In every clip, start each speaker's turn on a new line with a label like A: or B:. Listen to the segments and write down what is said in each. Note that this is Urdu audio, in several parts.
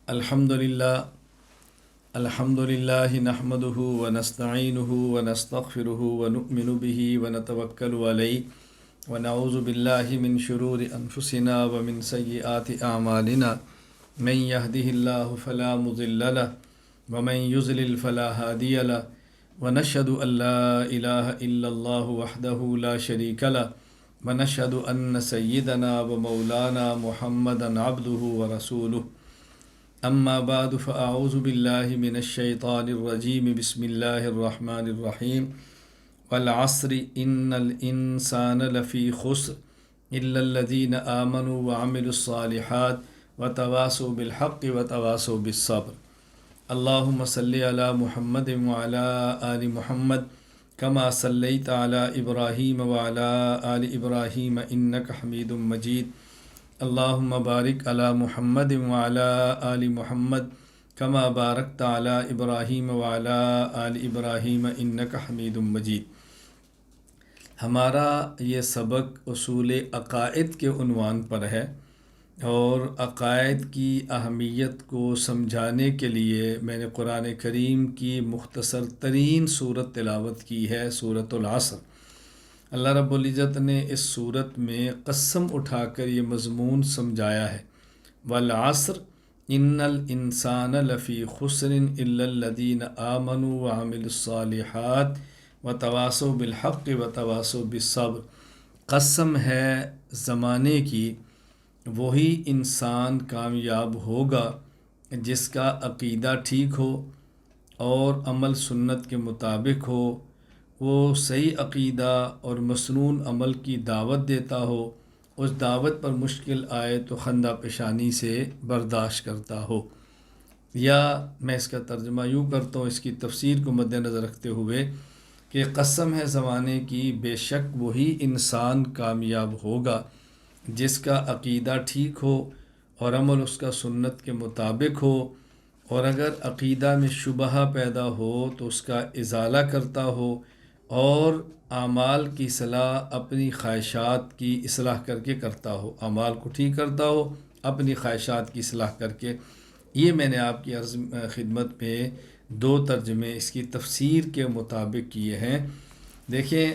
A: الحمد للہ نحمده ونستعینه ونستغفره ونؤمن به ونتوکل علیہ ونعوذ باللہ من شرور انفسنا ومن سیئات اعمالنا من يهده الله فلا مضل له ومن يضلل فلا هادي له ونشهد ان لا اله الا الله وحده لا شريك له ونشهد ان سيدنا ومولانا محمدا عبده ورسوله اما بعد فاعوذ باللہ من الشیطان الرجیم بسم اللہ الرحمن الرحیم والعصر ان الانسان لفی خسر الا الذین آمنوا وعملوا الصالحات وتواصوا بالحق وتواصوا بالصبر اللہم صلی علی محمد وعلی آل محمد کما صلیت علی ابراہیم وعلی آل ابراہیم انک حمید مجید اللہم بارک علی محمد وعلی آل محمد کما بارکت علی ابراہیم وعلی آل ابراہیم انک حمید مجید۔ ہمارا یہ سبق اصول عقائد کے عنوان پر ہے، اور عقائد کی اہمیت کو سمجھانے کے لیے میں نے قرآن کریم کی مختصر ترین صورت تلاوت کی ہے، سورۃ العصر۔ اللہ رب العزت نے اس صورت میں قسم اٹھا کر یہ مضمون سمجھایا ہے، والعصر ان الانسان لفی خسر الا الذین آمنوا وعملوا الصالحات وتواصوا بالحق وتواصوا بالصبر۔ قسم ہے زمانے کی، وہی انسان کامیاب ہوگا جس کا عقیدہ ٹھیک ہو اور عمل سنت کے مطابق ہو، وہ صحیح عقیدہ اور مسنون عمل کی دعوت دیتا ہو، اس دعوت پر مشکل آئے تو خندہ پیشانی سے برداشت کرتا ہو۔ یا میں اس کا ترجمہ یوں کرتا ہوں، اس کی تفسیر کو مد نظر رکھتے ہوئے کہ قسم ہے زمانے کی، بے شک وہی انسان کامیاب ہوگا جس کا عقیدہ ٹھیک ہو اور عمل اس کا سنت کے مطابق ہو، اور اگر عقیدہ میں شبہہ پیدا ہو تو اس کا ازالہ کرتا ہو، اور اعمال کی اصلاح اپنی خواہشات کی اصلاح کر کے کرتا ہو، اعمال کو ٹھیک کرتا ہو اپنی خواہشات کی اصلاح کر کے۔ یہ میں نے آپ کی عرض خدمت میں دو ترجمے اس کی تفسیر کے مطابق کیے ہیں۔ دیکھیں،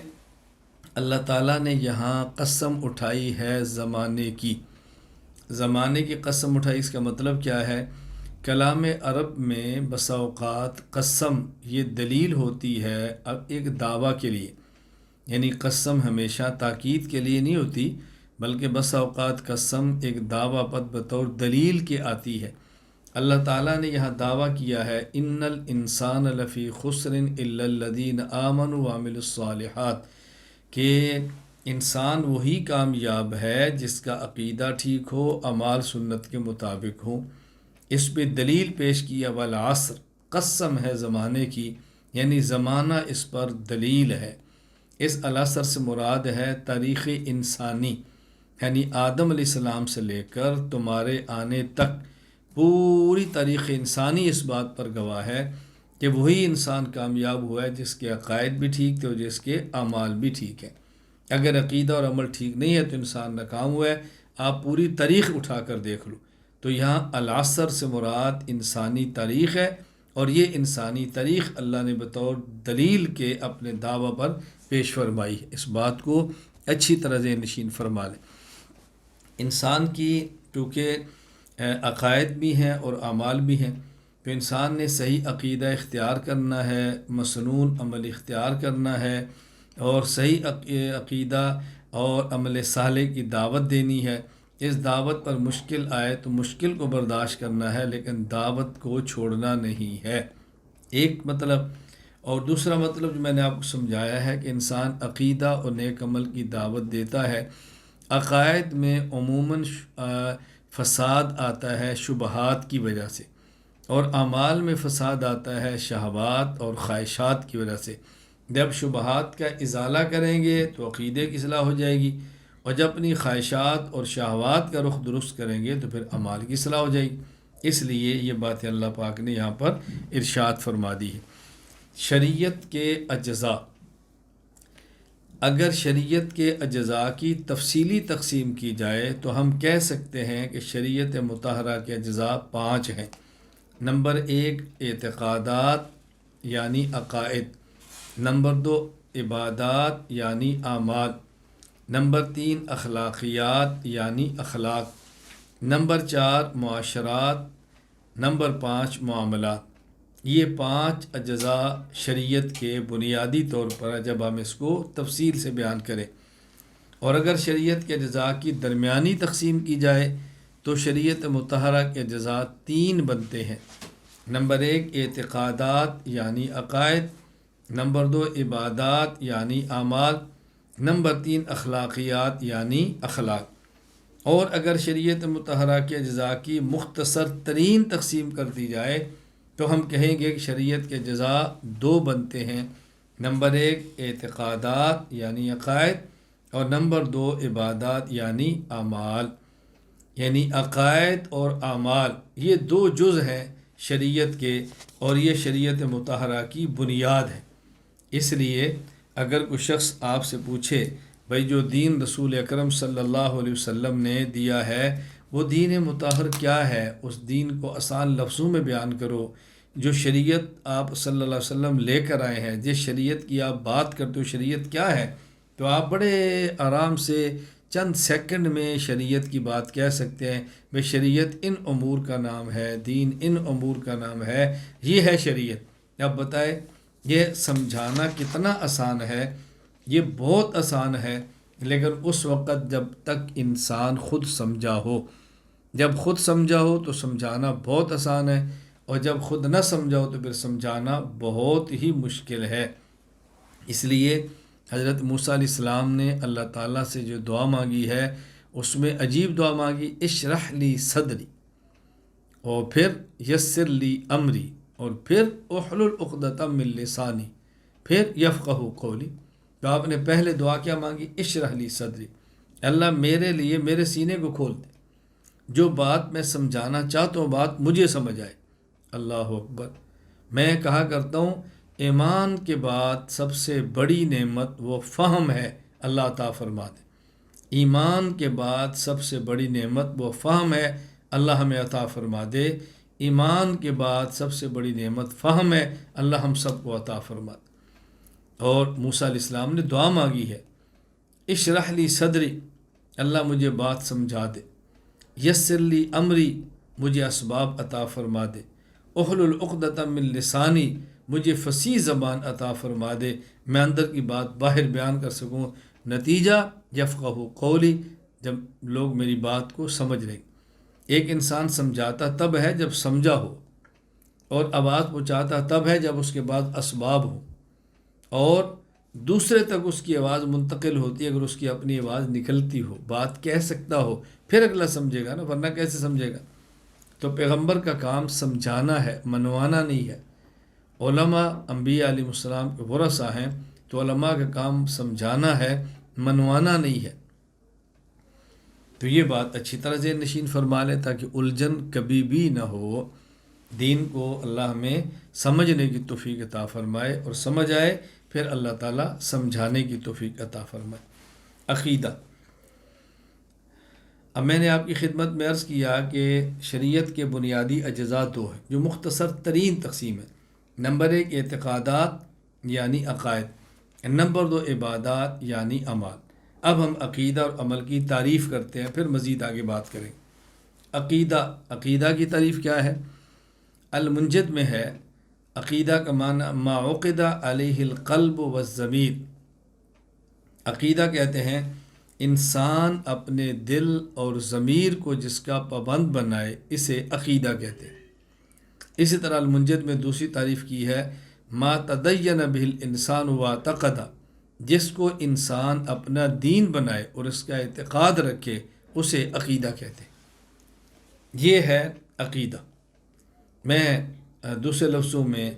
A: اللہ تعالیٰ نے یہاں قسم اٹھائی ہے زمانے کی، زمانے کی قسم اٹھائی۔ اس کا مطلب کیا ہے؟ کلام عرب میں بسا اوقات قسم یہ دلیل ہوتی ہے اب ایک دعویٰ کے لیے، یعنی قسم ہمیشہ تاکید کے لیے نہیں ہوتی، بلکہ بسا اوقات قسم ایک دعویٰ پر بطور دلیل کے آتی ہے۔ اللہ تعالیٰ نے یہاں دعویٰ کیا ہے ان الانسان لفی خسر الا الذین آمنوا وعملوا الصالحات، کہ انسان وہی کامیاب ہے جس کا عقیدہ ٹھیک ہو، اعمال سنت کے مطابق ہو۔ اس پہ دلیل پیش کیا، والعصر قسم ہے زمانے کی، یعنی زمانہ اس پر دلیل ہے۔ اس العصر سے مراد ہے تاریخ انسانی، یعنی آدم علیہ السلام سے لے کر تمہارے آنے تک پوری تاریخ انسانی اس بات پر گواہ ہے کہ وہی انسان کامیاب ہوا ہے جس کے عقائد بھی ٹھیک تھے اور جس کے اعمال بھی ٹھیک ہیں۔ اگر عقیدہ اور عمل ٹھیک نہیں ہے تو انسان ناکام ہوا ہے۔ آپ پوری تاریخ اٹھا کر دیکھ لو تو یہاں العصر سے مراد انسانی تاریخ ہے، اور یہ انسانی تاریخ اللہ نے بطور دلیل کے اپنے دعویٰ پر پیش فرمائی ہے۔ اس بات کو اچھی طرح ذہن نشین فرما لیں۔ انسان کی کیونکہ عقائد بھی ہیں اور اعمال بھی ہیں، تو انسان نے صحیح عقیدہ اختیار کرنا ہے، مسنون عمل اختیار کرنا ہے، اور صحیح عقیدہ اور عمل صالح کی دعوت دینی ہے۔ اس دعوت پر مشکل آئے تو مشکل کو برداشت کرنا ہے، لیکن دعوت کو چھوڑنا نہیں ہے، ایک مطلب۔ اور دوسرا مطلب جو میں نے آپ کو سمجھایا ہے کہ انسان عقیدہ اور نیک عمل کی دعوت دیتا ہے۔ عقائد میں عموماً فساد آتا ہے شبہات کی وجہ سے، اور اعمال میں فساد آتا ہے شہوات اور خواہشات کی وجہ سے۔ جب شبہات کا ازالہ کریں گے تو عقیدے کی اصلاح ہو جائے گی، اور جب اپنی خواہشات اور شہوات کا رخ درست کریں گے تو پھر اعمال کی اصلاح ہو جائے گی۔ اس لیے یہ بات اللہ پاک نے یہاں پر ارشاد فرما دی ہے۔ شریعت کے اجزاء، اگر شریعت کے اجزاء کی تفصیلی تقسیم کی جائے تو ہم کہہ سکتے ہیں کہ شریعت مطہرہ کے اجزاء 5 ہیں۔ نمبر 1 اعتقادات یعنی عقائد، نمبر 2 عبادات یعنی اعمال، نمبر 3 اخلاقیات یعنی اخلاق، نمبر 4 معاشرات، نمبر 5 معاملات۔ یہ 5 اجزاء شریعت کے بنیادی طور پر جب ہم اس کو تفصیل سے بیان کریں، اور اگر شریعت کے اجزاء کی درمیانی تقسیم کی جائے تو شریعت مطہرہ کے اجزاء 3 بنتے ہیں۔ نمبر 1 اعتقادات یعنی عقائد، نمبر 2 عبادات یعنی اعمال، نمبر 3 اخلاقیات یعنی اخلاق۔ اور اگر شریعت مطہرہ کے اجزاء کی مختصر ترین تقسیم کر دی جائے تو ہم کہیں گے کہ شریعت کے اجزاء 2 بنتے ہیں۔ نمبر 1 اعتقادات یعنی عقائد، اور نمبر 2 عبادات یعنی اعمال۔ یعنی عقائد اور اعمال یہ 2 جز ہیں شریعت کے، اور یہ شریعت مطہرہ کی بنیاد ہے۔ اس لیے اگر کوئی شخص آپ سے پوچھے بھائی جو دین رسول اکرم صلی اللہ علیہ وسلم نے دیا ہے وہ دین مطہر کیا ہے، اس دین کو آسان لفظوں میں بیان کرو۔ جو شریعت آپ صلی اللہ علیہ وسلم لے کر آئے ہیں، جس شریعت کی آپ بات کرتے ہو شریعت کیا ہے، تو آپ بڑے آرام سے چند سیکنڈ میں شریعت کی بات کہہ سکتے ہیں۔ بھائی شریعت ان امور کا نام ہے، دین ان امور کا نام ہے، یہ ہے شریعت۔ اب بتائیں یہ سمجھانا کتنا آسان ہے، یہ بہت آسان ہے، لیکن اس وقت جب تک انسان خود سمجھا ہو، جب خود سمجھا ہو تو سمجھانا بہت آسان ہے، اور جب خود نہ سمجھا ہو تو پھر سمجھانا بہت ہی مشکل ہے۔ اس لیے حضرت موسیٰ علیہ السلام نے اللہ تعالیٰ سے جو دعا مانگی ہے اس میں عجیب دعا مانگی، اشرح لی صدری، اور پھر یسر لی امری، اور پھر احلل عقدۃ من لسانی، پھر یفقہوا قولی۔ تو آپ نے پہلے دعا کیا مانگی؟ اشرح لی صدری، اللہ میرے لیے میرے سینے کو کھول دے، جو بات میں سمجھانا چاہتا ہوں بات مجھے سمجھ آئے۔ اللہ اکبر۔ میں کہا کرتا ہوں ایمان کے بعد سب سے بڑی نعمت وہ فہم ہے، اللہ عطا فرما دے۔ ایمان کے بعد سب سے بڑی نعمت وہ فہم ہے، اللہ ہمیں عطا فرما دے۔ ایمان کے بعد سب سے بڑی نعمت فہم ہے، اللہ ہم سب کو عطا فرما دے۔ اور موسیٰ علیہ السلام نے دعا مانگی ہے، اشرح لی صدری، اللہ مجھے بات سمجھا دے، یسر لی امری، مجھے اسباب عطا فرما دے، احلل عقدۃ من لسانی، مجھے فصیح زبان عطا فرما دے، میں اندر کی بات باہر بیان کر سکوں۔ نتیجہ یفقہوا قولی، جب لوگ میری بات کو سمجھ لیں۔ ایک انسان سمجھاتا تب ہے جب سمجھا ہو، اور آواز پہنچاتا تب ہے جب اس کے بعد اسباب ہو، اور دوسرے تک اس کی آواز منتقل ہوتی ہے اگر اس کی اپنی آواز نکلتی ہو، بات کہہ سکتا ہو، پھر اگلا سمجھے گا نا، ورنہ کیسے سمجھے گا؟ تو پیغمبر کا کام سمجھانا ہے، منوانا نہیں ہے۔ علماء انبیاء علیہ السلام کے ورثہ ہیں، تو علماء کا کام سمجھانا ہے، منوانا نہیں ہے۔ تو یہ بات اچھی طرح ذہن نشین فرما لے تاکہ الجھن کبھی بھی نہ ہو۔ دین کو اللہ ہمیں سمجھنے کی توفیق عطا فرمائے، اور سمجھ آئے پھر اللہ تعالیٰ سمجھانے کی توفیق عطا فرمائے۔ عقیدہ۔ اب میں نے آپ کی خدمت میں عرض کیا کہ شریعت کے بنیادی اجزاء 2 ہیں جو مختصر ترین تقسیم ہے۔ نمبر 1 اعتقادات یعنی عقائد، نمبر 2 عبادات یعنی اعمال۔ اب ہم عقیدہ اور عمل کی تعریف کرتے ہیں، پھر مزید آگے بات کریں۔ عقیدہ کی تعریف کیا ہے؟ المنجد میں ہے، عقیدہ کا معنی ما عقد علیہ القلب والضمیر۔ عقیدہ کہتے ہیں انسان اپنے دل اور ضمیر کو جس کا پابند بنائے، اسے عقیدہ کہتے ہیں۔ اسی طرح المنجد میں دوسری تعریف کی ہے ما تدین بہ الانسان واعتقد، جس کو انسان اپنا دین بنائے اور اس کا اعتقاد رکھے، اسے عقیدہ کہتے ہیں۔ یہ ہے عقیدہ۔ میں دوسرے لفظوں میں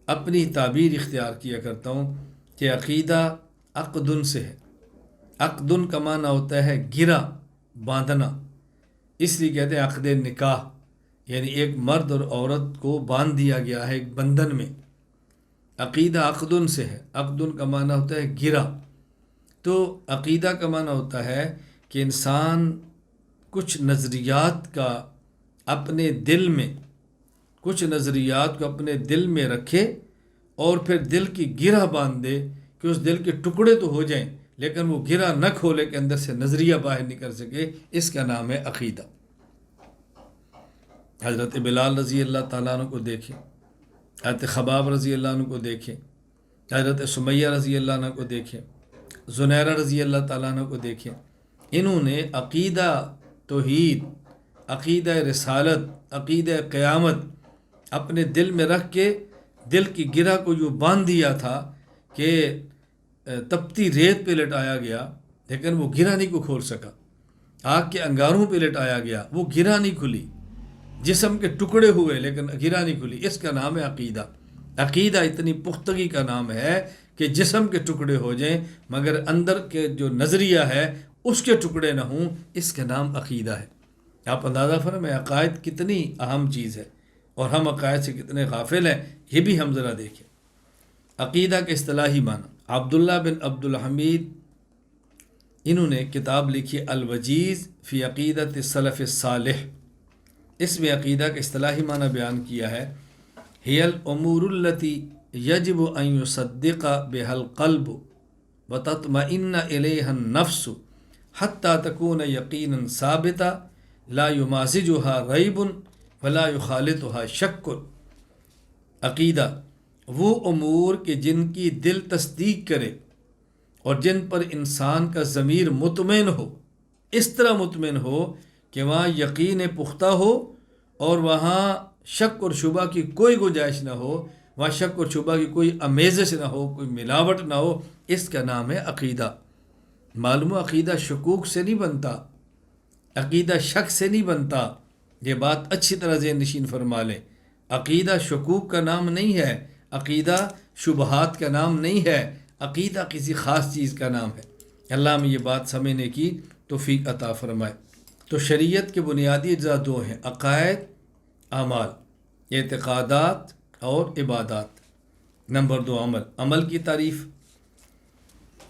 A: اپنی تعبیر اختیار کیا کرتا ہوں کہ عقیدہ عقدن سے ہے۔ عقدن کا معنی ہوتا ہے گرا، باندھنا، اس لیے کہتے ہیں عقد نکاح، یعنی ایک مرد اور عورت کو باندھ دیا گیا ہے ایک بندھن میں۔ عقیدہ عقدن سے ہے، عقدن کا معنی ہوتا ہے گرا۔ تو عقیدہ کا معنی ہوتا ہے کہ انسان کچھ نظریات کا اپنے دل میں کچھ نظریات کو اپنے دل میں رکھے اور پھر دل کی گرہ باندھ دے کہ اس دل کے ٹکڑے تو ہو جائیں لیکن وہ گرہ نہ کھولے کہ اندر سے نظریہ باہر نکل سکے. اس کا نام ہے عقیدہ. حضرت بلال رضی اللہ تعالیٰ عنہ کو دیکھیں، حضرت خباب رضی اللہ عنہ کو دیکھیں، حضرت سمیہ رضی اللہ عنہ کو دیکھیں، زنیرہ رضی اللہ تعالیٰ عنہ کو دیکھیں. انہوں نے عقیدہ توحید، عقیدہ رسالت، عقیدہ قیامت اپنے دل میں رکھ کے دل کی گرہ کو یوں باندھ دیا تھا کہ تپتی ریت پہ لٹایا گیا لیکن وہ گرہ نہیں کو کھول سکا. آگ کے انگاروں پہ لٹایا گیا، وہ گرہ نہیں کھلی. جسم کے ٹکڑے ہوئے لیکن گرہ نہیں کھلی. اس کا نام ہے عقیدہ. عقیدہ اتنی پختگی کا نام ہے کہ جسم کے ٹکڑے ہو جائیں مگر اندر کے جو نظریہ ہے اس کے ٹکڑے نہ ہوں. اس کا نام عقیدہ ہے. آپ اندازہ فرمائیں عقائد کتنی اہم چیز ہے اور ہم عقائد سے کتنے غافل ہیں. یہ بھی ہم ذرا دیکھیں. عقیدہ کے اصطلاحی معنی. عبداللہ بن عبد الحمید انہوں نے کتاب لکھی الوجیز فی عقیدۃ السلف الصالح. اس میں عقیدہ کا اصطلاحی معنی بیان کیا ہے ہی الامور التی یجب ان یصدق بها القلب وتطمئن الیها النفس حتی تکون یقینا ثابتا لا یمازجها ریب ولا یخالطها شک. عقیدہ وہ امور کہ جن کی دل تصدیق کرے اور جن پر انسان کا ضمیر مطمئن ہو، اس طرح مطمئن ہو کہ وہاں یقین پختہ ہو اور وہاں شک اور شبہ کی کوئی گنجائش نہ ہو، وہاں شک اور شبہ کی کوئی آمیزش نہ ہو، کوئی ملاوٹ نہ ہو. اس کا نام ہے عقیدہ. معلوم عقیدہ شکوک سے نہیں بنتا، عقیدہ شک سے نہیں بنتا. یہ بات اچھی طرح ذہن نشین فرما لیں. عقیدہ شکوک کا نام نہیں ہے، عقیدہ شبہات کا نام نہیں ہے، عقیدہ کسی خاص چیز کا نام ہے. اللہ میں یہ بات سمجھنے کی توفیق عطا فرمائے. تو شریعت کے بنیادی اجزاء دو ہیں: عقائد، اعمال، اعتقادات اور عبادات. نمبر 2 عمل. عمل کی تعریف.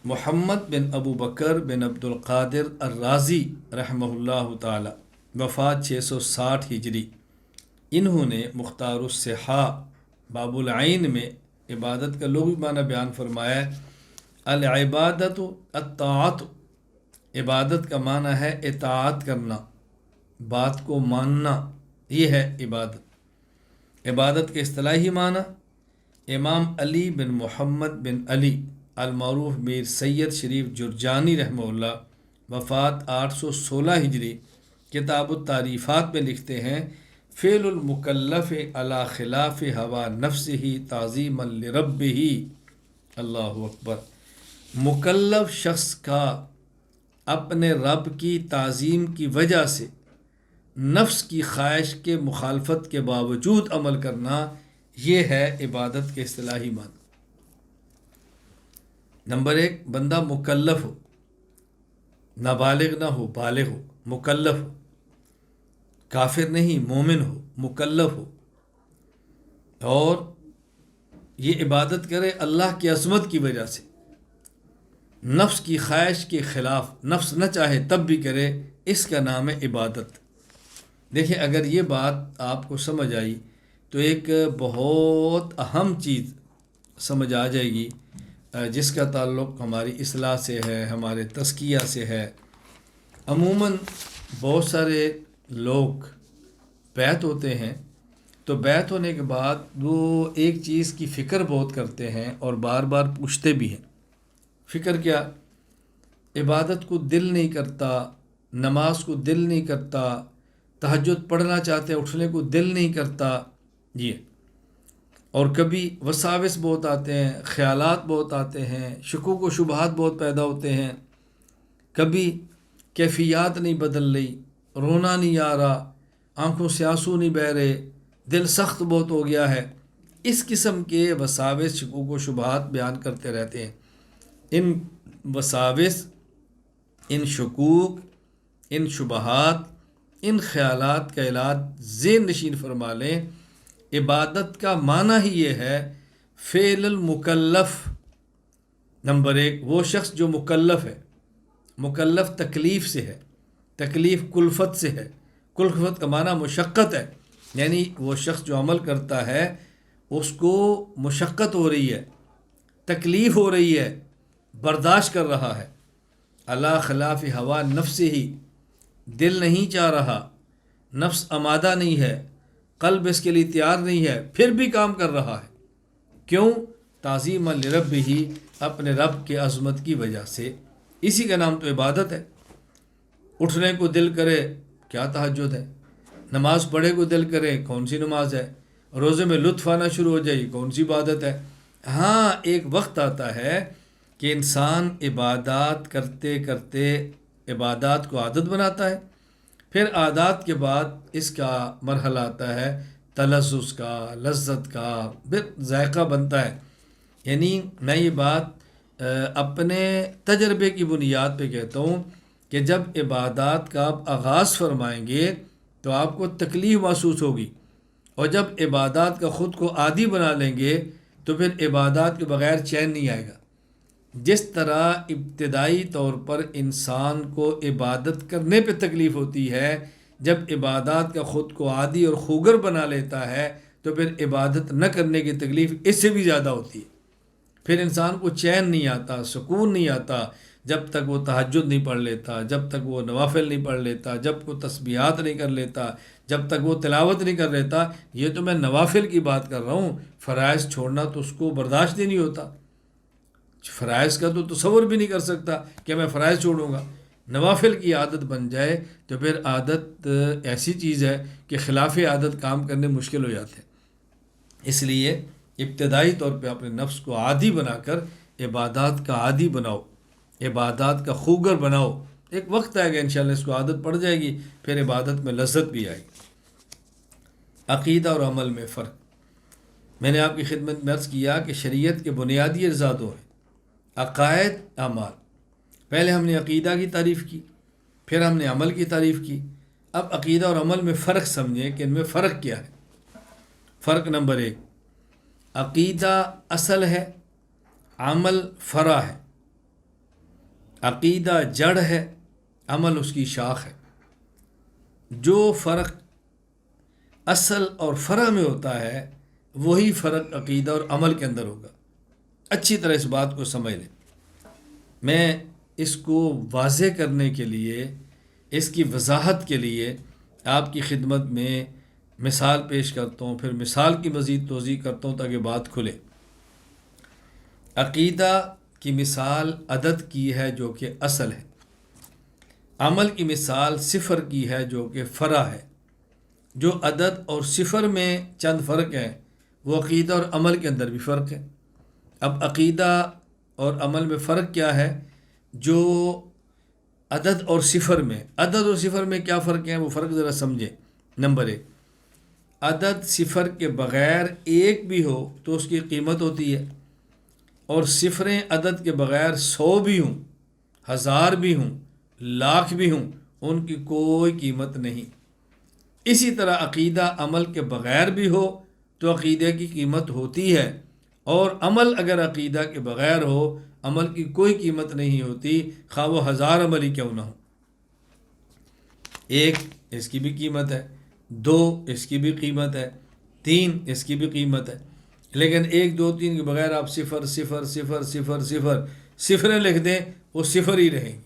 A: محمد بن ابو بکر بن عبد القادر الرازی رحمہ اللہ تعالی، وفات 660 ہجری. انہوں نے مختار الصحاح باب العین میں عبادت کا لغوی معنی بیان فرمایا ہے. العبادت الطاعت. عبادت کا معنی ہے اطاعت کرنا، بات کو ماننا، یہ ہے عبادت. عبادت کے اصطلاحی معنی. امام علی بن محمد بن علی المعروف میر سید شریف جرجانی رحمہ اللہ، وفات 816 ہجری، کتاب التعریفات میں لکھتے ہیں فعل المکلف علی خلاف ہوا نفسہ تعظیما لربہ. اللہ اکبر. مکلف شخص کا اپنے رب کی تعظیم کی وجہ سے نفس کی خواہش کے مخالفت کے باوجود عمل کرنا، یہ ہے عبادت کے اصطلاحی معنی. نمبر 1، بندہ مکلف ہو، نابالغ نہ ہو، بالغ ہو، مکلف ہو، کافر نہیں، مومن ہو، مکلف ہو اور یہ عبادت کرے اللہ کی عظمت کی وجہ سے، نفس کی خواہش کے خلاف، نفس نہ چاہے تب بھی کرے. اس کا نام ہے عبادت. دیکھیں اگر یہ بات آپ کو سمجھ آئی تو ایک بہت اہم چیز سمجھ آ جائے گی جس کا تعلق ہماری اصلاح سے ہے، ہمارے تزکیہ سے ہے. عموماً بہت سارے لوگ بیعت ہوتے ہیں تو بیعت ہونے کے بعد وہ ایک چیز کی فکر بہت کرتے ہیں اور بار بار پوچھتے بھی ہیں. فکر کیا؟ عبادت کو دل نہیں کرتا، نماز کو دل نہیں کرتا، تہجد پڑھنا چاہتے ہیں اٹھنے کو دل نہیں کرتا. یہ اور کبھی وساوس بہت آتے ہیں، خیالات بہت آتے ہیں، شکوک و شبہات بہت پیدا ہوتے ہیں. کبھی کیفیات نہیں بدل رہی، رونا نہیں آ رہا، آنکھوں سے آنسو نہیں بہہ رہے، دل سخت بہت ہو گیا ہے. اس قسم کے وساوس، شکوک و شبہات بیان کرتے رہتے ہیں. ان وساوس، ان شکوک، ان شبہات، ان خیالات کا علاج ذہن نشین فرما لیں. عبادت کا معنی ہی یہ ہے فعل المکلف، نمبر ایک، وہ شخص جو مکلف ہے، مکلف تکلیف سے ہے، تکلیف کلفت سے ہے، کلفت کا معنی مشقت ہے، یعنی وہ شخص جو عمل کرتا ہے اس کو مشقت ہو رہی ہے، تکلیف ہو رہی ہے، برداشت کر رہا ہے، اللہ خلاف ہوا نفس ہی، دل نہیں چاہ رہا، نفس آمادہ نہیں ہے، قلب اس کے لیے تیار نہیں ہے، پھر بھی کام کر رہا ہے، کیوں؟ تعظیم لرب ہی، اپنے رب کے عظمت کی وجہ سے، اسی کا نام تو عبادت ہے۔ اٹھنے کو دل کرے، کیا تہجد ہے؟ نماز پڑھے کو دل کرے، کون سی نماز ہے؟ روزے میں لطف آنا شروع ہو جائے، کون سی عبادت ہے؟ ہاں، ایک وقت آتا ہے کہ انسان عبادات کرتے کرتے عبادات کو عادت بناتا ہے، پھر عادات کے بعد اس کا مرحلہ آتا ہے تلذذ کا، لذت کا، پھر ذائقہ بنتا ہے۔ یعنی میں یہ بات اپنے تجربے کی بنیاد پہ کہتا ہوں کہ جب عبادات کا آپ آغاز فرمائیں گے تو آپ کو تکلیف محسوس ہوگی، اور جب عبادات کا خود کو عادی بنا لیں گے تو پھر عبادات کے بغیر چین نہیں آئے گا۔ جس طرح ابتدائی طور پر انسان کو عبادت کرنے پہ تکلیف ہوتی ہے، جب عبادات کا خود کو عادی اور خوگر بنا لیتا ہے تو پھر عبادت نہ کرنے کی تکلیف اس سے بھی زیادہ ہوتی ہے۔ پھر انسان کو چین نہیں آتا، سکون نہیں آتا، جب تک وہ تہجد نہیں پڑھ لیتا، جب تک وہ نوافل نہیں پڑھ لیتا، جب وہ تسبیحات نہیں کر لیتا، جب تک وہ تلاوت نہیں کر لیتا۔ یہ تو میں نوافل کی بات کر رہا ہوں، فرائض چھوڑنا تو اس کو برداشت ہی نہیں ہوتا، فرائض کا تو تصور بھی نہیں کر سکتا کہ میں فرائض چھوڑوں گا۔ نوافل کی عادت بن جائے تو پھر عادت ایسی چیز ہے کہ خلاف عادت کام کرنے مشکل ہو جاتے ہیں۔ اس لیے ابتدائی طور پہ اپنے نفس کو عادی بنا کر عبادات کا عادی بناؤ، عبادات کا خوگر بناؤ۔ ایک وقت آئے گا انشاءاللہ اس کو عادت پڑ جائے گی، پھر عبادت میں لذت بھی آئے گی۔ عقیدہ اور عمل میں فرق، میں نے آپ کی خدمت میں عرض کیا کہ شریعت کے بنیادی اجزاء دو ہیں، عقائد، اعمال۔ پہلے ہم نے عقیدہ کی تعریف کی، پھر ہم نے عمل کی تعریف کی۔ اب عقیدہ اور عمل میں فرق سمجھیں کہ ان میں فرق کیا ہے۔ فرق نمبر ایک، عقیدہ اصل ہے، عمل فرع ہے۔ عقیدہ جڑ ہے، عمل اس کی شاخ ہے۔ جو فرق اصل اور فرع میں ہوتا ہے وہی فرق عقیدہ اور عمل کے اندر ہوگا۔ اچھی طرح اس بات کو سمجھ لیں۔ میں اس کو واضح کرنے کے لیے، اس کی وضاحت کے لیے آپ کی خدمت میں مثال پیش کرتا ہوں، پھر مثال کی مزید توضیح کرتا ہوں تاکہ بات کھلے۔ عقیدہ کی مثال عدد کی ہے جو کہ اصل ہے، عمل کی مثال صفر کی ہے جو کہ فرع ہے۔ جو عدد اور صفر میں چند فرق ہیں وہ عقیدہ اور عمل کے اندر بھی فرق ہے۔ اب عقیدہ اور عمل میں فرق کیا ہے؟ جو عدد اور صفر میں، عدد اور صفر میں کیا فرق ہے وہ فرق ذرا سمجھیں۔ نمبر ایک، عدد صفر کے بغیر ایک بھی ہو تو اس کی قیمت ہوتی ہے، اور صفریں عدد کے بغیر 100 بھی ہوں، 1000 بھی ہوں، لاکھ بھی ہوں، ان کی کوئی قیمت نہیں۔ اسی طرح عقیدہ عمل کے بغیر بھی ہو تو عقیدہ کی قیمت ہوتی ہے، اور عمل اگر عقیدہ کے بغیر ہو عمل کی کوئی قیمت نہیں ہوتی، خواہ وہ 1000 عمل ہی کیوں نہ ہو۔ ایک، اس کی بھی قیمت ہے، 2 اس کی بھی قیمت ہے، 3 اس کی بھی قیمت ہے، لیکن 1 2 3 کے بغیر آپ صفر صفر صفر صفر صفر صفریں لکھ دیں وہ صفر ہی رہیں گی،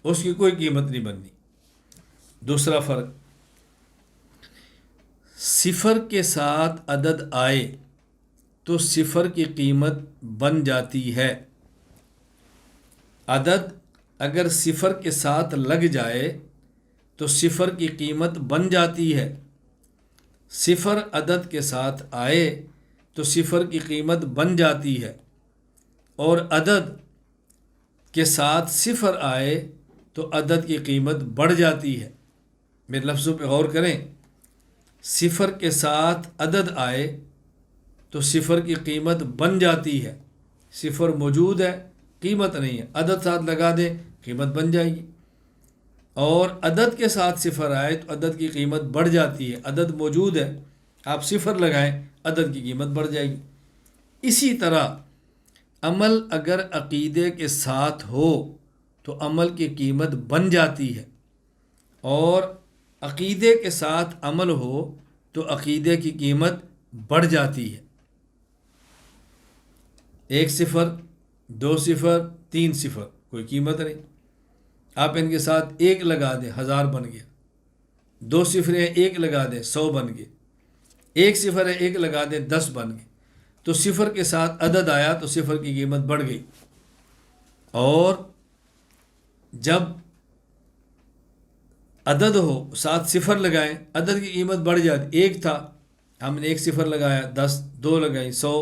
A: اس کی کوئی قیمت نہیں بننی۔ دوسرا فرق، صفر کے ساتھ عدد آئے تو صفر کی قیمت بن جاتی ہے۔ عدد اگر صفر کے ساتھ لگ جائے تو صفر کی قیمت بن جاتی ہے۔ صفر عدد کے ساتھ آئے تو صفر کی قیمت بن جاتی ہے، اور عدد کے ساتھ صفر آئے تو عدد کی قیمت بڑھ جاتی ہے۔ میرے لفظوں پہ غور کریں، صفر کے ساتھ عدد آئے تو صفر کی قیمت بن جاتی ہے، صفر موجود ہے قیمت نہیں ہے، عدد ساتھ لگا دیں قیمت بن جائے گی، اور عدد کے ساتھ صفر آئے تو عدد کی قیمت بڑھ جاتی ہے، عدد موجود ہے آپ صفر لگائیں عدد کی قیمت بڑھ جائے گی۔ اسی طرح عمل اگر عقیدے کے ساتھ ہو تو عمل کی قیمت بن جاتی ہے، اور عقیدے کے ساتھ عمل ہو تو عقیدے کی قیمت بڑھ جاتی ہے۔ 1 صفر، 2 صفر، 3 صفر، کوئی قیمت نہیں۔ آپ ان کے ساتھ 1 لگا دیں، 1000 بن گیا۔ 2 صفر ہیں، 1 لگا دیں، 100 بن گئے۔ 1 صفر ہے، 1 لگا دیں، 10 بن گئے۔ تو صفر کے ساتھ عدد آیا تو صفر کی قیمت بڑھ گئی، اور جب عدد ہو ساتھ صفر لگائیں، عدد کی قیمت بڑھ جاتی۔ 1 تھا، ہم نے 1 صفر لگایا، 10، 2 لگائیں، 100،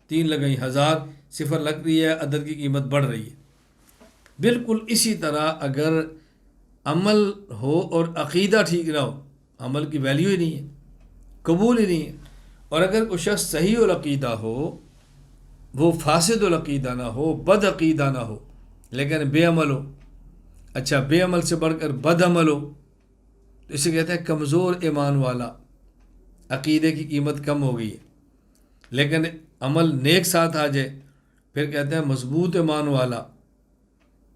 A: 3 لگائیں، 1000، صفر لگ رہی ہے، عدد کی قیمت بڑھ رہی ہے۔ بالکل اسی طرح اگر عمل ہو اور عقیدہ ٹھیک نہ ہو، عمل کی ویلیو ہی نہیں ہے، قبول ہی نہیں ہے۔ اور اگر کوئی شخص صحیح العقیدہ ہو، وہ فاسد العقیدہ نہ ہو، بد عقیدہ نہ ہو، لیکن بے عمل ہو، اچھا بے عمل سے بڑھ کر بد عمل ہو، تو اسے کہتے ہیں کمزور ایمان والا، عقیدے کی قیمت کم ہو گئی ہے۔ لیکن عمل نیک ساتھ آ جائے، پھر کہتے ہیں مضبوط ایمان والا،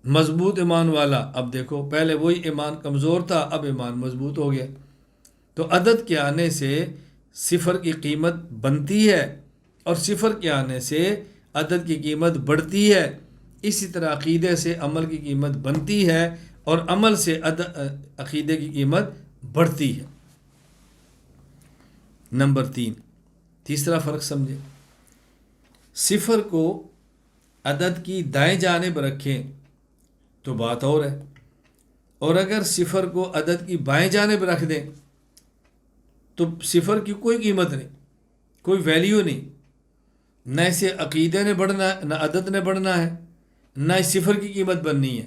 A: مضبوط ایمان والا۔ اب دیکھو، پہلے وہی ایمان کمزور تھا، اب ایمان مضبوط ہو گیا۔ تو عدد کے آنے سے صفر کی قیمت بنتی ہے، اور صفر کے آنے سے عدد کی قیمت بڑھتی ہے۔ اسی طرح عقیدے سے عمل کی قیمت بنتی ہے، اور عمل سے عقیدے کی قیمت بڑھتی ہے۔ نمبر 3، تیسرا فرق سمجھیں۔ صفر کو عدد کی دائیں جانب رکھیں تو بات اور ہے، اور اگر صفر کو عدد کی بائیں جانب رکھ دیں تو صفر کی کوئی قیمت نہیں، کوئی ویلیو نہیں، نہ اسے عقیدے نے بڑھنا ہے، نہ عدد نے بڑھنا ہے، نہ اس صفر کی قیمت بننی ہے۔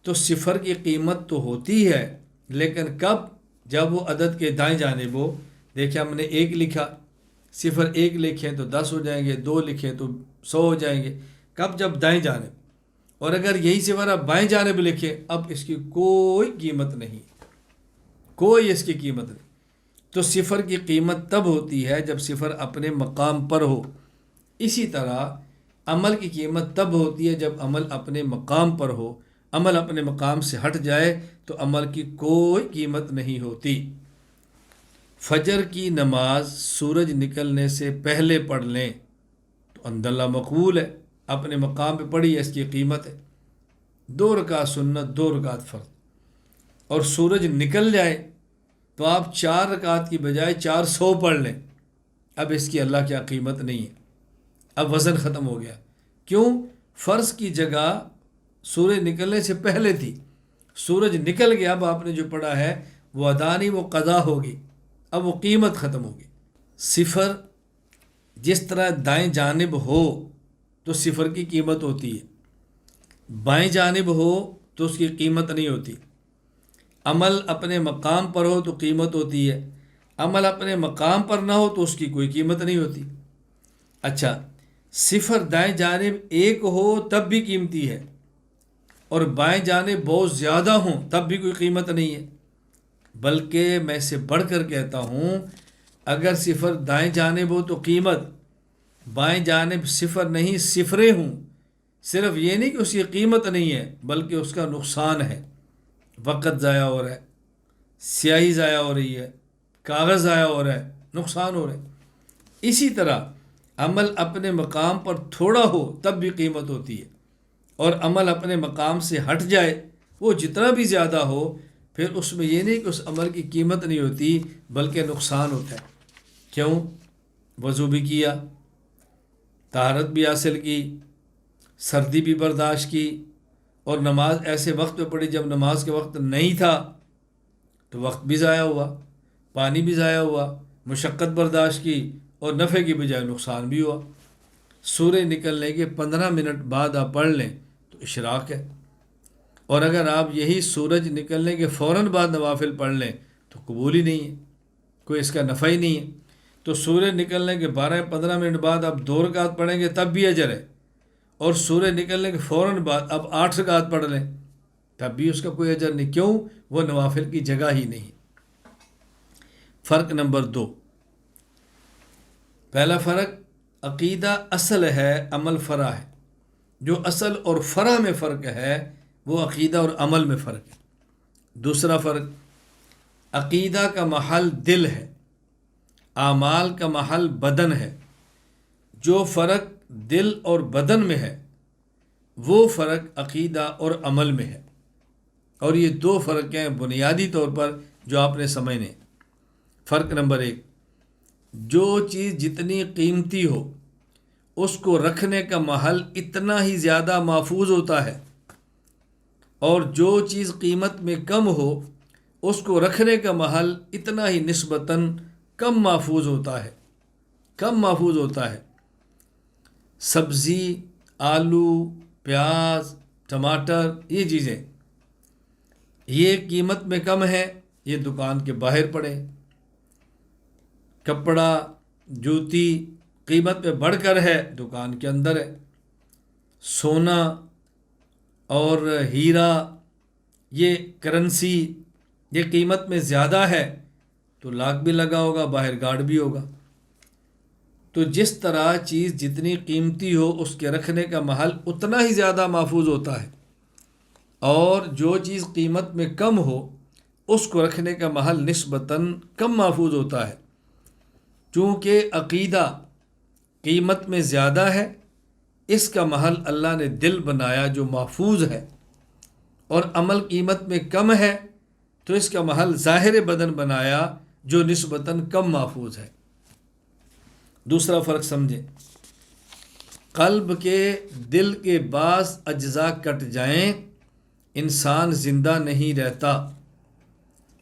A: تو صفر کی قیمت تو ہوتی ہے، لیکن کب؟ جب وہ عدد کے دائیں جانب ہو۔ دیکھیں، ہم نے 1 لکھا، صفر 1 لکھیں تو 10 ہو جائیں گے، 2 لکھیں تو 100 ہو جائیں گے۔ کب؟ جب دائیں جانب۔ اور اگر یہی صفر آپ بائیں جانب لکھیں، اب اس کی کوئی قیمت نہیں، کوئی اس کی قیمت نہیں۔ تو صفر کی قیمت تب ہوتی ہے جب صفر اپنے مقام پر ہو۔ اسی طرح عمل کی قیمت تب ہوتی ہے جب عمل اپنے مقام پر ہو۔ عمل اپنے مقام سے ہٹ جائے تو عمل کی کوئی قیمت نہیں ہوتی۔ فجر کی نماز سورج نکلنے سے پہلے پڑھ لیں تو الحمدللہ مقبول ہے، اپنے مقام پہ پڑھی ہے، اس کی قیمت ہے۔ 2 رکعت سنت، 2 رکعت فرض۔ اور سورج نکل جائے تو آپ 4 رکعت کی بجائے 400 پڑھ لیں، اب اس کی اللہ کیا قیمت نہیں ہے، اب وزن ختم ہو گیا۔ کیوں؟ فرض کی جگہ سورج نکلنے سے پہلے تھی، سورج نکل گیا، اب آپ نے جو پڑھا ہے وہ ادا نہیں، وہ قضا ہوگی، اب وہ قیمت ختم ہوگی۔ صفر جس طرح دائیں جانب ہو تو صفر کی قیمت ہوتی ہے، بائیں جانب ہو تو اس کی قیمت نہیں ہوتی۔ عمل اپنے مقام پر ہو تو قیمت ہوتی ہے، عمل اپنے مقام پر نہ ہو تو اس کی کوئی قیمت نہیں ہوتی۔ اچھا، صفر دائیں جانب 1 ہو تب بھی قیمتی ہے، اور بائیں جانب بہت زیادہ ہوں تب بھی کوئی قیمت نہیں ہے۔ بلکہ میں سے بڑھ کر کہتا ہوں، اگر صفر دائیں جانب ہو تو قیمت، بائیں جانب صفر نہیں صفریں ہوں، صرف یہ نہیں کہ اس کی قیمت نہیں ہے بلکہ اس کا نقصان ہے، وقت ضائع ہو رہا ہے، سیاہی ضائع ہو رہی ہے، کاغذ ضائع ہو رہا ہے، نقصان ہو رہا ہے۔ اسی طرح عمل اپنے مقام پر تھوڑا ہو تب بھی قیمت ہوتی ہے، اور عمل اپنے مقام سے ہٹ جائے، وہ جتنا بھی زیادہ ہو، پھر اس میں یہ نہیں کہ اس عمل کی قیمت نہیں ہوتی بلکہ نقصان ہوتا ہے۔ کیوں؟ وضو بھی کیا، طہارت بھی حاصل کی، سردی بھی برداشت کی، اور نماز ایسے وقت پہ پڑھی جب نماز کے وقت نہیں تھا، تو وقت بھی ضائع ہوا، پانی بھی ضائع ہوا، مشقت برداشت کی، اور نفع کی بجائے نقصان بھی ہوا۔ سورج نکلنے کے 15 منٹ بعد آپ پڑھ لیں تو اشراق ہے، اور اگر آپ یہی سورج نکلنے کے فوراً بعد نوافل پڑھ لیں تو قبول ہی نہیں ہے، کوئی اس کا نفع ہی نہیں ہے۔ تو سورج نکلنے کے 12-15 منٹ بعد آپ 2 رکعت پڑھیں گے تب بھی اجر ہے، اور سورج نکلنے کے فوراً بعد آپ 8 رکعت پڑھ لیں تب بھی اس کا کوئی اجر نہیں۔ کیوں؟ وہ نوافل کی جگہ ہی نہیں۔ فرق نمبر 2، پہلا فرق، عقیدہ اصل ہے، عمل فرع ہے۔ جو اصل اور فرع میں فرق ہے وہ عقیدہ اور عمل میں فرق ہے۔ دوسرا فرق، عقیدہ کا محل دل ہے، اعمال کا محل بدن ہے۔ جو فرق دل اور بدن میں ہے وہ فرق عقیدہ اور عمل میں ہے، اور یہ دو فرق ہیں بنیادی طور پر جو آپ نے سمجھنے۔ فرق نمبر 1، جو چیز جتنی قیمتی ہو اس کو رکھنے کا محل اتنا ہی زیادہ محفوظ ہوتا ہے، اور جو چیز قیمت میں کم ہو اس کو رکھنے کا محل اتنا ہی نسبتاً کم محفوظ ہوتا ہے۔ سبزی، آلو، پیاز، ٹماٹر، یہ چیزیں یہ قیمت میں کم ہے، یہ دکان کے باہر پڑے۔ کپڑا، جوتی قیمت میں بڑھ کر ہے، دکان کے اندر ہے۔ سونا اور ہیرا، یہ کرنسی، یہ قیمت میں زیادہ ہے تو لاک بھی لگا ہوگا، باہر گارڈ بھی ہوگا۔ تو جس طرح چیز جتنی قیمتی ہو اس کے رکھنے کا محل اتنا ہی زیادہ محفوظ ہوتا ہے، اور جو چیز قیمت میں کم ہو اس کو رکھنے کا محل نسبتاً کم محفوظ ہوتا ہے۔ چونکہ عقیدہ قیمت میں زیادہ ہے، اس کا محل اللہ نے دل بنایا جو محفوظ ہے، اور عمل قیمت میں کم ہے تو اس کا محل ظاہر بدن بنایا جو نسبتاً کم محفوظ ہے۔ دوسرا فرق سمجھیں، قلب کے دل کے بعض اجزاء کٹ جائیں انسان زندہ نہیں رہتا۔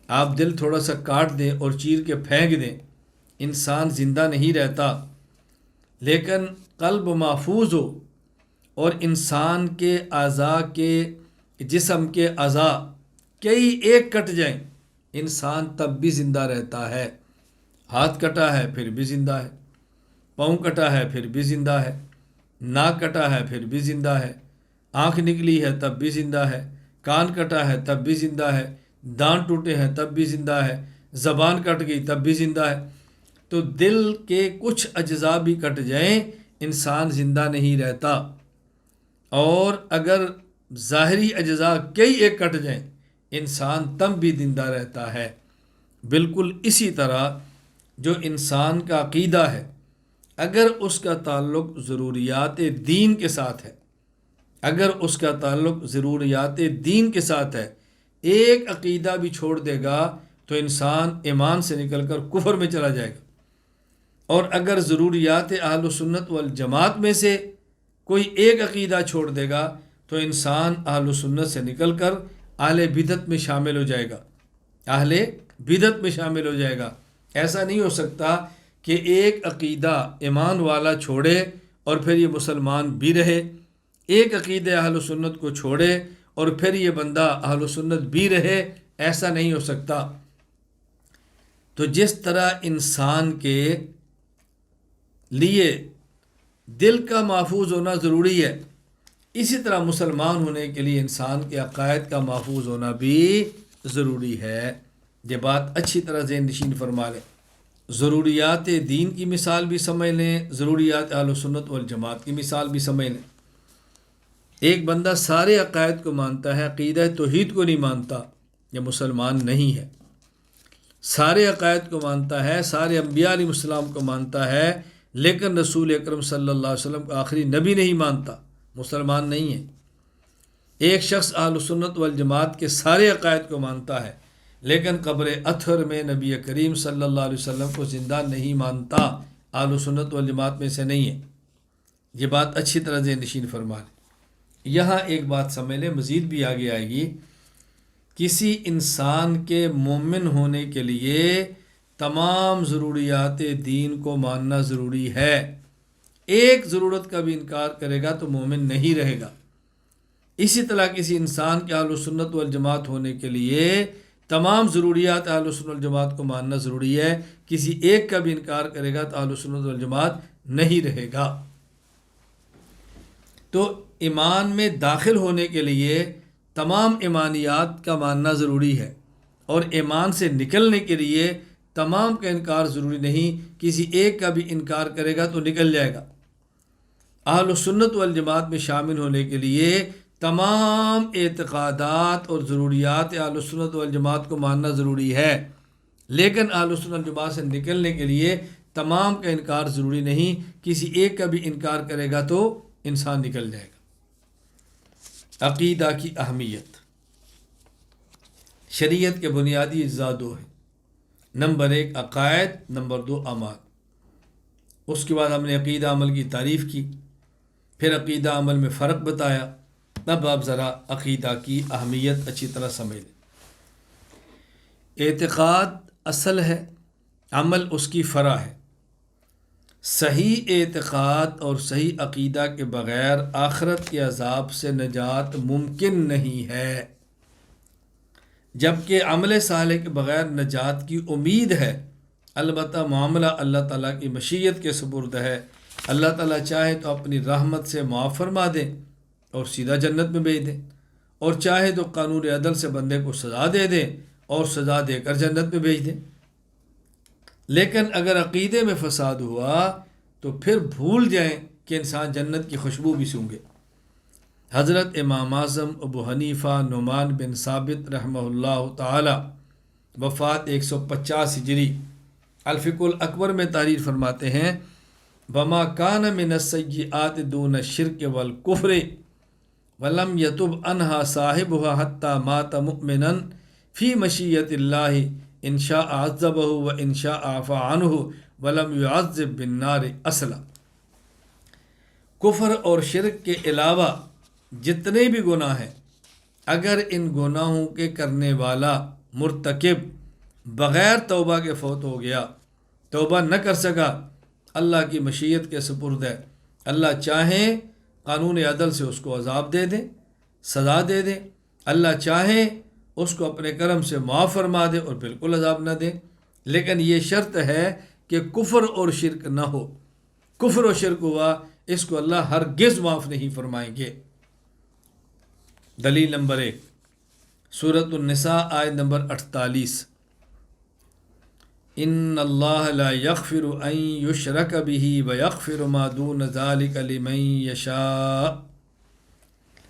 A: آپ دل تھوڑا سا کاٹ دیں اور چیر کے پھینک دیں، انسان زندہ نہیں رہتا۔ لیکن قلب محفوظ ہو اور انسان کے اعضاء کے جسم کے اعضاء کئی ایک کٹ جائیں، انسان تب بھی زندہ رہتا ہے۔ ہاتھ کٹا ہے پھر بھی زندہ ہے، پاؤں کٹا ہے پھر بھی زندہ ہے، ناک کٹا ہے پھر بھی زندہ ہے، آنکھ نکلی ہے تب بھی زندہ ہے، کان کٹا ہے تب بھی زندہ ہے، دانت ٹوٹے ہیں تب بھی زندہ ہے، زبان کٹ گئی تب بھی زندہ ہے۔ تو دل کے کچھ اجزاء بھی کٹ جائیں انسان زندہ نہیں رہتا، اور اگر ظاہری اجزاء کئی ایک کٹ جائیں انسان تب بھی زندہ رہتا ہے۔ بالکل اسی طرح جو انسان کا عقیدہ ہے، اگر اس کا تعلق ضروریات دین کے ساتھ ہے، ایک عقیدہ بھی چھوڑ دے گا تو انسان ایمان سے نکل کر کفر میں چلا جائے گا، اور اگر ضروریات اہل سنت والجماعت میں سے کوئی ایک عقیدہ چھوڑ دے گا تو انسان اہل سنت سے نکل کر اہل بدعت میں شامل ہو جائے گا۔ ایسا نہیں ہو سکتا کہ ایک عقیدہ ایمان والا چھوڑے اور پھر یہ مسلمان بھی رہے، ایک عقیدہ اہل سنت کو چھوڑے اور پھر یہ بندہ اہل سنت بھی رہے، ایسا نہیں ہو سکتا۔ تو جس طرح انسان کے لیے دل کا محفوظ ہونا ضروری ہے، اسی طرح مسلمان ہونے کے لیے انسان کے عقائد کا محفوظ ہونا بھی ضروری ہے۔ یہ بات اچھی طرح ذہن نشین فرما لیں۔ ضروریات دین کی مثال بھی سمجھ لیں، ضروریات اہل سنت والجماعت کی مثال بھی سمجھ لیں۔ ایک بندہ سارے عقائد کو مانتا ہے، عقیدہ توحید کو نہیں مانتا، یہ مسلمان نہیں ہے۔ سارے عقائد کو مانتا ہے، سارے انبیاء علیہ السلام کو مانتا ہے، لیکن رسول اکرم صلی اللہ علیہ وسلم کو آخری نبی نہیں مانتا، مسلمان نہیں ہے۔ ایک شخص اہل سنت والجماعت کے سارے عقائد کو مانتا ہے، لیکن قبر اطہر میں نبی کریم صلی اللہ علیہ وسلم کو زندہ نہیں مانتا، اہل سنت والجماعت میں سے نہیں ہے۔ یہ بات اچھی طرح ذہن نشین فرما لیں۔ یہاں ایک بات سمجھ لیں، مزید بھی آگے آئے گی۔ کسی انسان کے مومن ہونے کے لیے تمام ضروریات دین کو ماننا ضروری ہے۔ ایک ضرورت کا بھی انکار کرے گا تو مومن نہیں رہے گا۔ اسی طرح کسی انسان کے اہل سنت والجماعت ہونے کے لیے تمام ضروریات اہل سنت والجماعت کو ماننا ضروری ہے۔ کسی ایک کا بھی انکار کرے گا تو اہل سنت والجماعت نہیں رہے گا۔ تو ایمان میں داخل ہونے کے لیے تمام ایمانیات کا ماننا ضروری ہے، اور ایمان سے نکلنے کے لیے تمام کا انکار ضروری نہیں، کسی ایک کا بھی انکار کرے گا تو نکل جائے گا۔ اہل سنت والجماعت میں شامل ہونے کے لیے تمام اعتقادات اور ضروریات اہل سنت والجماعت کو ماننا ضروری ہے، لیکن اہل سنت والجماعت سے نکلنے کے لیے تمام کا انکار ضروری نہیں، کسی ایک کا بھی انکار کرے گا تو انسان نکل جائے گا۔ عقیدہ کی اہمیت۔ شریعت کے بنیادی اجزاء دو ہیں، نمبر 1 عقائد، نمبر 2 اعمال۔ اس کے بعد ہم نے عقیدہ عمل کی تعریف کی، پھر عقیدہ عمل میں فرق بتایا۔ اب آپ ذرا عقیدہ کی اہمیت اچھی طرح سمجھ لیں۔ اعتقاد اصل ہے، عمل اس کی فرع ہے۔ صحیح اعتقاد اور صحیح عقیدہ کے بغیر آخرت کے عذاب سے نجات ممکن نہیں ہے، جبکہ عمل صالح کے بغیر نجات کی امید ہے۔ البتہ معاملہ اللہ تعالیٰ کی مشیت کے سپرد ہے، اللہ تعالیٰ چاہے تو اپنی رحمت سے معاف فرما دے اور سیدھا جنت میں بھیج دے، اور چاہے تو قانون عدل سے بندے کو سزا دے دے اور سزا دے کر جنت میں بھیج دے۔ لیکن اگر عقیدے میں فساد ہوا تو پھر بھول جائیں کہ انسان جنت کی خوشبو بھی سونگے۔ حضرت امام اعظم ابو حنیفہ نعمان بن ثابت رحمہ اللہ تعالی، وفات 150 ہجری، الفقہ الاکبر میں تحریر فرماتے ہیں: وما کان من السیئات دون الشرک والکفر ولم یتب عنہا صاحبها حتی مات مؤمنا فی مشیت اللہ ان شاء عذبہ و ان شاء عفا عنہ ولم يعذب بالنار اصلا۔ کفر اور شرک کے علاوہ جتنے بھی گناہ ہیں، اگر ان گناہوں کے کرنے والا مرتکب بغیر توبہ کے فوت ہو گیا، توبہ نہ کر سکا، اللہ کی مشیت کے سپرد ہے۔ اللہ چاہیں قانون عدل سے اس کو عذاب دے دے، سزا دے دے، اللہ چاہے اس کو اپنے کرم سے معاف فرما دے اور بالکل عذاب نہ دے، لیکن یہ شرط ہے کہ کفر اور شرک نہ ہو۔ کفر و شرک ہوا، اس کو اللہ ہرگز معاف نہیں فرمائیں گے۔ دلیل نمبر 1، سورۃ النساء آیت نمبر 48: ان اللہ لا یغفر ان یشرک بہ ویغفر ما دون ذلک لمن یشاء۔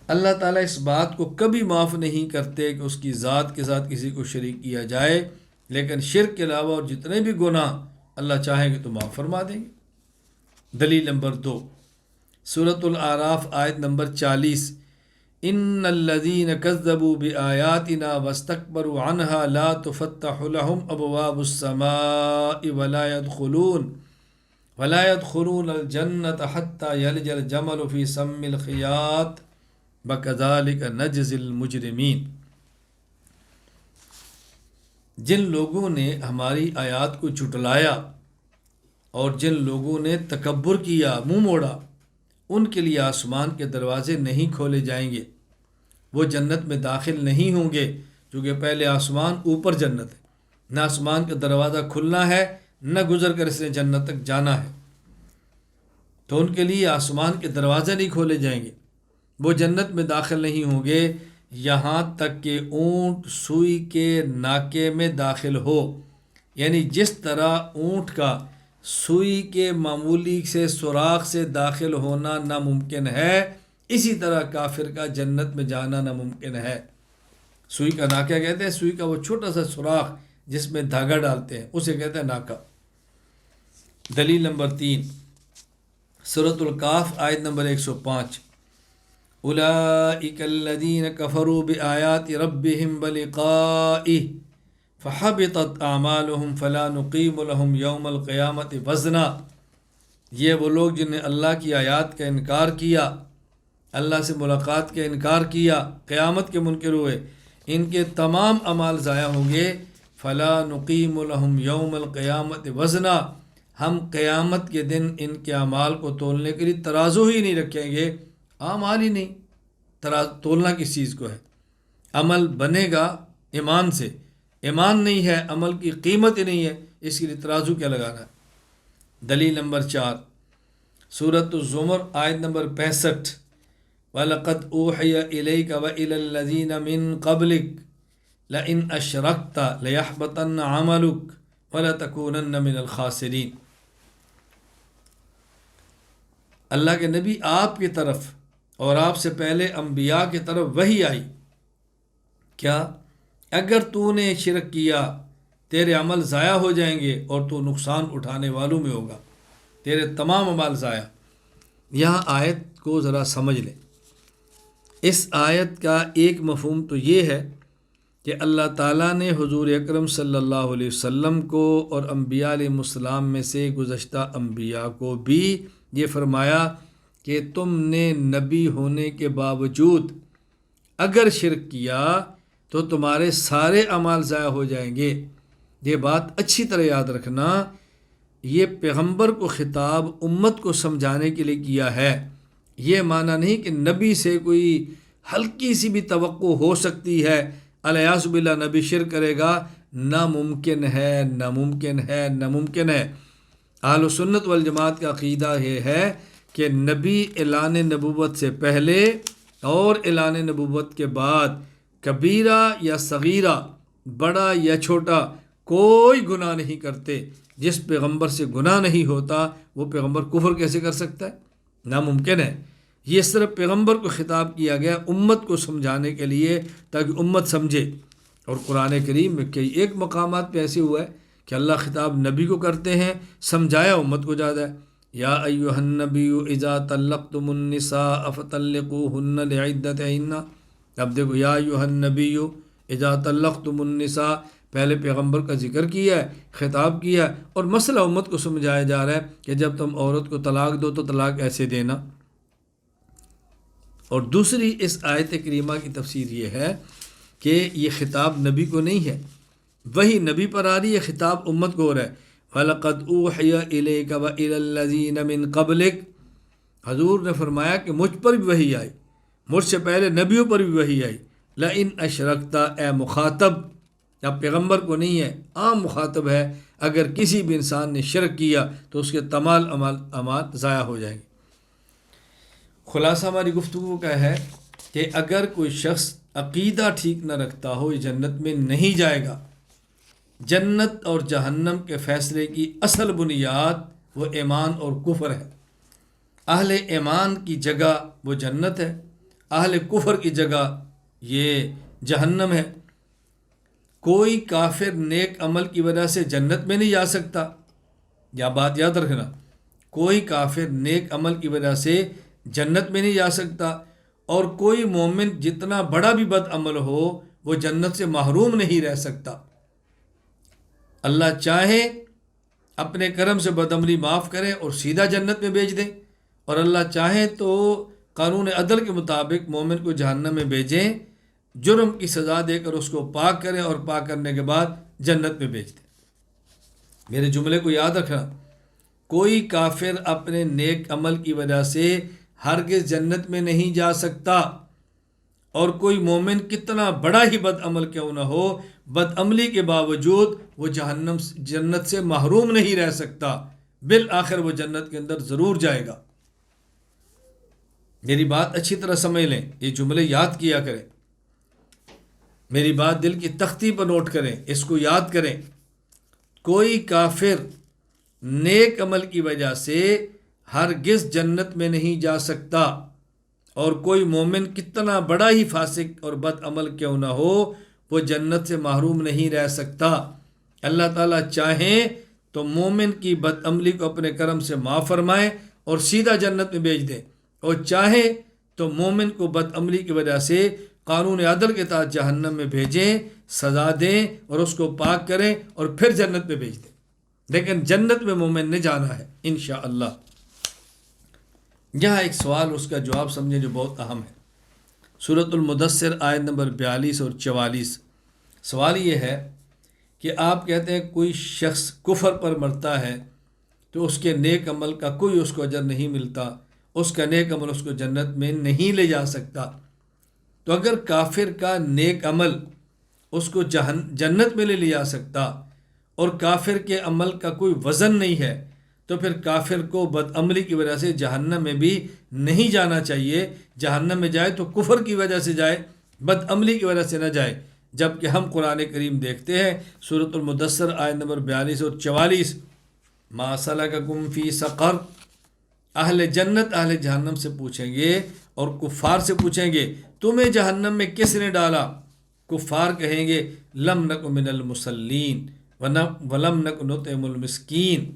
A: اللہ تعالیٰ اس بات کو کبھی معاف نہیں کرتے کہ اس کی ذات کے ساتھ کسی کو شریک کیا جائے، لیکن شرک کے علاوہ اور جتنے بھی گناہ اللہ چاہیں گے تو معاف فرما دیں گے۔ دلیل نمبر 2، سورۃ الاعراف آیت نمبر 40: ان الذین کذبوا بآیاتنا واستکبروا عنہا لا تفتح لهم ابواب السماء ولا يدخلون الجنة حتى يلج الجمل في سم الخياط وكذلك نجزي المجرمین۔ جن لوگوں نے ہماری آیات کو جھٹلایا اور جن لوگوں نے تکبر کیا، منہ موڑا، ان کے لیے آسمان کے دروازے نہیں کھولے جائیں گے، وہ جنت میں داخل نہیں ہوں گے، کیونکہ پہلے آسمان اوپر جنت ہے، نہ آسمان کا دروازہ کھلنا ہے نہ گزر کر اس نے جنت تک جانا ہے، تو ان کے لیے آسمان کے دروازے نہیں کھولے جائیں گے، وہ جنت میں داخل نہیں ہوں گے یہاں تک کہ اونٹ سوئی کے ناکے میں داخل ہو۔ یعنی جس طرح اونٹ کا سوئی کے معمولی سے سوراخ سے داخل ہونا ناممکن ہے، اسی طرح کافر کا جنت میں جانا ناممکن ہے۔ سوئی کا ناکہ کہتے ہیں، سوئی کا وہ چھوٹا سا سوراخ جس میں دھاگا ڈالتے ہیں، اسے کہتے ہیں ناکہ۔ دلیل نمبر 3، سورۃ الکاف آیت نمبر 105: اولئک الذین کفروا بآیات ربہم ولقائہ فحبطت اعمالہم فلا نقیم لہم یوم القیامۃ وزنا۔ یہ وہ لوگ جن نے اللہ کی آیات کا انکار کیا، اللہ سے ملاقات کا انکار کیا، قیامت کے منکر ہوئے، ان کے تمام اعمال ضائع ہوں گے۔ فلا نقیم لہم یوم القیامۃ وزنا، ہم قیامت کے دن ان کے اعمال کو تولنے کے لیے ترازو ہی نہیں رکھیں گے۔ اعمال ہی نہیں، تولنا کس چیز کو ہے؟ عمل بنے گا ایمان سے، ایمان نہیں ہے، عمل کی قیمت ہی نہیں ہے، اس کے لیے ترازو کیا لگانا ہے؟ دلیل نمبر 4، سورۃ الزمر آیت نمبر 65: وَلَقَدْ أُوحِيَ إِلَيْكَ وَإِلَى الَّذِينَ مِن قَبْلِكَ لَئِنْ أَشْرَكْتَ لَيَحْبَطَنَّ عَمَلُكَ وَلَتَكُونَنَّ مِنَ الْخَاسِرِينَ۔ اللہ کے نبی آپ کی طرف اور آپ سے پہلے انبیاء کی طرف وحی آئی، کیا اگر تو نے شرک کیا تیرے عمل ضائع ہو جائیں گے اور تو نقصان اٹھانے والوں میں ہوگا، تیرے تمام عمل ضائع۔ یہاں آیت کو ذرا سمجھ لیں۔ اس آیت کا ایک مفہوم تو یہ ہے کہ اللہ تعالیٰ نے حضور اکرم صلی اللہ علیہ وسلم کو اور انبیاء علیہ السلام میں سے گزشتہ انبیاء کو بھی یہ فرمایا کہ تم نے نبی ہونے کے باوجود اگر شرک کیا تو تمہارے سارے اعمال ضائع ہو جائیں گے۔ یہ بات اچھی طرح یاد رکھنا، یہ پیغمبر کو خطاب امت کو سمجھانے کے لیے کیا ہے۔ یہ معنی نہیں کہ نبی سے کوئی ہلکی سی بھی توقع ہو سکتی ہے، الیاذ باللہ نبی شرک کرے گا، ناممکن ہے، ناممکن ہے، ناممکن ہے۔ اہل سنت والجماعت کا عقیدہ یہ ہے کہ نبی اعلان نبوت سے پہلے اور اعلان نبوت کے بعد کبیرہ یا صغیرہ، بڑا یا چھوٹا، کوئی گناہ نہیں کرتے۔ جس پیغمبر سے گناہ نہیں ہوتا وہ پیغمبر کفر کیسے کر سکتا ہے؟ ناممکن ہے۔ یہ صرف پیغمبر کو خطاب کیا گیا امت کو سمجھانے کے لیے تاکہ امت سمجھے۔ اور قرآن کریم میں کئی ایک مقامات پہ ایسے ہوا ہے کہ اللہ خطاب نبی کو کرتے ہیں، سمجھایا امت کو زیادہ ہے۔ یا ایھا النبی اذا طلقتم النساء فطلقوهن لعدتهن۔ اب دیکھو، یا ایھا النبی اذا طلقتم النساء، پہلے پیغمبر کا ذکر کیا ہے، خطاب کیا ہے، اور مسئلہ امت کو سمجھایا جا رہا ہے کہ جب تم عورت کو طلاق دو تو طلاق ایسے دینا۔ اور دوسری اس آیت کریمہ کی تفسیر یہ ہے کہ یہ خطاب نبی کو نہیں ہے، وہی نبی پر آ رہی ہے، خطاب امت کو ہو رہا ہے۔ وَلَقَدْ أُوحِيَ إِلَيْكَ وَإِلَى الَّذِينَ مِن قَبْلِكَ، حضور نے فرمایا کہ مجھ پر بھی وحی آئی، مجھ سے پہلے نبیوں پر بھی وحی آئی۔ لَإِنْ أَشْرَكْتَ، اے مخاطب، اب پیغمبر کو نہیں ہے، عام مخاطب ہے، اگر کسی بھی انسان نے شرک کیا تو اس کے تمام اعمال ضائع ہو جائیں گے۔ خلاصہ ہماری گفتگو کا ہے کہ اگر کوئی شخص عقیدہ ٹھیک نہ رکھتا ہو یہ جنت میں نہیں جائے گا۔ جنت اور جہنم کے فیصلے کی اصل بنیاد وہ ایمان اور کفر ہے۔ اہل ایمان کی جگہ وہ جنت ہے، اہل کفر کی جگہ یہ جہنم ہے۔ کوئی کافر نیک عمل کی وجہ سے جنت میں نہیں جا سکتا، یا بات یاد رکھنا، کوئی کافر نیک عمل کی وجہ سے جنت میں نہیں جا سکتا، اور کوئی مومن جتنا بڑا بھی بد عمل ہو وہ جنت سے محروم نہیں رہ سکتا۔ اللہ چاہے اپنے کرم سے بد عملی معاف کرے اور سیدھا جنت میں بھیج دیں، اور اللہ چاہے تو قانون عدل کے مطابق مومن کو جہنم میں بھیجیں، جرم کی سزا دے کر اس کو پاک کریں اور پاک کرنے کے بعد جنت میں بھیج دیں۔ میرے جملے کو یاد رکھنا، کوئی کافر اپنے نیک عمل کی وجہ سے ہرگز جنت میں نہیں جا سکتا، اور کوئی مومن کتنا بڑا ہی بد عمل کیوں نہ ہو، بد عملی کے باوجود وہ جنت سے محروم نہیں رہ سکتا، بالآخر وہ جنت کے اندر ضرور جائے گا۔ میری بات اچھی طرح سمجھ لیں، یہ جملے یاد کیا کریں، میری بات دل کی تختی پر نوٹ کریں، اس کو یاد کریں۔ کوئی کافر نیک عمل کی وجہ سے ہرگز جنت میں نہیں جا سکتا، اور کوئی مومن کتنا بڑا ہی فاسق اور بد عمل کیوں نہ ہو وہ جنت سے محروم نہیں رہ سکتا۔ اللہ تعالیٰ چاہیں تو مومن کی بد عملی کو اپنے کرم سے معاف فرمائے اور سیدھا جنت میں بھیج دیں، اور چاہیں تو مومن کو بد عملی کی وجہ سے قانون عدل کے تحت جہنم میں بھیجیں، سزا دیں اور اس کو پاک کریں اور پھر جنت میں بھیج دیں، لیکن جنت میں مومن نے جانا ہے انشاءاللہ۔ یہاں ایک سوال، اس کا جواب سمجھیں جو بہت اہم ہے۔ سورۃ المدثر آیت نمبر 42 اور 44، سوال یہ ہے کہ آپ کہتے ہیں کوئی شخص کفر پر مرتا ہے تو اس کے نیک عمل کا کوئی اس کو اجر نہیں ملتا، اس کا نیک عمل اس کو جنت میں نہیں لے جا سکتا۔ تو اگر کافر کا نیک عمل اس کو جنت میں لے جا سکتا اور کافر کے عمل کا کوئی وزن نہیں ہے، تو پھر کافر کو بد عملی کی وجہ سے جہنم میں بھی نہیں جانا چاہیے۔ جہنم میں جائے تو کفر کی وجہ سے جائے، بد عملی کی وجہ سے نہ جائے۔ جبکہ ہم قرآن کریم دیکھتے ہیں، سورۃ المدثر آیت نمبر 42 اور 44، ما سلککم فی سقر، اہل جنت اہل جہنم سے پوچھیں گے اور کفار سے پوچھیں گے تمہیں جہنم میں کس نے ڈالا؟ کفار کہیں گے لم نک من المصلین ولم نک نطعم المسکین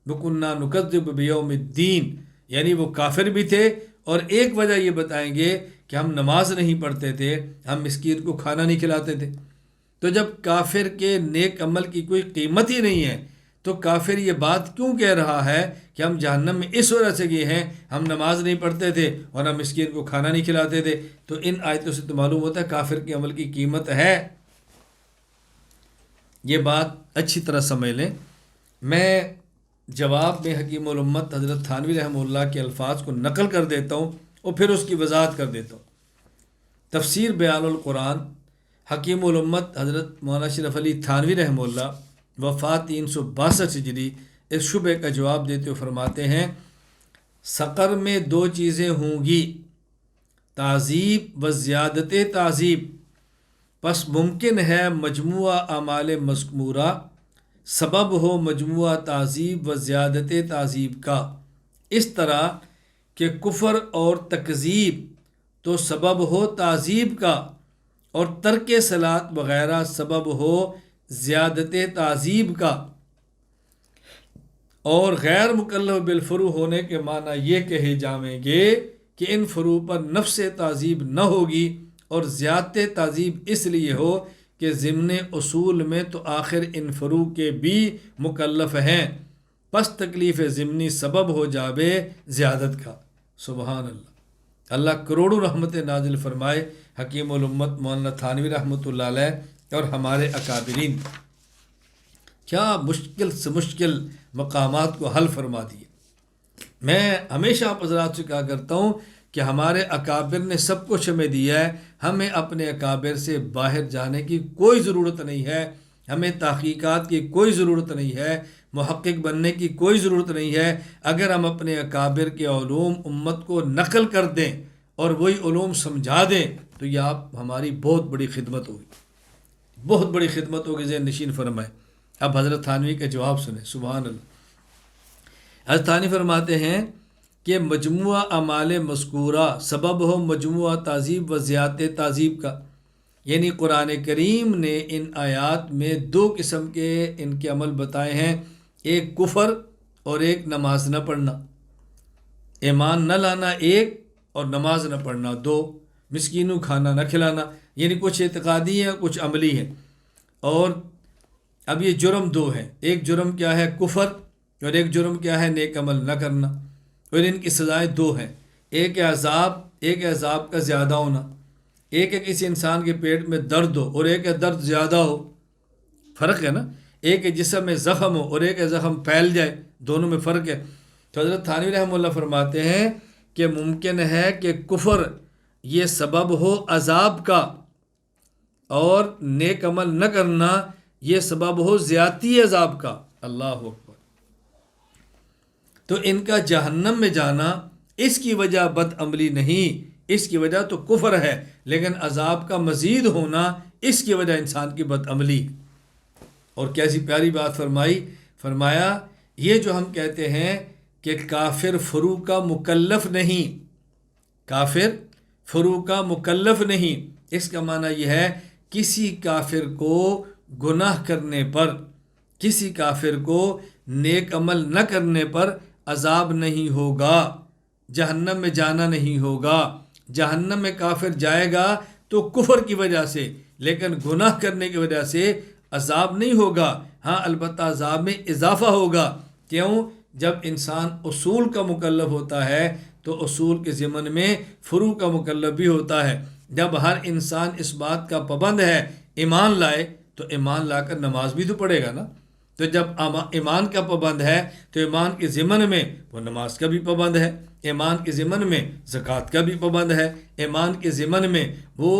A: وکنا نکذب بیوم الدین، یعنی وہ کافر بھی تھے اور ایک وجہ یہ بتائیں گے کہ ہم نماز نہیں پڑھتے تھے، ہم مسکین کو کھانا نہیں کھلاتے تھے۔ تو جب کافر کے نیک عمل کی کوئی قیمت ہی نہیں ہے تو کافر یہ بات کیوں کہہ رہا ہے کہ ہم جہنم میں اس وجہ سے گئے ہیں ہم نماز نہیں پڑھتے تھے اور ہم مسکین کو کھانا نہیں کھلاتے تھے؟ تو ان آیتوں سے تو معلوم ہوتا ہے کافر کے عمل کی قیمت ہے۔ یہ بات اچھی طرح سمجھ لیں۔ میں جواب میں حکیم الامت حضرت تھانوی رحمہ اللہ کے الفاظ کو نقل کر دیتا ہوں اور پھر اس کی وضاحت کر دیتا ہوں۔ تفسیر بیان القرآن، حکیم الامت حضرت مولانا اشرف علی تھانوی رحمہ اللہ وفات 362 ہجری اس شبہ کا جواب دیتے ہوئے فرماتے ہیں سقر میں دو چیزیں ہوں گی، تعذیب و زیادت تعذیب، پس ممکن ہے مجموعہ اعمال مذکورہ سبب ہو مجموعہ تعذیب و زیادت تعذیب کا، اس طرح کہ کفر اور تکذیب تو سبب ہو تعذیب کا اور ترک صلاۃ وغیرہ سبب ہو زیادت تعذیب کا، اور غیر مکلف بالفروع ہونے کے معنی یہ کہے جائیں گے کہ ان فروع پر نفس تعذیب نہ ہوگی اور زیادت تعذیب اس لیے ہو کہ ضمن اصول میں تو آخر ان فروع کے بھی مکلف ہیں، پس تکلیف ضمنی سبب ہو جاوے زیادت کا۔ سبحان اللہ، اللہ کروڑوں رحمت نازل فرمائے حکیم الامت مولانا تھانوی رحمۃ اللہ علیہ اور ہمارے اکابرین، کیا مشکل سے مشکل مقامات کو حل فرما دیے۔ میں ہمیشہ آپ حضرات سے کہا کرتا ہوں کہ ہمارے اکابر نے سب کچھ ہمیں دیا ہے، ہمیں اپنے اکابر سے باہر جانے کی کوئی ضرورت نہیں ہے، ہمیں تحقیقات کی کوئی ضرورت نہیں ہے، محقق بننے کی کوئی ضرورت نہیں ہے۔ اگر ہم اپنے اکابر کے علوم امت کو نقل کر دیں اور وہی علوم سمجھا دیں تو یہ آپ ہماری بہت بڑی خدمت ہوگی، بہت بڑی خدمت ہوگی، ذہن نشین فرمائے۔ اب حضرت تھانوی کا جواب سنیں، سبحان اللہ۔ حضرت تھانوی فرماتے ہیں کہ مجموعہ اعمال مذکورہ سبب ہو مجموعہ تعذیب و زیادت تعذیب کا، یعنی قرآن کریم نے ان آیات میں دو قسم کے ان کے عمل بتائے ہیں، ایک کفر اور ایک نماز نہ پڑھنا، ایمان نہ لانا ایک اور نماز نہ پڑھنا دو، مسکینوں کھانا نہ کھلانا، یعنی کچھ اعتقادی ہیں کچھ عملی ہیں۔ اور اب یہ جرم دو ہیں، ایک جرم کیا ہے کفر اور ایک جرم کیا ہے نیک عمل نہ کرنا، اور ان کی سزائیں دو ہیں، ایک ہے عذاب کا زیادہ ہونا، ایک ہے کسی انسان کے پیٹ میں درد ہو اور ایک ہے درد زیادہ ہو، فرق ہے نا، ایک ہے جسم میں زخم ہو اور ایک ہے زخم پھیل جائے، دونوں میں فرق ہے۔ تو حضرت تھانوی رحمہ اللہ فرماتے ہیں کہ ممکن ہے کہ کفر یہ سبب ہو عذاب کا اور نیک عمل نہ کرنا یہ سبب ہو زیادتی عذاب کا، اللہ اکبر۔ تو ان کا جہنم میں جانا اس کی وجہ بد عملی نہیں، اس کی وجہ تو کفر ہے، لیکن عذاب کا مزید ہونا اس کی وجہ انسان کی بد عملی۔ اور کیسی پیاری بات فرمایا یہ جو ہم کہتے ہیں کہ کافر فروع کا مکلف نہیں، کافر فروع کا مکلف نہیں، اس کا معنی یہ ہے کسی کافر کو گناہ کرنے پر، کسی کافر کو نیک عمل نہ کرنے پر عذاب نہیں ہوگا، جہنم میں جانا نہیں ہوگا۔ جہنم میں کافر جائے گا تو کفر کی وجہ سے، لیکن گناہ کرنے کی وجہ سے عذاب نہیں ہوگا۔ ہاں البتہ عذاب میں اضافہ ہوگا، کیوں؟ جب انسان اصول کا مکلف ہوتا ہے تو اصول کے ضمن میں فروع کا مکلف بھی ہوتا ہے۔ جب ہر انسان اس بات کا پابند ہے ایمان لائے تو ایمان لا کر نماز بھی تو پڑھے گا نا، تو جب ایمان کا پابند ہے تو ایمان کے ضمن میں وہ نماز کا بھی پابند ہے، ایمان کے ضمن میں زکوٰۃ کا بھی پابند ہے، ایمان کے ضمن میں وہ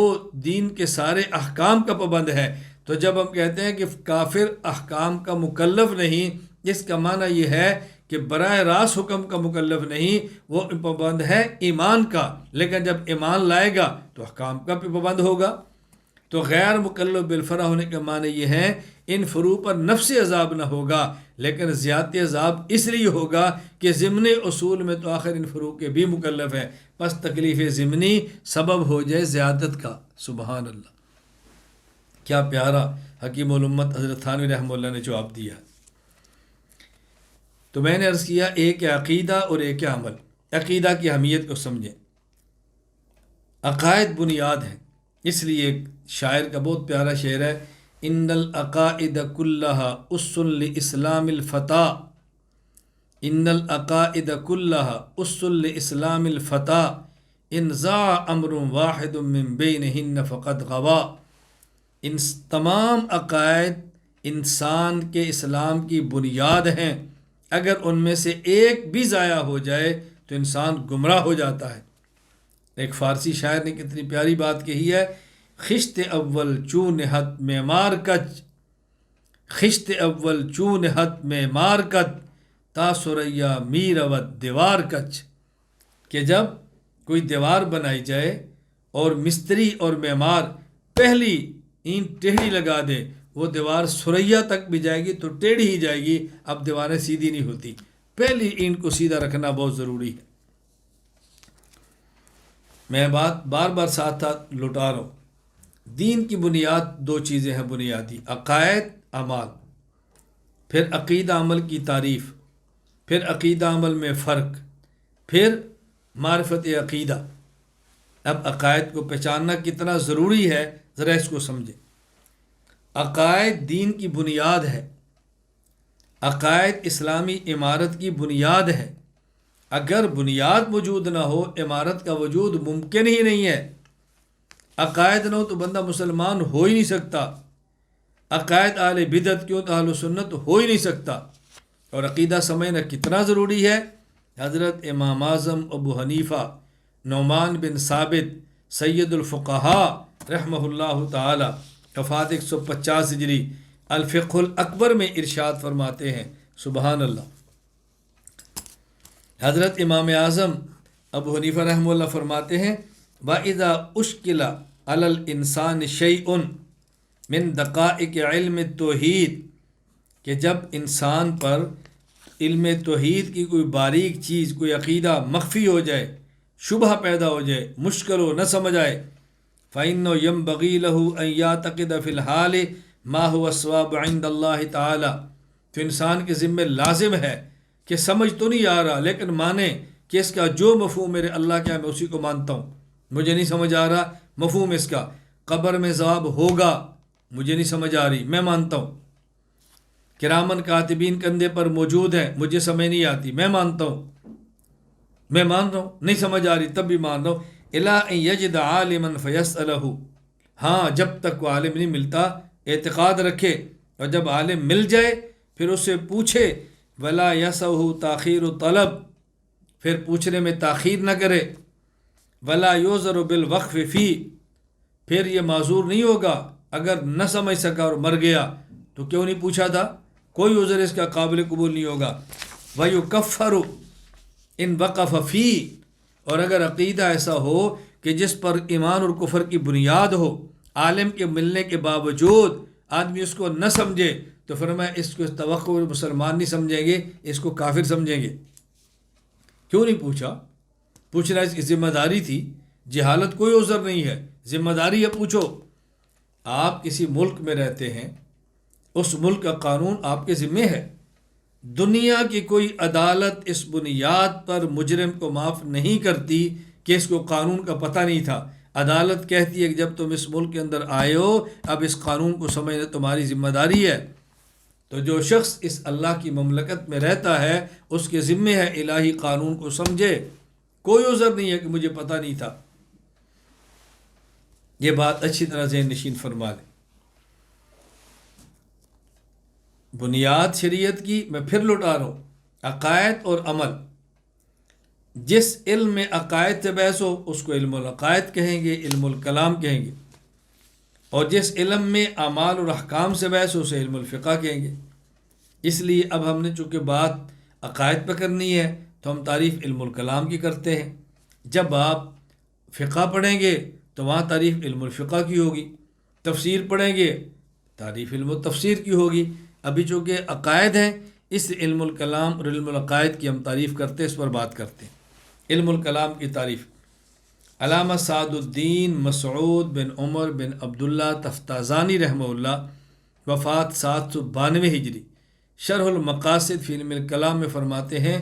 A: دین کے سارے احکام کا پابند ہے۔ تو جب ہم کہتے ہیں کہ کافر احکام کا مکلف نہیں، اس کا معنی یہ ہے کہ براہ راست حکم کا مکلف نہیں، وہ پابند ہے ایمان کا، لیکن جب ایمان لائے گا تو احکام کا بھی پابند ہوگا۔ تو غیر مکلف بالفرع ہونے کے معنی یہ ہے ان فروع پر نفس عذاب نہ ہوگا، لیکن زیادتی عذاب اس لیے ہوگا کہ ضمنی اصول میں تو آخر ان فروق کے بھی مکلف ہے، پس تکلیف ضمنی سبب ہو جائے زیادت کا۔ سبحان اللہ، کیا پیارا حکیم الامت حضرت تھانوی رحمہ اللہ نے جواب دیا۔ تو میں نے عرض کیا ایک عقیدہ اور ایک عمل۔ عقیدہ کی اہمیت کو سمجھیں، عقائد بنیاد ہیں، اس لیے ایک شاعر کا بہت پیارا شعر ہے، ان العقائد کلھا اس لاسلام الفتیٰ، ان العقائد کلھا اس لاسلام الفتیٰ، ان ضاع امر واحد من بینہن فقد غوا۔ ان تمام عقائد انسان کے اسلام کی بنیاد ہیں، اگر ان میں سے ایک بھی ضائع ہو جائے تو انسان گمراہ ہو جاتا ہے۔ ایک فارسی شاعر نے کتنی پیاری بات کہی ہے، خشت اول چون حت معمار کچ، خشت اول چون حت معمار کت، تا سریا میرود دیوار کچ، کہ جب کوئی دیوار بنائی جائے اور مستری اور معمار پہلی اینٹ ٹیڑھی لگا دے، وہ دیوار سریا تک بھی جائے گی تو ٹیڑھی ہی جائے گی، اب دیواریں سیدھی نہیں ہوتی۔ پہلی اینٹ کو سیدھا رکھنا بہت ضروری ہے۔ میں بات بار بار ساتھ لوٹا رہا ہوں، دین کی بنیاد دو چیزیں ہیں بنیادی، عقائد اعمال، پھر عقیدہ عمل کی تعریف، پھر عقیدہ عمل میں فرق، پھر معرفت عقیدہ۔ اب عقائد کو پہچاننا کتنا ضروری ہے ذرا اس کو سمجھیں۔ عقائد دین کی بنیاد ہے، عقائد اسلامی عمارت کی بنیاد ہے۔ اگر بنیاد موجود نہ ہو عمارت کا وجود ممکن ہی نہیں ہے۔ عقائد نہ ہو تو بندہ مسلمان ہو ہی نہیں سکتا، عقائد اہل بدعت کیوں تو اہل سنت ہو ہی نہیں سکتا۔ اور عقیدہ سمجھنا کتنا ضروری ہے، حضرت امام اعظم ابو حنیفہ نعمان بن ثابت سید الفقہاء رحمہ اللہ تعالی، وفات 150 ہجری، الفقہ الاکبر میں ارشاد فرماتے ہیں، سبحان اللہ، حضرت امام اعظم ابو حنیفہ رحمہ اللہ فرماتے ہیں، وَإِذَا أُشْكِلَ عَلَى الْإِنسَانِ شَيْءٌ مِّن دَقَائِقِ عِلْمِ التوحید، کہ جب انسان پر علم توحید کی کوئی باریک چیز، کوئی عقیدہ مخفی ہو جائے، شبہ پیدا ہو جائے، مشکل ہو، نہ سمجھ آئے، فَإِنَّهُ يَنبَغِي لَهُ أَن يَعْتَقِدَ فِي الْحَالِ مَا هُوَ الصَّوَابُ عِندَ اللَّهِ تَعَالَى، تو انسان کے ذمہ لازم ہے کہ سمجھ تو نہیں آ رہا لیکن مانے کہ اس کا جو مفہوم میرے اللہ کیا ہے میں اسی کو مانتا ہوں۔ مجھے نہیں سمجھ آ رہا مفہوم اس کا، قبر میں ثواب ہوگا، مجھے نہیں سمجھ آ رہی، میں مانتا ہوں۔ کرامن کاتبین کندھے پر موجود ہیں، مجھے سمجھ نہیں آتی، میں مانتا ہوں، میں مان رہا ہوں، نہیں سمجھ آ رہی تب بھی مان رہا ہوں۔ الا ان یجد عالما فیسألہ، ہاں جب تک وہ عالم نہیں ملتا اعتقاد رکھے، اور جب عالم مل جائے پھر اس سے پوچھے، ولا یسعہ تاخیر طلب، پھر پوچھنے میں تاخیر نہ کرے، ولا یعذر بالوقف فی، پھر یہ معذور نہیں ہوگا اگر نہ سمجھ سکا اور مر گیا تو کیوں نہیں پوچھا تھا، کوئی عذر اس کا قابل قبول نہیں ہوگا۔ ویکفر ان وقف فی، اور اگر عقیدہ ایسا ہو کہ جس پر ایمان اور کفر کی بنیاد ہو، عالم کے ملنے کے باوجود آدمی اس کو نہ سمجھے تو فرمایا اس کو توقع مسلمان نہیں سمجھیں گے، اس کو کافر سمجھیں گے۔ کیوں نہیں پوچھا؟ پوچھنا اس کی ذمہ داری تھی، جہالت کوئی عذر نہیں ہے، ذمہ داری ہے، پوچھو۔ آپ کسی ملک میں رہتے ہیں، اس ملک کا قانون آپ کے ذمہ ہے، دنیا کی کوئی عدالت اس بنیاد پر مجرم کو معاف نہیں کرتی کہ اس کو قانون کا پتہ نہیں تھا۔ عدالت کہتی ہے کہ جب تم اس ملک کے اندر آئے ہو اب اس قانون کو سمجھنا تمہاری ذمہ داری ہے۔ تو جو شخص اس اللہ کی مملکت میں رہتا ہے اس کے ذمہ ہے الہی قانون کو سمجھے، کوئی عذر نہیں ہے کہ مجھے پتہ نہیں تھا۔ یہ بات اچھی طرح ذہن نشین فرما لیں۔ بنیاد شریعت کی میں پھر لوٹا رہا ہوں، عقائد اور عمل۔ جس علم میں عقائد سے بحث ہو اس کو علم العقائد کہیں گے، علم الکلام کہیں گے، اور جس علم میں اعمال اور احکام سے بحث ہو اسے علم الفقہ کہیں گے۔ اس لیے اب ہم نے چونکہ بات عقائد پہ کرنی ہے تو ہم تعریف علم الکلام کی کرتے ہیں۔ جب آپ فقہ پڑھیں گے تو وہاں تعریف علم الفقہ کی ہوگی، تفسیر پڑھیں گے تعریف علم التفسیر کی ہوگی۔ ابھی چونکہ عقائد ہیں اس علم الکلام اور علم العقائد کی ہم تعریف کرتے ہیں، اس پر بات کرتے ہیں۔ علم الکلام کی تعریف، علامہ سعد الدین مسعود بن عمر بن عبداللہ تفتازانی رحمہ اللہ، وفات 792 ہجری، شرح المقاصد فی علم الکلام میں فرماتے ہیں: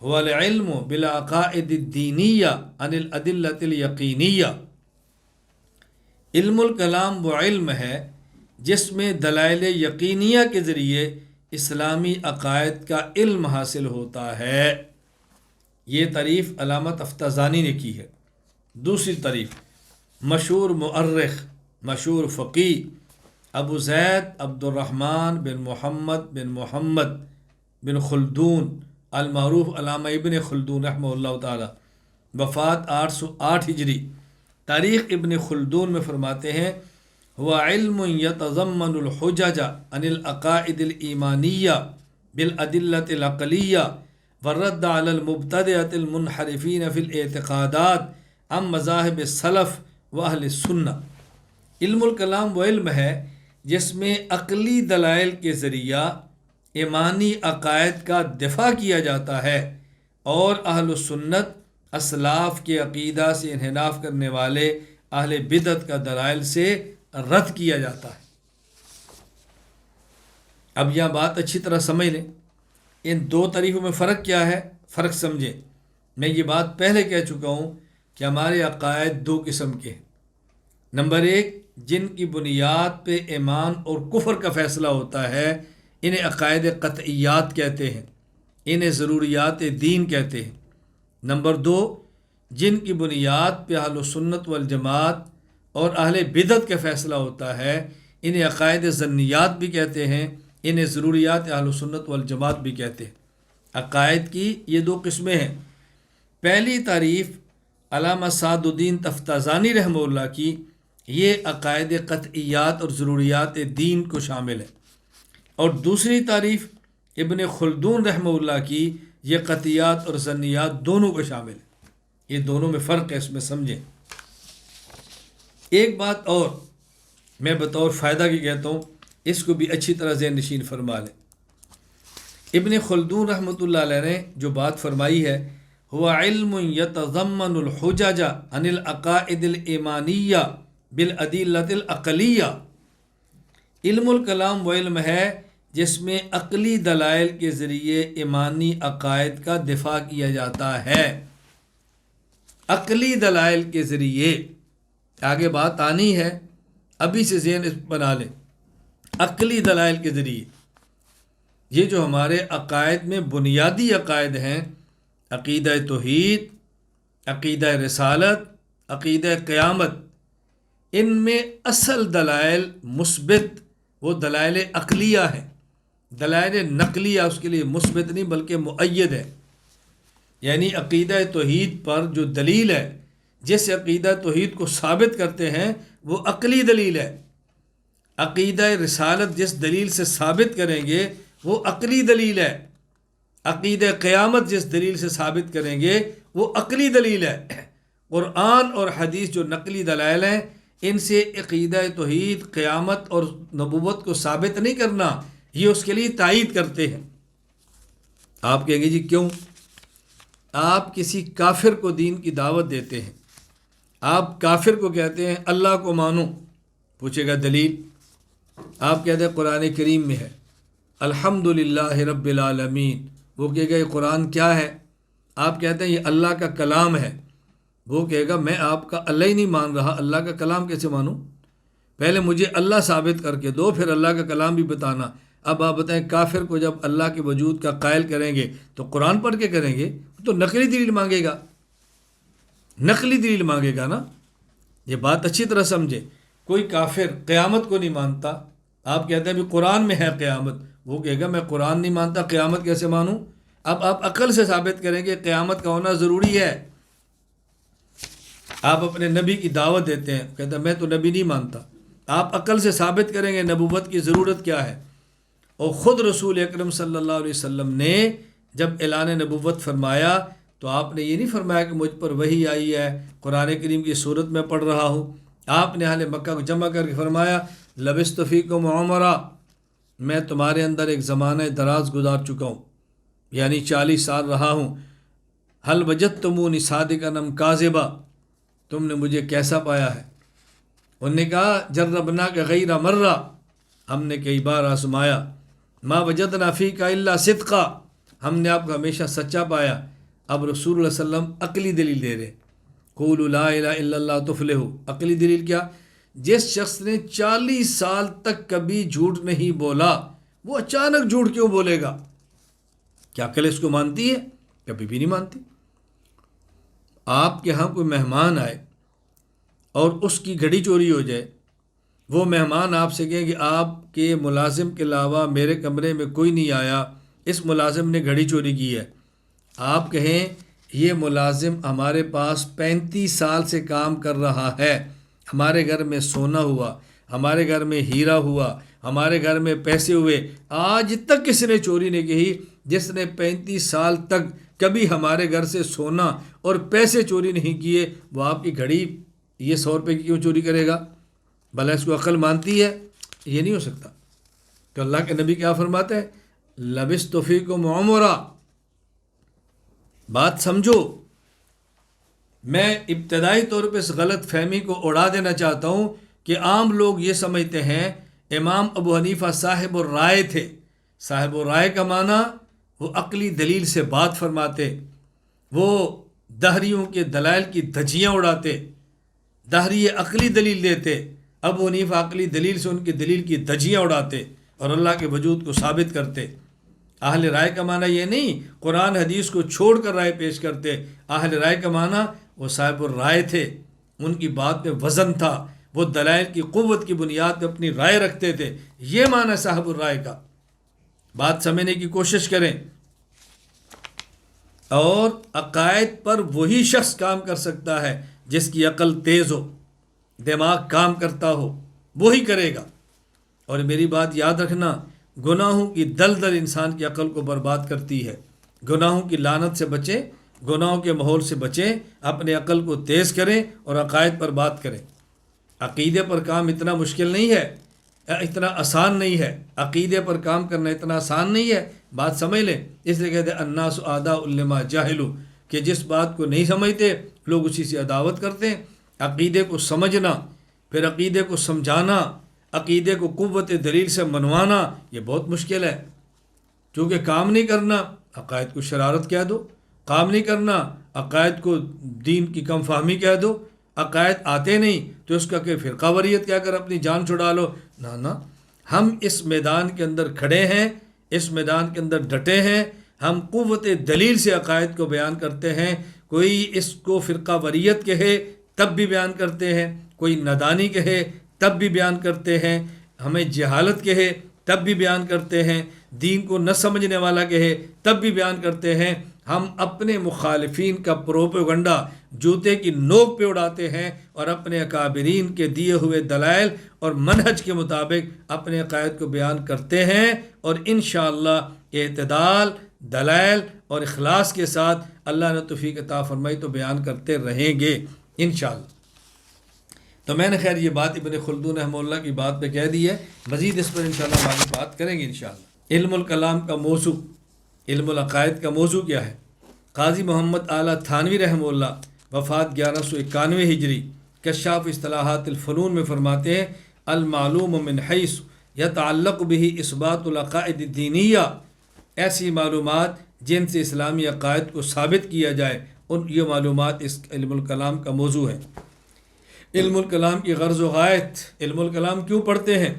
A: هو العلم بالعقائد الدینیہ عن الادلۃ الیقینیہ۔ علم الکلام وہ علم ہے جس میں دلائل یقینیہ کے ذریعے اسلامی عقائد کا علم حاصل ہوتا ہے۔ یہ تعریف علامہ تفتازانی نے کی ہے۔ دوسری تعریف، مشہور مؤرخ، مشہور فقیہ ابو زید عبد الرحمن بن محمد بن خلدون المعروف علامہ ابن خلدون رحمہ اللہ تعالی، وفات 808 ہجری، تاریخ ابن خلدون میں فرماتے ہیں: هو علم يتضمن الحجج عن العقائد الایمانیہ بالادلۃ العقلیہ والرد على المبتدعة المنحرفین فی الاعتقادات عن مذاہب السلف و اہل السنہ۔ علم الکلام وہ علم ہے جس میں عقلی دلائل کے ذریعہ ایمانی عقائد کا دفاع کیا جاتا ہے اور اہل السنت اسلاف کے عقیدہ سے انحراف کرنے والے اہل بدعت کا دلائل سے رد کیا جاتا ہے۔ اب یہ بات اچھی طرح سمجھ لیں، ان دو طریقوں میں فرق کیا ہے، فرق سمجھیں۔ میں یہ بات پہلے کہہ چکا ہوں کہ ہمارے عقائد دو قسم کے ہیں۔ نمبر ایک، جن کی بنیاد پہ ایمان اور کفر کا فیصلہ ہوتا ہے، انہیں عقائد قطعیات کہتے ہیں، انہیں ضروریات دین کہتے ہیں۔ نمبر دو، جن کی بنیاد پہ اہل سنت والجماعت اور اہل بدعت کا فیصلہ ہوتا ہے، انہیں عقائد ظنیات بھی کہتے ہیں، انہیں ضروریات اہل سنت والجماعت بھی کہتے ہیں۔ عقائد کی یہ دو قسمیں ہیں۔ پہلی تعریف علامہ سعد الدین تفتازانی رحمہ اللہ کی، یہ عقائد قطعیات اور ضروریات دین کو شامل ہے، اور دوسری تعریف ابن خلدون رحمہ اللہ کی، یہ قطعیات اور ظنیات دونوں کو شامل ہے۔ یہ دونوں میں فرق ہے، اس میں سمجھیں۔ ایک بات اور میں بطور فائدہ کی کہتا ہوں، اس کو بھی اچھی طرح ذہن نشین فرما لیں۔ ابن خلدون رحمۃ اللہ علیہ نے جو بات فرمائی ہے، هو علم يتضمن الحجج عن العقائد الایمانیہ بالادلۃ العقلیہ۔ علم الکلام وہ علم ہے جس میں عقلی دلائل کے ذریعے ایمانی عقائد کا دفاع کیا جاتا ہے۔ عقلی دلائل کے ذریعے، آگے بات آنی ہے، ابھی سے ذہن بنا لیں۔ عقلی دلائل کے ذریعے، یہ جو ہمارے عقائد میں بنیادی عقائد ہیں، عقیدہ توحید، عقیدہ رسالت، عقیدہ قیامت، ان میں اصل دلائل مثبت وہ دلائل عقلیہ ہیں۔ دلائل نقلیہ اس کے لیے مثبت نہیں بلکہ مؤید ہے۔ یعنی عقیدہ توحید پر جو دلیل ہے، جس عقیدہ توحید کو ثابت کرتے ہیں، وہ عقلی دلیل ہے۔ عقیدہ رسالت جس دلیل سے ثابت کریں گے وہ عقلی دلیل ہے۔ عقیدہ قیامت جس دلیل سے ثابت کریں گے وہ عقلی دلیل ہے۔ قرآن اور حدیث جو نقلی دلائل ہیں، ان سے عقیدہ توحید، قیامت اور نبوت کو ثابت نہیں کرنا، یہ اس کے لیے تائید کرتے ہیں۔ آپ کہیں گے جی کیوں؟ آپ کسی کافر کو دین کی دعوت دیتے ہیں، آپ کافر کو کہتے ہیں اللہ کو مانو، پوچھے گا دلیل؟ آپ کہتے ہیں قرآن کریم میں ہے الحمدللہ رب العالمین، وہ کہے گا یہ قرآن کیا ہے؟ آپ کہتے ہیں یہ اللہ کا کلام ہے، وہ کہے گا میں آپ کا اللہ ہی نہیں مان رہا، اللہ کا کلام کیسے مانوں؟ پہلے مجھے اللہ ثابت کر کے دو، پھر اللہ کا کلام بھی بتانا۔ اب آپ بتائیں کافر کو جب اللہ کے وجود کا قائل کریں گے تو قرآن پڑھ کے کریں گے؟ تو نقلی دلیل مانگے گا، نقلی دلیل مانگے گا نا۔ یہ بات اچھی طرح سمجھے۔ کوئی کافر قیامت کو نہیں مانتا، آپ کہتے ہیں بھی قرآن میں ہے قیامت، وہ کہے گا میں قرآن نہیں مانتا، قیامت کیسے مانوں؟ اب آپ عقل سے ثابت کریں گے قیامت کا ہونا ضروری ہے۔ آپ اپنے نبی کی دعوت دیتے ہیں، کہتے ہیں میں تو نبی نہیں مانتا، آپ عقل سے ثابت کریں گے نبوت کی ضرورت کیا ہے۔ اور خود رسول اکرم صلی اللہ علیہ وسلم نے جب اعلان نبوت فرمایا تو آپ نے یہ نہیں فرمایا کہ مجھ پر وحی آئی ہے، قرآن کریم کی صورت میں پڑھ رہا ہوں۔ آپ نے اہل مکہ کو جمع کر کے فرمایا لبثت فیکم عمرا، میں تمہارے اندر ایک زمانہ دراز گزار چکا ہوں، یعنی 40 سال رہا ہوں۔ حل وجدتمونی صادقا ام کاذبا، تم نے مجھے کیسا پایا ہے؟ انہوں نے کہا جربناک غیر مرہ، ہم نے کئی بار آزمایا۔ ما وجدنا فیک الا صدقا، ہم نے آپ کو ہمیشہ سچا پایا۔ اب رسول اللہ صلی اللہ علیہ وسلم عقلی دلیل دے رہے، قولوا لا الہ الا اللہ تفلحوا۔ عقلی دلیل کیا؟ جس شخص نے 40 سال تک کبھی جھوٹ نہیں بولا، وہ اچانک جھوٹ کیوں بولے گا؟ کیا عقل اس کو مانتی ہے؟ کبھی بھی نہیں مانتی۔ آپ کے ہاں کوئی مہمان آئے اور اس کی گھڑی چوری ہو جائے، وہ مہمان آپ سے کہیں کہ آپ کے ملازم کے علاوہ میرے کمرے میں کوئی نہیں آیا، اس ملازم نے گھڑی چوری کی ہے۔ آپ کہیں یہ ملازم ہمارے پاس 35 سال سے کام کر رہا ہے، ہمارے گھر میں سونا ہوا، ہمارے گھر میں ہیرا ہوا، ہمارے گھر میں پیسے ہوئے، آج تک کسی نے چوری نہیں کی۔ جس نے 35 سال تک کبھی ہمارے گھر سے سونا اور پیسے چوری نہیں کیے، وہ آپ کی گھڑی یہ 100 روپے کی کیوں چوری کرے گا؟ بھلا اس کو عقل مانتی ہے؟ یہ نہیں ہو سکتا۔ تو اللہ کے نبی کیا فرماتے ہیں؟ لبثت فیکم عمرا، بات سمجھو۔ میں ابتدائی طور پہ اس غلط فہمی کو اڑا دینا چاہتا ہوں کہ عام لوگ یہ سمجھتے ہیں امام ابو حنیفہ صاحب الرائے تھے۔ صاحب الرائے کا معنی وہ عقلی دلیل سے بات فرماتے، وہ دہریوں کے دلائل کی دھجیاں اڑاتے، دہری عقلی دلیل دیتے، ابو حنیفہ عقلی دلیل سے ان کی دلیل کی دھجیاں اڑاتے اور اللہ کے وجود کو ثابت کرتے۔ اہل رائے کا معنی یہ نہیں قرآن حدیث کو چھوڑ کر رائے پیش کرتے، اہل رائے کا معنی وہ صاحب الرائے تھے، ان کی بات میں وزن تھا، وہ دلائل کی قوت کی بنیاد پہ اپنی رائے رکھتے تھے، یہ معنی صاحب الرائے کا۔ بات سمجھنے کی کوشش کریں۔ اور عقائد پر وہی شخص کام کر سکتا ہے جس کی عقل تیز ہو، دماغ کام کرتا ہو، وہی کرے گا۔ اور میری بات یاد رکھنا، گناہوں کی دلدل انسان کی عقل کو برباد کرتی ہے۔ گناہوں کی لعنت سے بچیں، گناہوں کے ماحول سے بچیں، اپنے عقل کو تیز کریں اور عقائد پر بات کریں۔ عقیدے پر کام اتنا مشکل نہیں ہے، اتنا آسان نہیں ہے، عقیدے پر کام کرنا اتنا آسان نہیں ہے۔ بات سمجھ لیں، اس لیے کہتے ہیں الناس اعداء لما جاہلوا، کہ جس بات کو نہیں سمجھتے لوگ اسی سے عداوت کرتے ہیں۔ عقیدے کو سمجھنا، پھر عقیدے کو سمجھانا، عقیدے کو قوت دلیل سے منوانا، یہ بہت مشکل ہے۔ چونکہ کام نہیں کرنا، عقائد کو شرارت کہہ دو، کام نہیں کرنا، عقائد کو دین کی کم فہمی کہہ دو، عقائد آتے نہیں تو اس کا کہ فرقہ واریت کہہ کر اپنی جان چھڑا لو۔ نہ، ہم اس میدان کے اندر کھڑے ہیں، اس میدان کے اندر ڈٹے ہیں، ہم قوت دلیل سے عقائد کو بیان کرتے ہیں۔ کوئی اس کو فرقہ واریت کہے تب بھی بیان کرتے ہیں، کوئی نادانی کہے تب بھی بیان کرتے ہیں، ہمیں جہالت کہے تب بھی بیان کرتے ہیں، دین کو نہ سمجھنے والا کہے تب بھی بیان کرتے ہیں۔ ہم اپنے مخالفین کا پروپیگنڈا جوتے کی نوک پہ اڑاتے ہیں اور اپنے اکابرین کے دیے ہوئے دلائل اور منہج کے مطابق اپنے عقائد کو بیان کرتے ہیں، اور انشاءاللہ اعتدال، دلائل اور اخلاص کے ساتھ اللہ نے توفیق عطا فرمائی تو بیان کرتے رہیں گے انشاءاللہ۔ تو میں نے خیر یہ بات ابن خلدون رحمہ اللہ کی بات پہ کہہ دی ہے، مزید اس پر انشاءاللہ ہم آگے بات کریں گے انشاءاللہ۔ علم الکلام کا موضوع، علم العقائد کا موضوع کیا ہے؟ قاضی محمد اعلیٰ تھانوی رحمہ اللہ وفات 1191 ہجری، کشاف اصطلاحات الفنون میں فرماتے ہیں المعلوم من حیث یتعلق به اثبات العقائد الدینیہ، ایسی معلومات جن سے اسلامی عقائد کو ثابت کیا جائے، یہ معلومات اس علم الکلام کا موضوع ہے۔ علم الکلام کی غرض و غایت، علم الکلام کیوں پڑھتے ہیں؟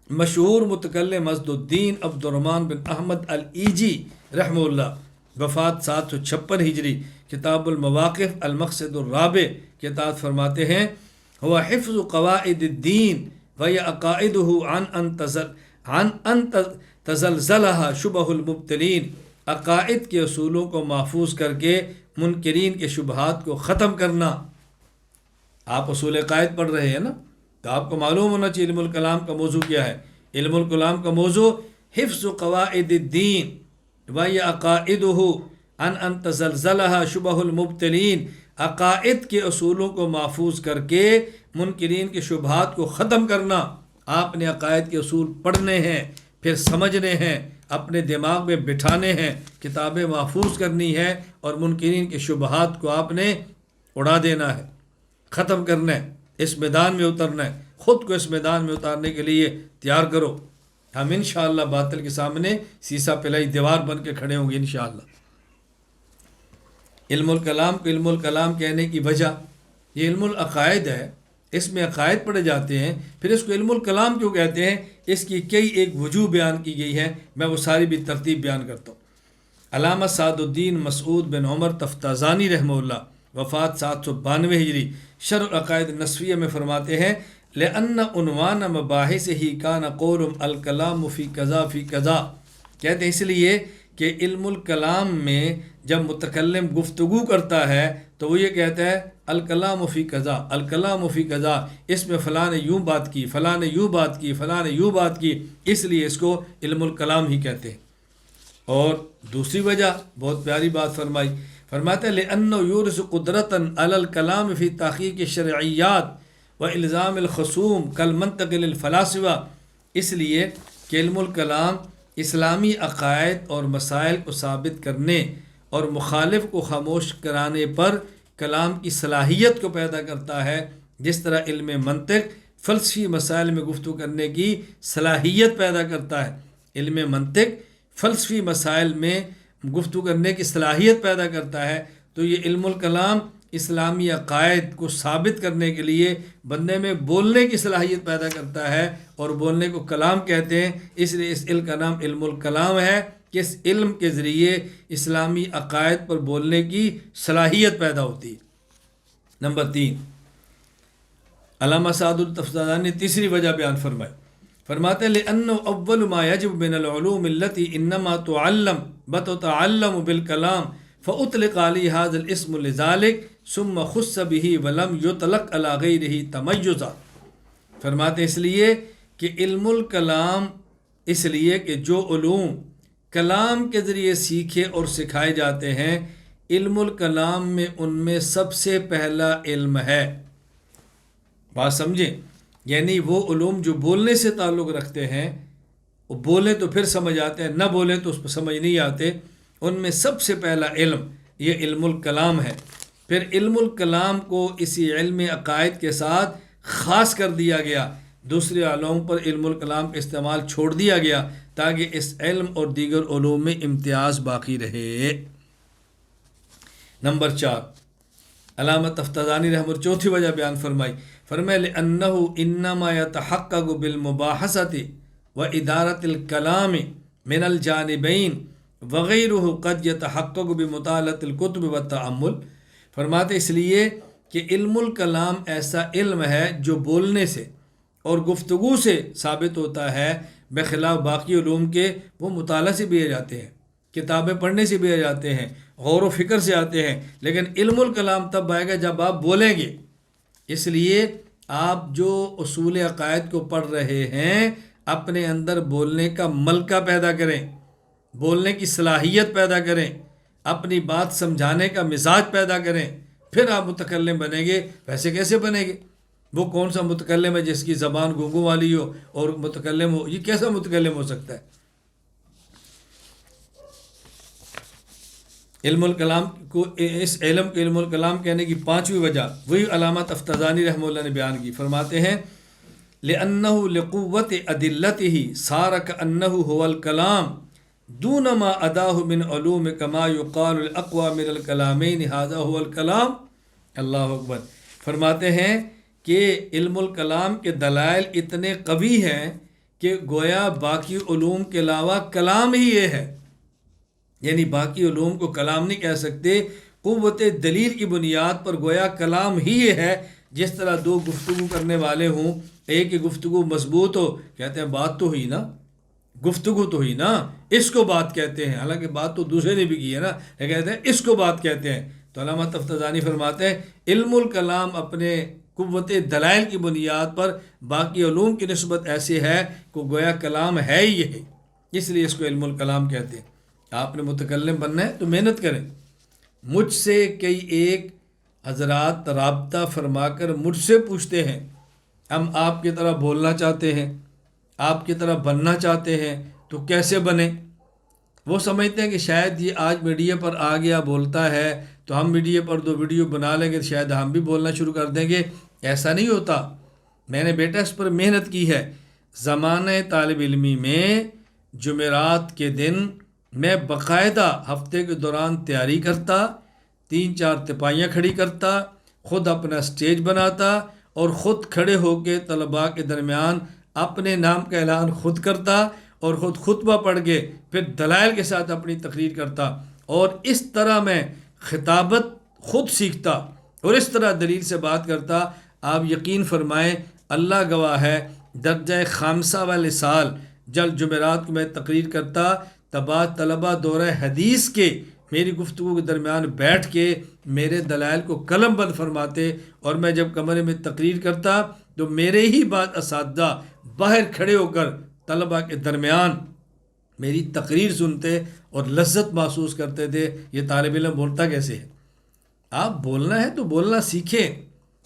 A: مشہور متکلم اسد الدین عبد الرحمن بن احمد الایجی رحمہ اللہ وفات 756 ہجری، کتاب المواقف المقصد الرابع کتاب فرماتے ہیں هو حفظ قواعد الدین وهي عقائده عن ان تزلزلها شبہ المبتلین، عقائد کے اصولوں کو محفوظ کر کے منکرین کے شبہات کو ختم کرنا۔ آپ اصول عقائد پڑھ رہے ہیں نا، تو آپ کو معلوم ہونا چاہیے علم الکلام کا موضوع کیا ہے۔ علم الکلام کا موضوع حفظ قواعد الدین وہی عقائدہ ان تزلزلها شبہ المبتلین، عقائد کے اصولوں کو محفوظ کر کے منکرین کے شبہات کو ختم کرنا۔ آپ نے عقائد کے اصول پڑھنے ہیں، پھر سمجھنے ہیں، اپنے دماغ میں بٹھانے ہیں، کتابیں محفوظ کرنی ہے، اور منکرین کے شبہات کو آپ نے اڑا دینا ہے، ختم کرنا ہے، اس میدان میں اترنا ہے، خود کو اس میدان میں اتارنے کے لیے تیار کرو۔ ہم انشاءاللہ باطل کے سامنے سیسا پلائی دیوار بن کے کھڑے ہوں گے انشاءاللہ۔ علم الکلام کو علم الکلام کہنے کی وجہ، یہ علم العقائد ہے، اس میں عقائد پڑھے جاتے ہیں، پھر اس کو علم الکلام کیوں کہتے ہیں؟ اس کی کئی ایک وجوہ بیان کی گئی ہے، میں وہ ساری بھی ترتیب بیان کرتا ہوں۔ علامہ سعد الدین مسعود بن عمر تفتازانی رحمہ اللہ، وفات 792 ہجری، شرح العقائد النسویہ میں فرماتے ہیں لأن عنوان مباحثہ کان قول الکلام فی قضا فی قضا، کہتے ہیں اس لیے کہ علم الکلام میں جب متکلم گفتگو کرتا ہے تو وہ یہ کہتا ہے الکلام فی قضا، الکلام فی قضا، اس میں فلاں نے یوں بات کی، فلاں نے یوں بات کی، فلاں نے یوں بات کی، اس لیے اس کو علم الکلام ہی کہتے ہیں۔ اور دوسری وجہ بہت پیاری بات فرمائی، فرماتے ہیں لأنه یورث قدرتا علی الکلام فی تحقیق الشرعیات و الزام الخصوم کالمنطق للفلاسفہ، اس لیے کہ علم الکلام اسلامی عقائد اور مسائل کو ثابت کرنے اور مخالف کو خاموش کرانے پر کلام کی صلاحیت کو پیدا کرتا ہے، جس طرح علم منطق فلسفی مسائل میں گفتگو کرنے کی صلاحیت پیدا کرتا ہے۔ علم منطق فلسفی مسائل میں گفتگو کرنے کی صلاحیت پیدا کرتا ہے، تو یہ علم الکلام اسلامی عقائد کو ثابت کرنے کے لیے بندے میں بولنے کی صلاحیت پیدا کرتا ہے، اور بولنے کو کلام کہتے ہیں، اس لیے اس علم کا نام علم الکلام ہے کہ اس علم کے ذریعے اسلامی عقائد پر بولنے کی صلاحیت پیدا ہوتی ہے۔ نمبر 3، علامہ سعد التفتازانی نے تیسری وجہ بیان فرمائی، فرماتے ہیں لأنه اول ما يجب من العلوم التي انما تعلم بتتعلم بالكلام فاطلق عليه هذا الاسم لذلك ثم خص به ولم يطلق على غيره تميزا، فرماتے ہیں اس لیے کہ علم الکلام، اس لیے کہ جو علوم کلام کے ذریعے سیکھے اور سکھائے جاتے ہیں، علم الکلام میں ان میں سب سے پہلا علم ہے۔ بات سمجھیں، یعنی وہ علوم جو بولنے سے تعلق رکھتے ہیں، وہ بولیں تو پھر سمجھ آتے ہیں، نہ بولیں تو اس پر سمجھ نہیں آتے، ان میں سب سے پہلا علم یہ علم الکلام ہے۔ پھر علم الکلام کو اسی علم عقائد کے ساتھ خاص کر دیا گیا، دوسرے علوم پر علم الکلام کا استعمال چھوڑ دیا گیا تاکہ اس علم اور دیگر علوم میں امتیاز باقی رہے۔ نمبر 4، علامہ تفتازانی رحمہ اللہ چوتھی وجہ بیان فرمائی، فرمائے لأنه انما يتحقق بالمباحثة وإدارة الكلام من الجانبين وغيره قد يتحقق بمطالعة الكتب والتأمل، فرماتے اس لیے کہ علم الکلام ایسا علم ہے جو بولنے سے اور گفتگو سے ثابت ہوتا ہے، بخلاف باقی علوم کے وہ مطالعہ سے بھی آ جاتے ہیں، کتابیں پڑھنے سے بھی آ جاتے ہیں، غور و فکر سے آتے ہیں، لیکن علم الکلام تب آئے گا جب آپ بولیں گے۔ اس لیے آپ جو اصول عقائد کو پڑھ رہے ہیں، اپنے اندر بولنے کا ملکہ پیدا کریں، بولنے کی صلاحیت پیدا کریں، اپنی بات سمجھانے کا مزاج پیدا کریں، پھر آپ متکلم بنیں گے۔ ویسے کیسے بنیں گے؟ وہ کون سا متکلم ہے جس کی زبان گونگوں والی ہو اور متکلم ہو؟ یہ کیسا متکلم ہو سکتا ہے؟ علم الکلام کو، اس علم کو علم الکلام کہنے کی 5ویں وجہ وہی علامہ تفتازانی رحمہ اللہ نے بیان کی، فرماتے ہیں لأنه لقوة أدلته صار كأنه هو الكلام دون ما أداه من علوم كما يقال الأقوى من الكلامين هذا هو الكلام۔ اللہ اکبر۔ فرماتے ہیں کہ علم الکلام کے دلائل اتنے قوی ہیں کہ گویا باقی علوم کے علاوہ کلام ہی یہ ہے، یعنی باقی علوم کو کلام نہیں کہہ سکتے، قوت دلیل کی بنیاد پر گویا کلام ہی یہ ہے۔ جس طرح دو گفتگو کرنے والے ہوں، ایک کی گفتگو مضبوط ہو، کہتے ہیں بات تو ہوئی نا، گفتگو تو ہوئی نا، اس کو بات کہتے ہیں، حالانکہ بات تو دوسرے نے بھی کی ہے نا، لیکن کہتے ہیں اس کو بات کہتے ہیں۔ تو علامہ تفتازانی فرماتے ہیں علم الکلام اپنے قوت دلائل کی بنیاد پر باقی علوم کی نسبت ایسے ہے کہ گویا کلام ہے ہی یہ، اس لیے اس کو علم الکلام کہتے ہیں۔ آپ نے متکلم بننا ہے تو محنت کریں۔ مجھ سے کئی ایک حضرات رابطہ فرما کر مجھ سے پوچھتے ہیں، ہم آپ کی طرح بولنا چاہتے ہیں، آپ کی طرح بننا چاہتے ہیں، تو کیسے بنے؟ وہ سمجھتے ہیں کہ شاید یہ آج میڈیا پر آ گیا بولتا ہے تو ہم میڈیا پر 2 ویڈیو بنا لیں گے تو شاید ہم بھی بولنا شروع کر دیں گے۔ ایسا نہیں ہوتا۔ میں نے بیٹا اس پر محنت کی ہے۔ زمانہ طالب علمی میں جمعرات کے دن میں باقاعدہ ہفتے کے دوران تیاری کرتا، 3-4 تپائیاں کھڑی کرتا، خود اپنا سٹیج بناتا اور خود کھڑے ہو کے طلباء کے درمیان اپنے نام کا اعلان خود کرتا اور خود خطبہ پڑھ کے پھر دلائل کے ساتھ اپنی تقریر کرتا، اور اس طرح میں خطابت خود سیکھتا اور اس طرح دلیل سے بات کرتا۔ آپ یقین فرمائیں، اللہ گواہ ہے، درجہ خامسہ والے سال جب جمعرات کو میں تقریر کرتا، تبا طلبہ دورہ حدیث کے میری گفتگو کے درمیان بیٹھ کے میرے دلائل کو قلم بند فرماتے، اور میں جب کمرے میں تقریر کرتا تو میرے ہی بعد اساتذہ باہر کھڑے ہو کر طلبہ کے درمیان میری تقریر سنتے اور لذت محسوس کرتے تھے۔ یہ طالب علم بولتا کیسے ہے؟ آپ بولنا ہے تو بولنا سیکھیں،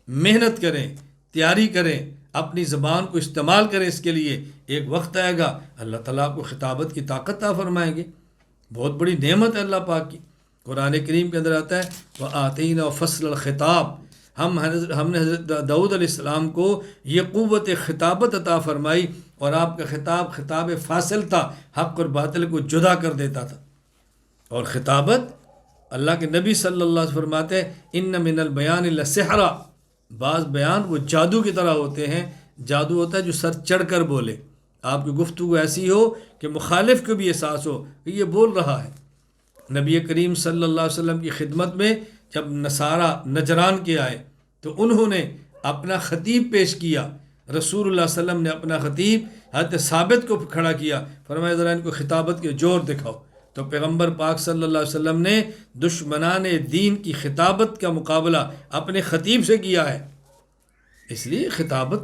A: محنت کریں، تیاری کریں، اپنی زبان کو استعمال کریں۔ اس کے لیے ایک وقت آئے گا اللہ تعالیٰ آپ کو خطابت کی طاقت عطا فرمائیں گے۔ بہت بڑی نعمت ہے اللہ پاک کی۔ قرآن کریم کے اندر آتا ہے وَآتَيْنَا فَصْلَ الْخِطَابِ، ہم نے حضرت داؤد علیہ السلام کو یہ قوت خطابت عطا فرمائی، اور آپ کا خطاب فاصل تھا، حق اور باطل کو جدا کر دیتا تھا۔ اور خطابت، اللہ کے نبی صلی اللہ علیہ وسلم فرماتے ہیں ان من البیان لسحرا، بعض بیان وہ جادو کی طرح ہوتے ہیں۔ جادو ہوتا ہے جو سر چڑھ کر بولے، آپ کی گفتگو ایسی ہو کہ مخالف کو بھی احساس ہو کہ یہ بول رہا ہے۔ نبی کریم صلی اللہ علیہ وسلم کی خدمت میں جب نصارہ نجران کے آئے تو انہوں نے اپنا خطیب پیش کیا۔ رسول اللہ صلی اللہ علیہ وسلم نے اپنا خطیب حضرت ثابت کو کھڑا کیا، فرمایا ذرا ان کو خطابت کے جوہر دکھاؤ۔ تو پیغمبر پاک صلی اللہ علیہ وسلم نے دشمنان دین کی خطابت کا مقابلہ اپنے خطیب سے کیا ہے۔ اس لیے خطابت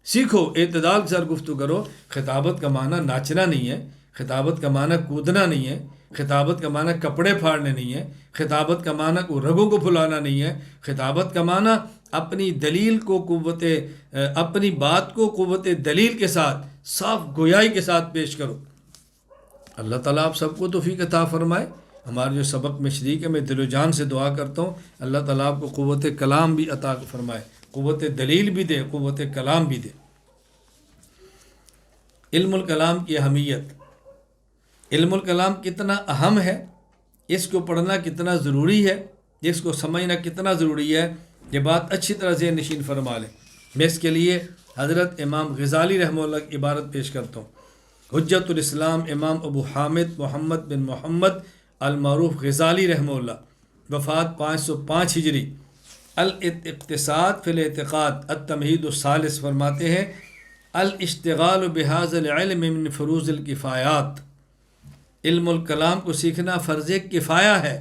A: سیکھو، اعتدال کے ساتھ گفتگو کرو۔ خطابت کا معنی ناچنا نہیں ہے، خطابت کا معنی کودنا نہیں ہے، خطابت کا معنی کپڑے پھاڑنے نہیں ہے، خطابت کا معنی کو رگوں کو پھلانا نہیں ہے۔ خطابت کا معنی اپنی دلیل کو اپنی بات کو قوت دلیل کے ساتھ صاف گویائی کے ساتھ پیش کرو۔ اللہ تعالیٰ آپ سب کو توفیق عطا فرمائے۔ ہمارے جو سبق میں شریک ہے، میں دل و جان سے دعا کرتا ہوں اللہ تعالیٰ آپ کو قوت کلام بھی عطا فرمائے، قوت دلیل بھی دے، قوت کلام بھی دے۔ علم الکلام کی اہمیت، علم الکلام کتنا اہم ہے، اس کو پڑھنا کتنا ضروری ہے، اس کو سمجھنا کتنا ضروری ہے، یہ بات اچھی طرح ذہن نشین فرما لیں۔ میں اس کے لیے حضرت امام غزالی رحمہ اللہ کی عبارت پیش کرتا ہوں۔ حجت الاسلام امام ابو حامد محمد بن محمد المعروف غزالی رحمہ اللہ، وفات 505 ہجری، الاقتصاد فی الاعتقاد التمہید الثالث فرماتے ہیں الاشتغال بهذا العلم من فروض الکفایات، علم الکلام کو سیکھنا فرض کفایہ ہے۔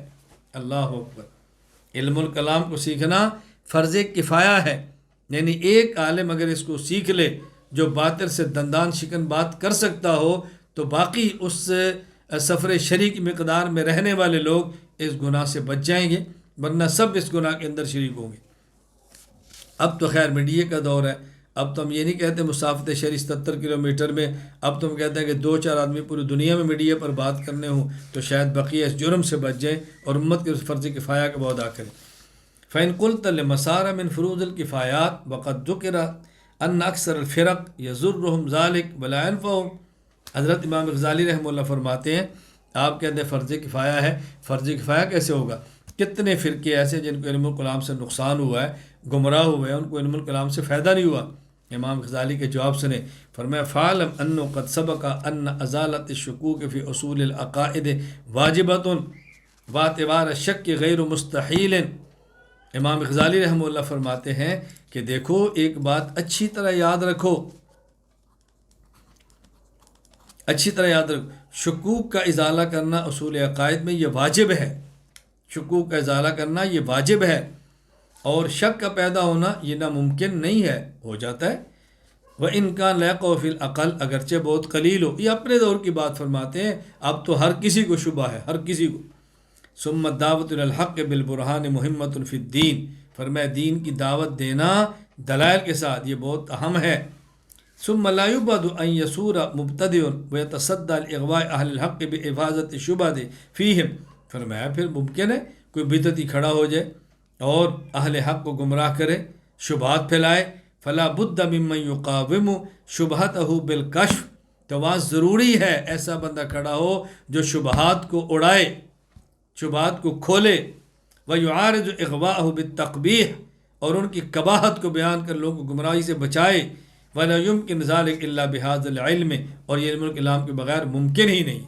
A: اللہ اکبر، علم الکلام کو سیکھنا فرض کفایہ ہے، یعنی ایک عالم اگر اس کو سیکھ لے جو باطل سے دندان شکن بات کر سکتا ہو تو باقی اس سفر شرعی کی مقدار میں رہنے والے لوگ اس گناہ سے بچ جائیں گے، ورنہ سب اس گناہ کے اندر شریک ہوں گے۔ اب تو خیر میڈیا کا دور ہے، اب تو ہم یہ نہیں کہتے مسافت شہری 77 کلومیٹر میں، اب تو ہم کہتے ہیں کہ 2-4 آدمی پوری دنیا میں میڈیا پر بات کرنے ہوں تو شاید بقیہ اس جرم سے بچ جائیں اور امت کے فرض کفایہ کا وہ ادا کریں۔ فَإِن قُلْتَ لِمَسَارَ مِن فُرُوضِ الْكِفَایَاتِ وَقَدْ ذُكِرَ أَنَّ أَكْثَرَ الْفِرَقِ يَضُرُّهُمْ ذَلِكَ وَلَا يَنفَعُهُمْ۔ حضرت امام غزالی رحمہ اللہ فرماتے ہیں آپ کہتے ہیں فرض کفایہ ہے، فرض کفایہ کیسے ہوگا؟ کتنے فرقے ایسے جن کو علم الکلام سے نقصان ہوا ہے، گمراہ ہوئے ہیں، ان کو علم الکلام سے فائدہ نہیں ہوا۔ امام غزالی کے جواب سنے، فرمایا فَعْلَمْ أَنَّهُ قَدْ سَبَقَ أَنَّ أَزَالَةَ الشُّكُوكِ فِي أُصُولِ الْعَقَائِدِ وَاجِبَةٌ وَاعْتِبَارَ الشَّكِّ غَيْرُ مُسْتَحِيلٍ۔ امام غزالی رحمہ اللہ فرماتے ہیں کہ دیکھو ایک بات اچھی طرح یاد رکھو، شکوک کا ازالہ کرنا اصول عقائد میں یہ واجب ہے، شکوک کا ازالہ کرنا یہ واجب ہے، اور شک کا پیدا ہونا یہ ناممکن نہیں ہے، ہو جاتا ہے۔ وَإِنْ كَانَ لَا يَقَعُ فِي الْعَقْلِ، اگرچہ بہت قلیل ہو، یہ اپنے دور کی بات فرماتے ہیں، اب تو ہر کسی کو شبہ ہے، ہر کسی کو۔ ثُمَّ الدَّعْوَةُ إِلَى الْحَقِّ بِالْبُرْهَانِ مُهِمَّةٌ فِي الدِّينِ، فرمایا دین کی دعوت دینا دلائل کے ساتھ یہ بہت اہم ہے۔ ثم لا يبعد ان يسور مبتدئ ويتصدى لاغواء اهل الحق بحفاظت الشبهات فيهم. فرمایا پھر ممکن ہے کوئی بدعتی کھڑا ہو جائے اور اہل حق کو گمراہ کرے، شبہات پھیلائے. فلا بد ممن يقاوم شبہته بالکشف، تو وہاں ضروری ہے ایسا بندہ کھڑا ہو جو شبہات کو اڑائے، شبہات کو کھولے. ويعارض اغواءه بالتقبیح، اور ان کی قباحت کو بیان کر لوگوں کو گمراہی سے بچائے. ولا يمكن ذلك الا بهذا العلم، اور یہ علم الکلام کے بغیر ممکن ہی نہیں.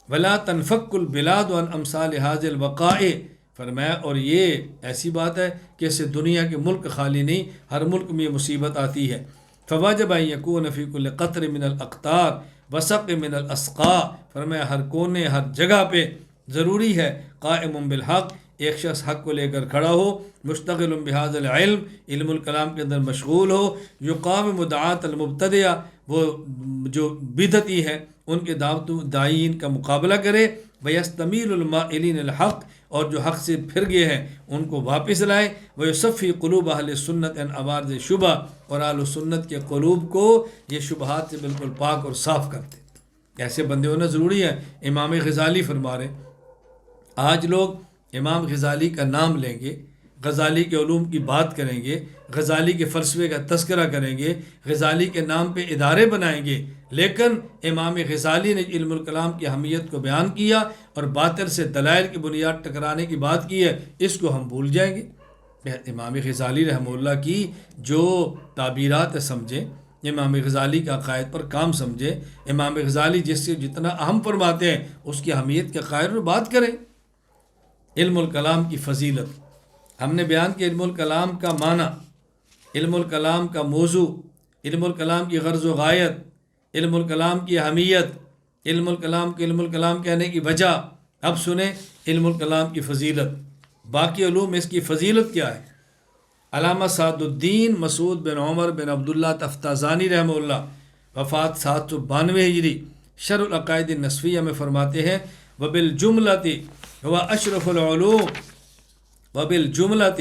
A: ولا تنفك البلاد عن امثال هذه الوقائع، فرمایا اور یہ ایسی بات ہے کہ اس سے دنیا کے ملک خالی نہیں، ہر ملک میں یہ مصیبت آتی ہے. فواجب ان يكون في كل قطر من الاقطار وسق من الاسقاء، فرمایا ہر کونے ہر جگہ پہ ضروری ہے قائم بالحق، ایک شخص حق کو لے کر کھڑا ہو، مشتغل بهذا العلم، علم الکلام کے اندر مشغول ہو. یقاوم دعاة المبتدعہ، وہ جو بدعتی ہیں ان کے داعین کا مقابلہ کرے. ویستمیل المائلین الحق، اور جو حق سے پھر گئے ہیں ان کو واپس لائے. ویصفی قلوب اہل سنت ان عوارض شبہ، اور اہل سنت کے قلوب کو یہ شبہات سے بالکل پاک اور صاف کرتے. ایسے بندے ہونا ضروری ہے. امام غزالی فرما رہے، آج لوگ امام غزالی کا نام لیں گے، غزالی کے علوم کی بات کریں گے، غزالی کے فلسفے کا تذکرہ کریں گے، غزالی کے نام پہ ادارے بنائیں گے، لیکن امام غزالی نے علم الکلام کی اہمیت کو بیان کیا اور باطل سے دلائل کی بنیاد ٹکرانے کی بات کی ہے، اس کو ہم بھول جائیں گے. امام غزالی رحمہ اللہ کی جو تعبیرات سمجھیں، امام غزالی کا عقائد پر کام سمجھے، امام غزالی جس سے جتنا اہم فرماتے ہیں اس کی اہمیت کے قائل میں بات کریں. علم الکلام کی فضیلت ہم نے بیان کیا، علم الکلام کا معنی، علم الکلام کا موضوع، علم الکلام کی غرض و غایت، علم الکلام کی اہمیت، علم الکلام کہنے کی وجہ. اب سنیں علم الکلام کی فضیلت، باقی علوم میں اس کی فضیلت کیا ہے. علامہ سعد الدین مسعود بن عمر بن عبداللہ تفتازانی رحمہ اللہ، وفات 792 ہجری، شرح العقائد النسفیہ میں فرماتے ہیں وبالجملۃ هو اشرف العلوم، وبالجملۃ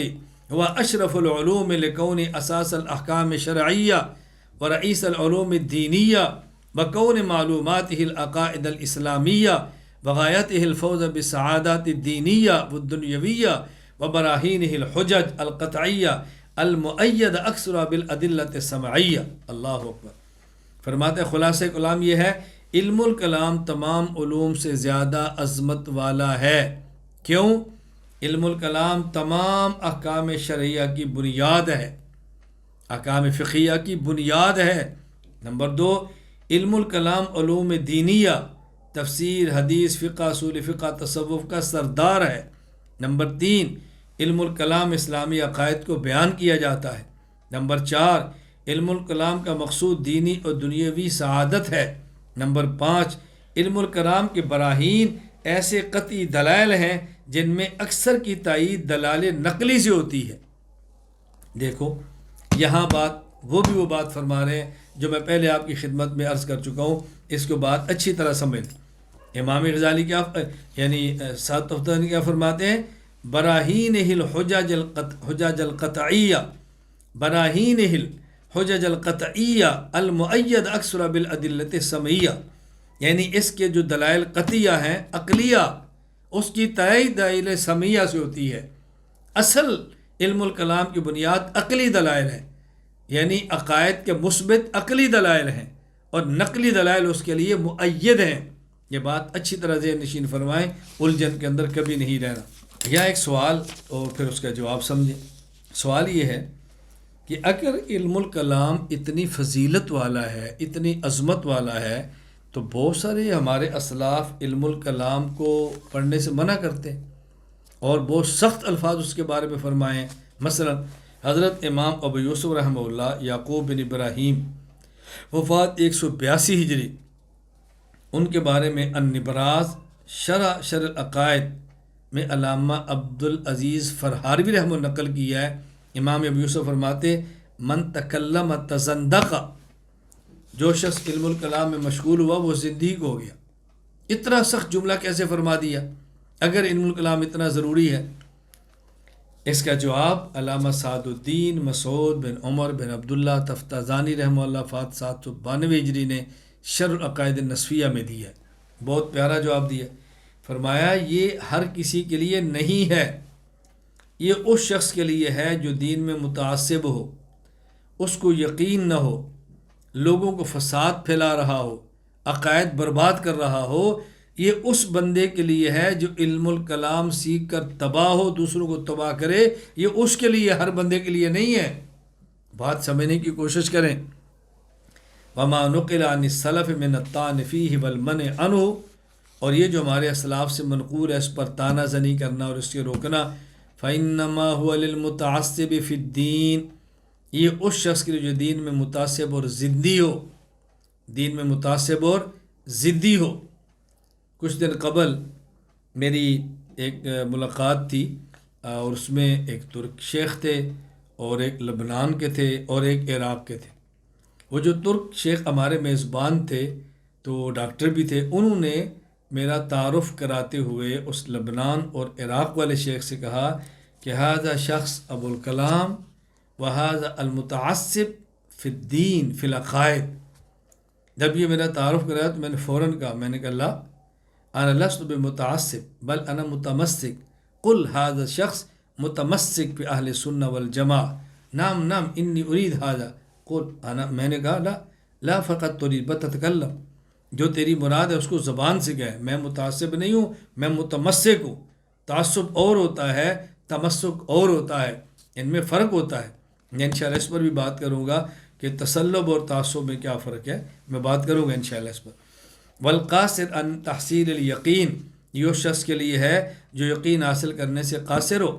A: هو اشرف العلوم لكون اساس الاحکام الشرعیہ ورئیس العلوم الدینیہ وكون معلوماته العقائد الاسلامیہ وغایته الفوز بالسعادات الدینیہ والدنیویہ وبراہینه الحجج القطعیہ المؤید اکثر بالادلۃ السمعیہ. اللہ اکبر. فرماتے خلاصہ کلام یہ ہے، علم الکلام تمام علوم سے زیادہ عظمت والا ہے. کیوں؟ علم الکلام تمام احکام شرعیہ کی بنیاد ہے، احکام فقہیہ کی بنیاد ہے. نمبر 2، علم الکلام علوم دینیہ، تفسیر، حدیث، فقہ، اصول فقہ، تصوف کا سردار ہے. نمبر 3، علم الکلام اسلامی عقائد کو بیان کیا جاتا ہے. نمبر 4، علم الکلام کا مقصود دینی اور دنیاوی سعادت ہے. نمبر 5، علم الکلام کے براہین ایسے قطعی دلائل ہیں جن میں اکثر کی تائید دلائل نقلی سے ہوتی ہے. دیکھو یہاں وہ بات فرما رہے ہیں جو میں پہلے آپ کی خدمت میں عرض کر چکا ہوں، اس کو بات اچھی طرح سمجھ. امام غزالی کیا یعنی سعد تفتازانی کیا فرماتے ہیں، براہین الحجج القطعیہ، براہین الحجج القطعیہ المؤید اکثر بالادلۃ السمعیہ، یعنی اس کے جو دلائل قطعیہ ہیں عقلیہ، اس کی تائید دلائل سمعیہ سے ہوتی ہے. اصل علم الکلام کی بنیاد عقلی دلائل ہے، یعنی عقائد کے مثبت عقلی دلائل ہیں اور نقلی دلائل اس کے لیے مؤید ہیں. یہ بات اچھی طرح ذہن نشین فرمائیں، الجھن کے اندر کبھی نہیں رہنا. یا ایک سوال اور پھر اس کا جواب سمجھیں. سوال یہ ہے کہ اگر علم الکلام اتنی فضیلت والا ہے، اتنی عظمت والا ہے، تو بہت سارے ہمارے اسلاف علم الکلام کو پڑھنے سے منع کرتے ہیں اور بہت سخت الفاظ اس کے بارے میں فرمائیں. مثلا حضرت امام ابو یوسف رحمہ اللہ یعقوب بن ابراہیم، وفات 182 ہجری، ان کے بارے میں النبراس شرح العقائد میں علامہ عبدالعزیز فرحاروی رحمہ اللہ نقل کیا ہے. امام ابو یوسف فرماتے من تکلم تزندق، جو شخص علم الکلام میں مشغول ہوا وہ زندیق ہو گیا. اتنا سخت جملہ کیسے فرما دیا اگر علم الکلام اتنا ضروری ہے؟ اس کا جواب علامہ سعد الدین مسعود بن عمر بن عبداللہ تفتازانی رحمہ اللہ فات 792 ہجری نے شرح العقائد النسفیہ میں دیا ہے. بہت پیارا جواب دیا. فرمایا یہ ہر کسی کے لیے نہیں ہے، یہ اس شخص کے لیے ہے جو دین میں متعصب ہو، اس کو یقین نہ ہو، لوگوں کو فساد پھیلا رہا ہو، عقائد برباد کر رہا ہو. یہ اس بندے کے لیے ہے جو علم الکلام سیکھ کر تباہ ہو، دوسروں کو تباہ کرے. یہ اس کے لیے، ہر بندے کے لیے نہیں ہے. بات سمجھنے کی کوشش کریں. وما نقل عن السلف من الطعن فیہ والمنع عنہ، اور یہ جو ہمارے اسلاف سے منقول ہے اس پر طعنہ زنی کرنا اور اس سے روکنا. فإنما هو للمتعصب فی الدین، یہ اس شخص کے لیے جو دین میں متعصب اور ضدی ہو، دین میں متعصب اور ضدی ہو. کچھ دن قبل میری ایک ملاقات تھی اور اس میں ایک ترک شیخ تھے اور ایک لبنان کے تھے اور ایک عراق کے تھے. وہ جو ترک شیخ ہمارے میزبان تھے تو ڈاکٹر بھی تھے، انہوں نے میرا تعارف کراتے ہوئے اس لبنان اور عراق والے شیخ سے کہا کہ ھذا شخص ابو الکلام وھذا المتعصب فی الدین فی العقائد. جب یہ میرا تعارف کرایا تو میں نے فوراً کہا، میں نے کہا لا انا لست بمتعصب بل انا متمسک، قل ھذا شخص متمسک فی اہل سنہ والجماعہ، نعم نعم انی ارید ھذا، قل انا، میں نے کہا لا فقط ترید بتتکلم، جو تیری مراد ہے اس کو زبان سے کہے. میں متعصب نہیں ہوں، میں متمسک ہوں. تعصب اور ہوتا ہے، تمسک اور ہوتا ہے، ان میں فرق ہوتا ہے. میں انشاءاللہ اس پر بھی بات کروں گا کہ تسلب اور تعصب میں کیا فرق ہے، میں بات کروں گا انشاءاللہ اس پر. والقاصر ان تحصیل الیقین، یہ اس شخص کے لیے ہے جو یقین حاصل کرنے سے قاصر ہو.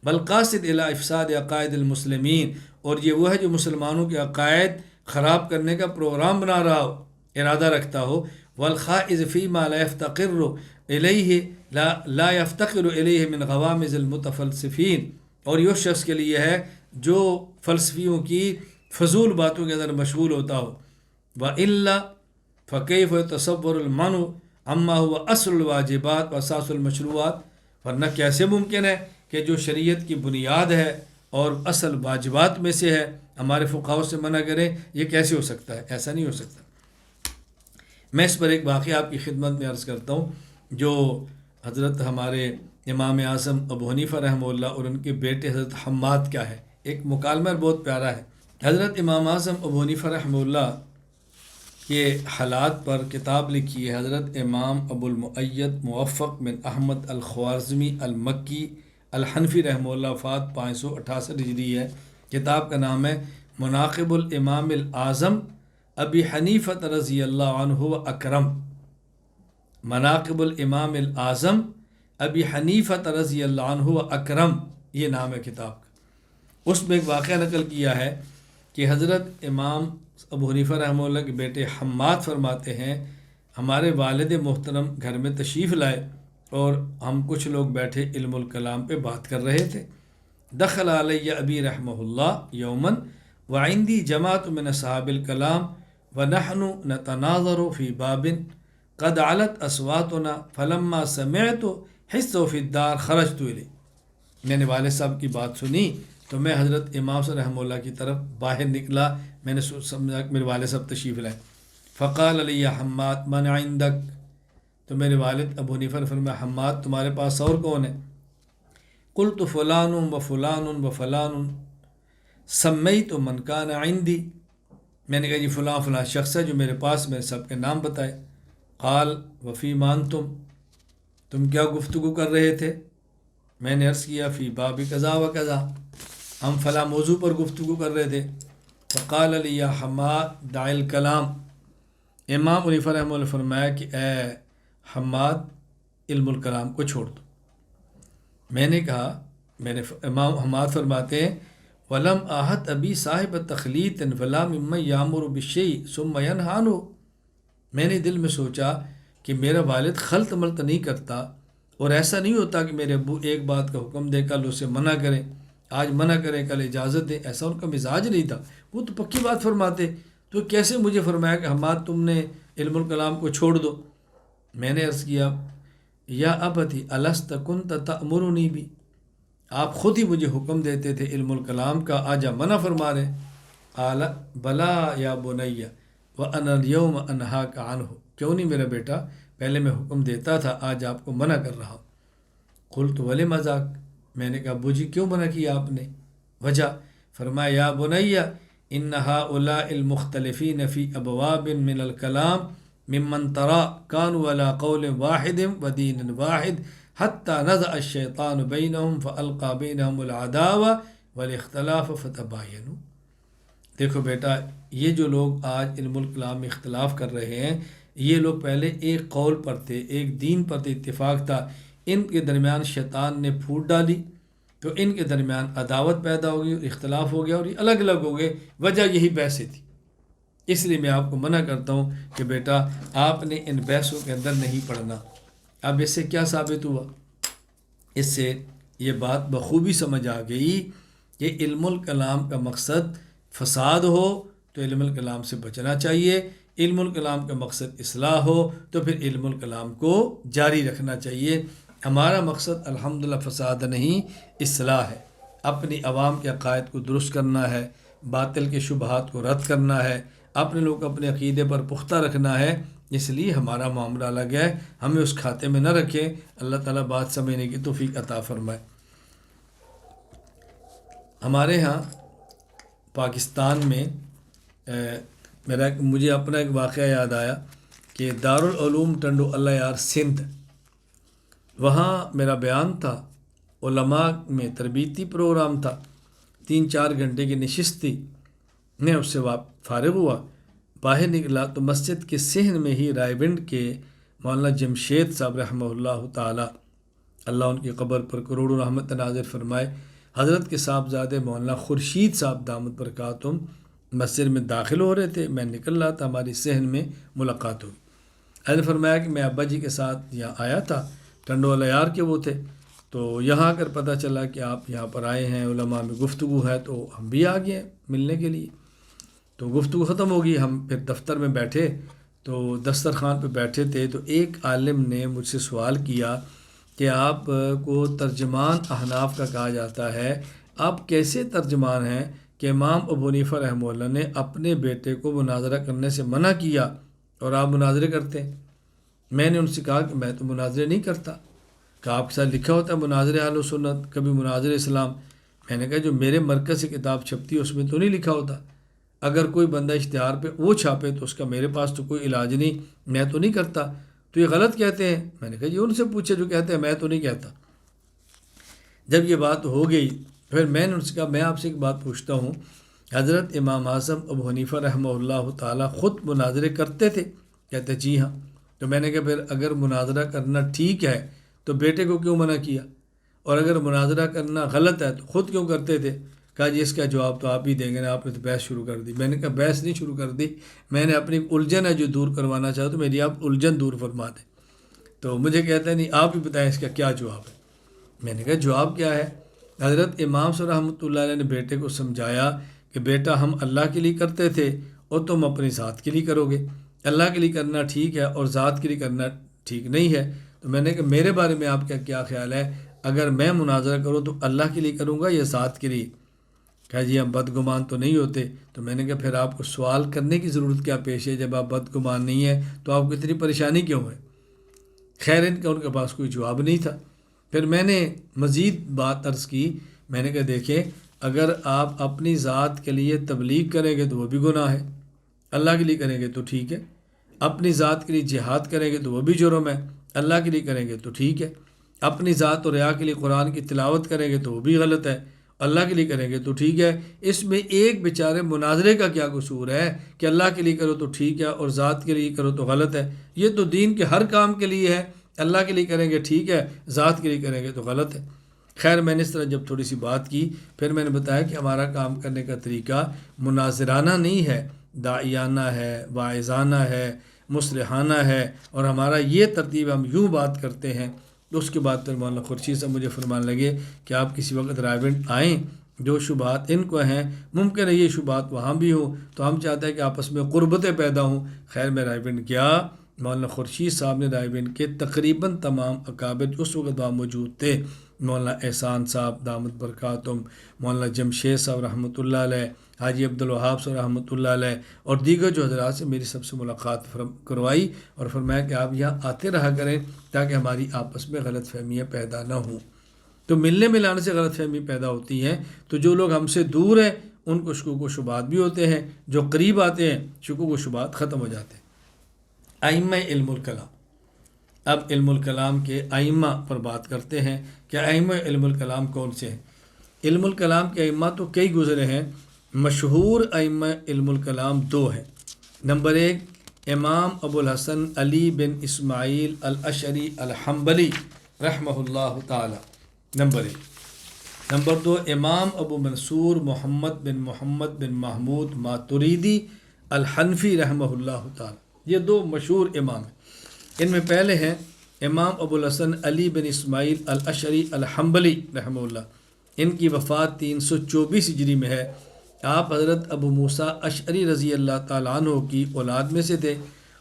A: والقاصد الی افساد عقائد المسلمین، اور یہ وہ ہے جو مسلمانوں کے عقائد خراب کرنے کا پروگرام بنا رہا ہو، ارادہ رکھتا ہو. والخائض فیما لا یفتقر الیہ لا یفتقر الیہ من غوامض المتفلسفین، اور یہ اس شخص کے لیے ہے جو فلسفیوں کی فضول باتوں کے اندر مشغول ہوتا ہو. وَإِلَّا فَكَيْفَ يَتَصَوَّرُ الْمَنْعُ عَمَّا هُوَ أَصْلُ الْوَاجِبَاتِ وَأَسَاسُ الْمَشْرُوعَاتِ، ورنہ کیسے ممکن ہے کہ جو شریعت کی بنیاد ہے اور اصل واجبات میں سے ہے ہمارے فقہاؤں سے منع کریں؟ یہ کیسے ہو سکتا ہے؟ ایسا نہیں ہو سکتا. میں اس پر ایک واقعہ آپ کی خدمت میں عرض کرتا ہوں جو حضرت ہمارے امام اعظم ابو حنیفہ رحمہ اللہ اور ان کے بیٹے حضرت حماد کا ہے. ایک مکالمہ بہت پیارا ہے. حضرت امام اعظم ابو حنیفہ رحمہ اللہ کے حالات پر کتاب لکھی ہے حضرت امام ابو المؤید موفق بن احمد الخوارزمی المکی الحنفی رحمہ اللہ وفات 568 ہجری ہے. کتاب کا نام ہے مناقب الامام الاعظم ابی حنیفہ رضی اللہ عنہ و اکرم. مناقب الامام الاعظم ابی حنیفہ رضی اللہ عنہ و اکرم، یہ نام ہے کتاب کا. اس میں ایک واقعہ نقل کیا ہے کہ حضرت امام ابو حنیفہ رحمہ اللہ کے بیٹے حماد فرماتے ہیں ہمارے والد محترم گھر میں تشریف لائے اور ہم کچھ لوگ بیٹھے علم الکلام پہ بات کر رہے تھے. دخل علیہ ابی رحمہ اللہ یومن وعندی جماعت من اصحاب الکلام ونحن نتناظر فی باب قد علت اصواتنا فلما سمعت حس فی الدار خرجت الیہ. میں نے والد صاحب کی بات سنی تو میں حضرت امام صلی رحمہ اللہ کی طرف باہر نکلا. میں نے سمجھا کہ میرے والد صاحب تشریف لائے. فقال علی حماد من عندک، تو میرے والد ابو حنیفہ نے فرمایا حماد تمہارے پاس اور کون ہے؟ قلت فلان و فلان و فلان سمیت من کان عندی، میں نے کہا جی فلاں فلاں شخص ہے جو میرے پاس، میں نے سب کے نام بتائے. قال وفی مان تم کیا گفتگو کر رہے تھے؟ میں نے عرض کیا فی باب قضا و قضا، ہم فلاں موضوع پر گفتگو کر رہے تھے. فقال علی یا حماد دع الکلام، امام حنیفہ رحمہ اللہ نے فرمایا کہ اے حماد علم الکلام کو چھوڑ دو. میں نے کہا، امام حماد فرماتے ہیں ولم آہت ابی صاحب تخلیط فلا ممن یامر بالشیء ثم ینہی عنہ، میں نے دل میں سوچا کہ میرا والد خلط ملط نہیں کرتا اور ایسا نہیں ہوتا کہ میرے ابو ایک بات کا حکم دے کل اسے منع کریں، آج منع کریں کل اجازت دیں. ایسا ان کا مزاج نہیں تھا، وہ تو پکی بات فرماتے. تو کیسے مجھے فرمایا کہ حماد تم نے علم الکلام کو چھوڑ دو؟ میں نے عرض کیا یا ابتی الست کنت تأمرنی بھی، آپ خود ہی مجھے حکم دیتے تھے علم الکلام کا، آج آپ منع فرما رہے ہیں۔ قال بلا یا بنیا وانا اليوم انہاک عنہ، کیوں نہیں میرا بیٹا، پہلے میں حکم دیتا تھا، آج آپ کو منع کر رہا ہوں۔ قلت ولم ذاک، میں نے کہا ابو جی کیوں منع کیا آپ نے؟ وجہ، فرمایا یا بنیا ان هؤلاء المختلفین فی ابواب من الکلام ممن ترى كانوا على قول واحد ودین واحد حتى نزع الشیطان بینہم فالقى بینہم العداوة والاختلاف فتباینوا۔ دیکھو بیٹا، یہ جو لوگ آج علم الکلام میں اختلاف کر رہے ہیں، یہ لوگ پہلے ایک قول پر تھے، ایک دین پر تھے، اتفاق تھا، ان کے درمیان شیطان نے پھوٹ ڈالی تو ان کے درمیان عداوت پیدا ہو گئی اور اختلاف ہو گیا اور یہ الگ الگ ہو گئے، وجہ یہی بحثیں تھی۔ اس لیے میں آپ کو منع کرتا ہوں کہ بیٹا آپ نے ان بحثوں کے اندر نہیں پڑھنا۔ اب اس سے کیا ثابت ہوا؟ اس سے یہ بات بخوبی سمجھ آ گئی کہ علم الکلام کا مقصد فساد ہو تو علم الکلام سے بچنا چاہیے، علم الکلام کا مقصد اصلاح ہو تو پھر علم الکلام کو جاری رکھنا چاہیے۔ ہمارا مقصد الحمدللہ فساد نہیں، اصلاح ہے، اپنی عوام کے عقائد کو درست کرنا ہے، باطل کے شبہات کو رد کرنا ہے، اپنے لوگ اپنے عقیدے پر پختہ رکھنا ہے۔ اس لیے ہمارا معاملہ الگ ہے، ہمیں اس کھاتے میں نہ رکھیں۔ اللہ تعالیٰ بات سمجھنے کی توفیق عطا فرمائے۔ ہمارے ہاں پاکستان میں مجھے اپنا ایک واقعہ یاد آیا کہ دارالعلوم ٹنڈو اللہ یار سندھ، وہاں میرا بیان تھا، علماء میں تربیتی پروگرام تھا، 3-4 گھنٹے کی نشست تھی۔ میں اس سے فارغ ہوا، باہر نکلا تو مسجد کے صحن میں ہی رائے بنڈ کے مولانا جمشید صاحب رحمہ اللہ تعالی، اللہ ان کی قبر پر کروڑوں رحمت نازل فرمائے، حضرت کے صاحبزادے مولانا خورشید صاحب دامت برکاتہم مسجد میں داخل ہو رہے تھے۔ میں نکل رہا تھا، ہماری صحن میں ملاقات ہوئی۔ حضرت فرمایا کہ میں ابا جی کے ساتھ یہاں آیا تھا، ٹنڈو الیار کے وہ تھے، تو یہاں آ کر پتہ چلا کہ آپ یہاں پر آئے ہیں، علماء میں گفتگو ہے، تو ہم بھی آ گئے ملنے کے لیے۔ تو گفتگو ختم ہو گئی، ہم پھر دفتر میں بیٹھے تو دسترخوان پہ بیٹھے تھے، تو ایک عالم نے مجھ سے سوال کیا کہ آپ کو ترجمان احناف کا کہا جاتا ہے، آپ کیسے ترجمان ہیں کہ امام ابو حنیفہ رحمہ اللہ نے اپنے بیٹے کو مناظرہ کرنے سے منع کیا اور آپ مناظرے کرتے ہیں؟ میں نے ان سے کہا کہ میں تو مناظرے نہیں کرتا۔ کہ آپ کے ساتھ لکھا ہوتا ہے مناظرے اہل و سنت، کبھی مناظرے اسلام؟ میں نے کہا جو میرے مرکز سے کتاب چھپتی ہے اس میں تو نہیں لکھا ہوتا، اگر کوئی بندہ اشتہار پہ وہ چھاپے تو اس کا میرے پاس تو کوئی علاج نہیں، میں تو نہیں کرتا، تو یہ غلط کہتے ہیں۔ میں نے کہا یہ ان سے پوچھے جو کہتے ہیں، میں تو نہیں کہتا۔ جب یہ بات ہو گئی پھر میں نے ان سے کہا میں آپ سے ایک بات پوچھتا ہوں، حضرت امام اعظم ابو حنیفہ رحمہ اللہ تعالیٰ خود مناظرے کرتے تھے؟ کہتے جی ہاں۔ تو میں نے کہا پھر اگر مناظرہ کرنا ٹھیک ہے تو بیٹے کو کیوں منع کیا، اور اگر مناظرہ کرنا غلط ہے تو خود کیوں کرتے تھے؟ کہا جی اس کا جواب تو آپ ہی دیں گے نا، آپ نے تو بحث شروع کر دی۔ میں نے کہا بحث نہیں شروع کر دی، میں نے اپنی الجھن ہے جو دور کروانا چاہتا ہوں، میری آپ الجھن دور فرما دیں۔ تو مجھے کہتا ہے نہیں آپ ہی بتائیں اس کا کیا جواب ہے۔ میں نے کہا جواب کیا ہے؟ حضرت امام صلی رحمۃ اللہ علیہ نے بیٹے کو سمجھایا کہ بیٹا ہم اللہ کے لیے کرتے تھے اور تم اپنی ذات کے لیے کرو گے، اللہ کے لیے کرنا ٹھیک ہے اور ذات کے لیے کرنا ٹھیک نہیں ہے۔ تو میں نے کہا میرے بارے میں آپ کا کیا خیال ہے، اگر میں مناظرہ کروں تو اللہ کے لیے کروں گا یا ذات کے لیے؟ کہا جی ہم بدگمان تو نہیں ہوتے۔ تو میں نے کہا پھر آپ کو سوال کرنے کی ضرورت کیا پیش ہے؟ جب آپ بدگمان نہیں ہیں تو آپ کو اتنی پریشانی کیوں ہے؟ خیر ان کے پاس کوئی جواب نہیں تھا۔ پھر میں نے مزید بات عرض کی، میں نے کہا دیکھیں اگر آپ اپنی ذات کے لیے تبلیغ کریں گے تو وہ بھی گناہ ہے، اللہ کے لیے کریں گے تو ٹھیک ہے، اپنی ذات کے لیے جہاد کریں گے تو وہ بھی جرم ہے، اللہ کے لیے کریں گے تو ٹھیک ہے، اپنی ذات اور ریا کے لیے قرآن کی تلاوت کریں گے تو وہ بھی غلط ہے، اللہ کے لیے کریں گے تو ٹھیک ہے۔ اس میں ایک بیچارے مناظرے کا کیا قصور ہے کہ اللہ کے لیے کرو تو ٹھیک ہے اور ذات کے لیے کرو تو غلط ہے؟ یہ تو دین کے ہر کام کے لیے ہے، اللہ کے لیے کریں گے ٹھیک ہے، ذات کے لیے کریں گے تو غلط ہے۔ خیر میں نے اس طرح جب تھوڑی سی بات کی پھر میں نے بتایا کہ ہمارا کام کرنے کا طریقہ مناظرانہ نہیں ہے، داعیانہ ہے، واعظانہ ہے، مصلحانہ ہے، اور ہمارا یہ ترتیب ہم یوں بات کرتے ہیں۔ تو اس کے بعد پھر مولانا خورشید صاحب مجھے فرمان لگے کہ آپ کسی وقت رائے آئیں، جو شبہات ان کو ہیں ممکن ہے یہ شبہات وہاں بھی ہوں، تو ہم چاہتے ہیں کہ آپس میں قربتیں پیدا ہوں۔ خیر میں رائے گیا، مولانا خورشید صاحب نے رائے کے تقریباً تمام اکابر اس وقت وہاں موجود تھے مولانا احسان صاحب دامت برکاتہم، مولانا جمشید صاحب رحمۃ اللہ علیہ، حاجی عبدالوہاب صاحب رحمۃ اللہ علیہ، اور دیگر جو حضرات سے میری سب سے ملاقات کروائی اور فرمایا کہ آپ یہاں آتے رہا کریں تاکہ ہماری آپس میں غلط فہمیاں پیدا نہ ہوں۔ تو ملنے ملانے سے غلط فہمی پیدا ہوتی ہیں، تو جو لوگ ہم سے دور ہیں ان کو شکوک و شبہات بھی ہوتے ہیں، جو قریب آتے ہیں شکوک و شبہات ختم ہو جاتے ہیں۔ ائمہ علم الکلام، اب علم الکلام کے ائمہ پر بات کرتے ہیں کہ ائمہ علم الکلام کون سے ہیں۔ علم الکلام کے ائمہ تو کئی گزرے ہیں، مشہور ائمہ علم الکلام دو ہیں۔ نمبر ایک امام ابو الحسن علی بن اسماعیل الاشعری الحنبلی رحمہ اللہ تعالی، نمبر ایک۔ نمبر دو امام ابو منصور محمد بن محمود ماتریدی الحنفی رحمہ اللہ تعالی، یہ دو مشہور امام ہیں۔ ان میں پہلے ہیں امام ابو الحسن علی بن اسماعیل الاشعری الحنبلی رحمہ اللہ، ان کی وفات 324 ہجری میں ہے۔ آپ حضرت ابو موسیٰ اشعری رضی اللہ تعالیٰ عنہ کی اولاد میں سے تھے۔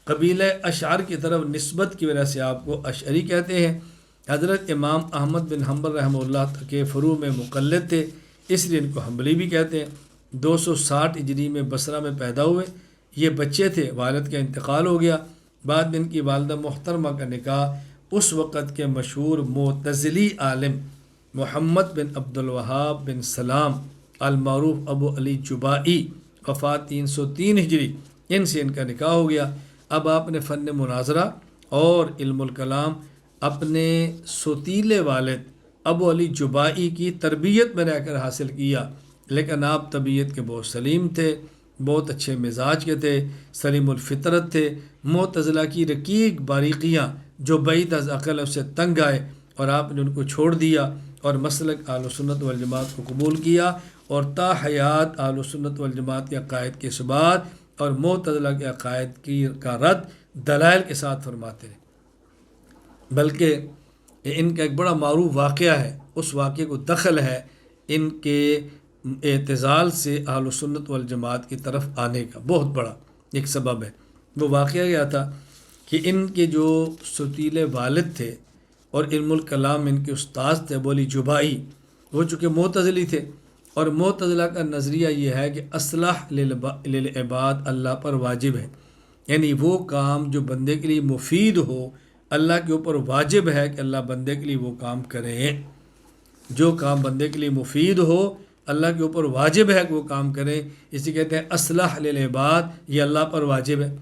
A: قبیلہ اشعر کی طرف نسبت کی وجہ سے آپ کو اشعری کہتے ہیں۔ حضرت امام احمد بن حنبل رحمہ اللہ کے فروع میں مقلد تھے، اس لیے ان کو حنبلی بھی کہتے ہیں۔ 260 ہجری میں بصرہ میں پیدا ہوئے۔ یہ بچے تھے، والد کا انتقال ہو گیا۔ بعد میں ان کی والدہ محترمہ کا نکاح اس وقت کے مشہور معتزلی عالم محمد بن عبدالوہاب بن سلام المعروف ابو علی جبائی، وفات 303 ہجری، ان سے ان کا نکاح ہو گیا۔ اب آپ نے فن مناظرہ اور علم الکلام اپنے سوتیلے والد ابو علی جبائی کی تربیت میں رہ کر حاصل کیا، لیکن آپ طبیعت کے بہت سلیم تھے، بہت اچھے مزاج کے تھے، سلیم الفطرت تھے۔ معتزلہ کی رقیق باریکیاں جو بعید از عقل سے تنگ آئے اور آپ نے ان کو چھوڑ دیا اور مسلک اہل سنت والجماعت کو قبول کیا، اور تا حیات اہل سنت والجماعت کے عقائد کے اثبات اور معتزلہ کے عقائد کا رد دلائل کے ساتھ فرماتے رہے۔ بلکہ ان کا ایک بڑا معروف واقعہ ہے، اس واقعے کو دخل ہے ان کے اعتزال سے اہل سنت والجماعت کی طرف آنے کا، بہت بڑا ایک سبب ہے۔ وہ واقعہ کیا تھا کہ ان کے جو ستیلے والد تھے اور علم الکلام ان کے استاد تھے ابو علی جبائی، وہ چونکہ معتزلی تھے، اور معتزلہ کا نظریہ یہ ہے کہ اصلاح للعباد اللہ پر واجب ہے، یعنی وہ کام جو بندے کے لیے مفید ہو اللہ کے اوپر واجب ہے کہ اللہ بندے کے لیے وہ کام کرے۔ جو کام بندے کے لیے مفید ہو اللہ کے اوپر واجب ہے کہ وہ کام کرے، اسی کہتے ہیں اصلاح للعباد، یہ اللہ پر واجب ہے۔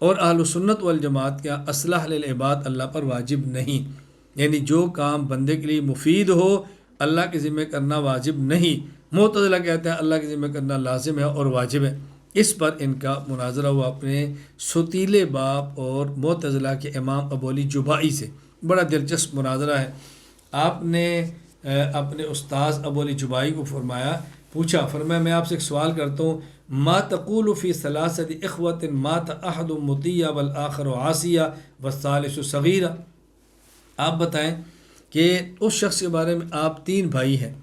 A: اور اہل سنت والجماعت کا اصلاح للعباد اللہ پر واجب نہیں، یعنی جو کام بندے کے لیے مفید ہو اللہ کے ذمہ کرنا واجب نہیں۔ معتزلہ کہتے ہیں اللہ کے ذمہ کرنا لازم ہے اور واجب ہے۔ اس پر ان کا مناظرہ ہوا اپنے ستیلے باپ اور معتزلہ کے امام ابو علی جبائی سے، بڑا دلچسپ مناظرہ ہے۔ آپ نے اپنے استاذ ابو علی جبائی کو فرمایا میں آپ سے ایک سوال کرتا ہوں، ما تقول فی ثلاثۃ اخوۃ مات احد مطیع والآخر عاصیہ والثالث صغیرہ، آپ بتائیں کہ اس شخص کے بارے میں آپ 3 بھائی ہیں،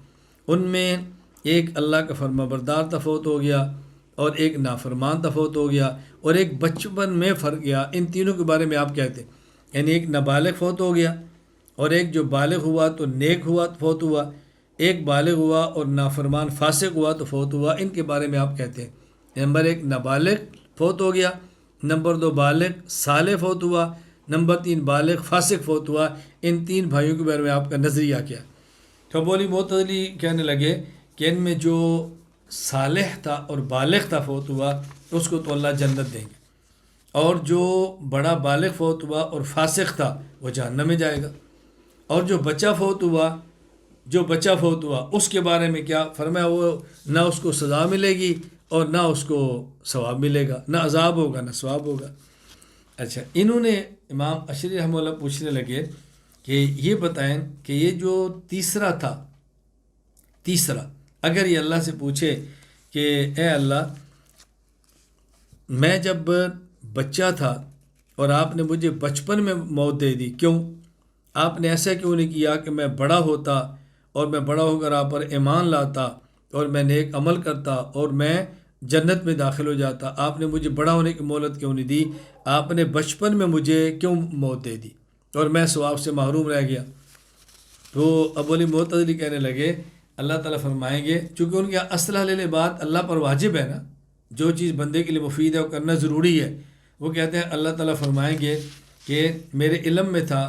A: ان میں ایک اللہ کا فرما بردار فوت ہو گیا، اور ایک نافرمان فوت ہو گیا، اور ایک بچپن میں پھر گیا، ان تینوں کے بارے میں آپ کہتے ہیں؟ یعنی ایک نابالغ فوت ہو گیا، اور ایک جو بالغ ہوا تو نیک ہوا تو فوت ہوا، ایک بالغ ہوا اور نافرمان فاسق ہوا تو فوت ہوا، ان کے بارے میں آپ کہتے ہیں؟ نمبر 1 نابالغ فوت ہو گیا، نمبر 2 بالغ صالح فوت ہوا، نمبر 3 بالغ فاسق فوت ہوا، ان 3 بھائیوں کے بارے میں آپ کا نظریہ کیا؟ تو بولی معتزلی کہنے لگے کہ ان میں جو صالح تھا اور بالغ تھا فوت ہوا اس کو تو اللہ جنت دیں گے، اور جو بڑا بالغ فوت ہوا اور فاسق تھا وہ جہنم میں جائے گا، اور جو بچہ فوت ہوا اس کے بارے میں کیا؟ فرمایا وہ نہ اس کو سزا ملے گی اور نہ اس کو ثواب ملے گا، نہ عذاب ہوگا نہ ثواب ہوگا۔ اچھا، انہوں نے امام اشعری رحمہ اللہ پوچھنے لگے کہ یہ بتائیں کہ یہ جو تیسرا تھا، اگر یہ اللہ سے پوچھے کہ اے اللہ، میں جب بچہ تھا اور آپ نے مجھے بچپن میں موت دے دی، کیوں؟ آپ نے ایسا کیوں نہیں کیا کہ میں بڑا ہوتا اور میں بڑا ہو کر آپ پر ایمان لاتا اور میں نیک عمل کرتا اور میں جنت میں داخل ہو جاتا؟ آپ نے مجھے بڑا ہونے کی مہلت کیوں نہیں دی؟ آپ نے بچپن میں مجھے کیوں موت دے دی اور میں ثواب سے محروم رہ گیا؟ تو ابو علی معتزلی کہنے لگے اللہ تعالیٰ فرمائیں گے، چونکہ ان کے اصل للعباد اللہ پر واجب ہے نا، جو چیز بندے کے لیے مفید ہے وہ کرنا ضروری ہے، وہ کہتے ہیں اللہ تعالیٰ فرمائیں گے کہ میرے علم میں تھا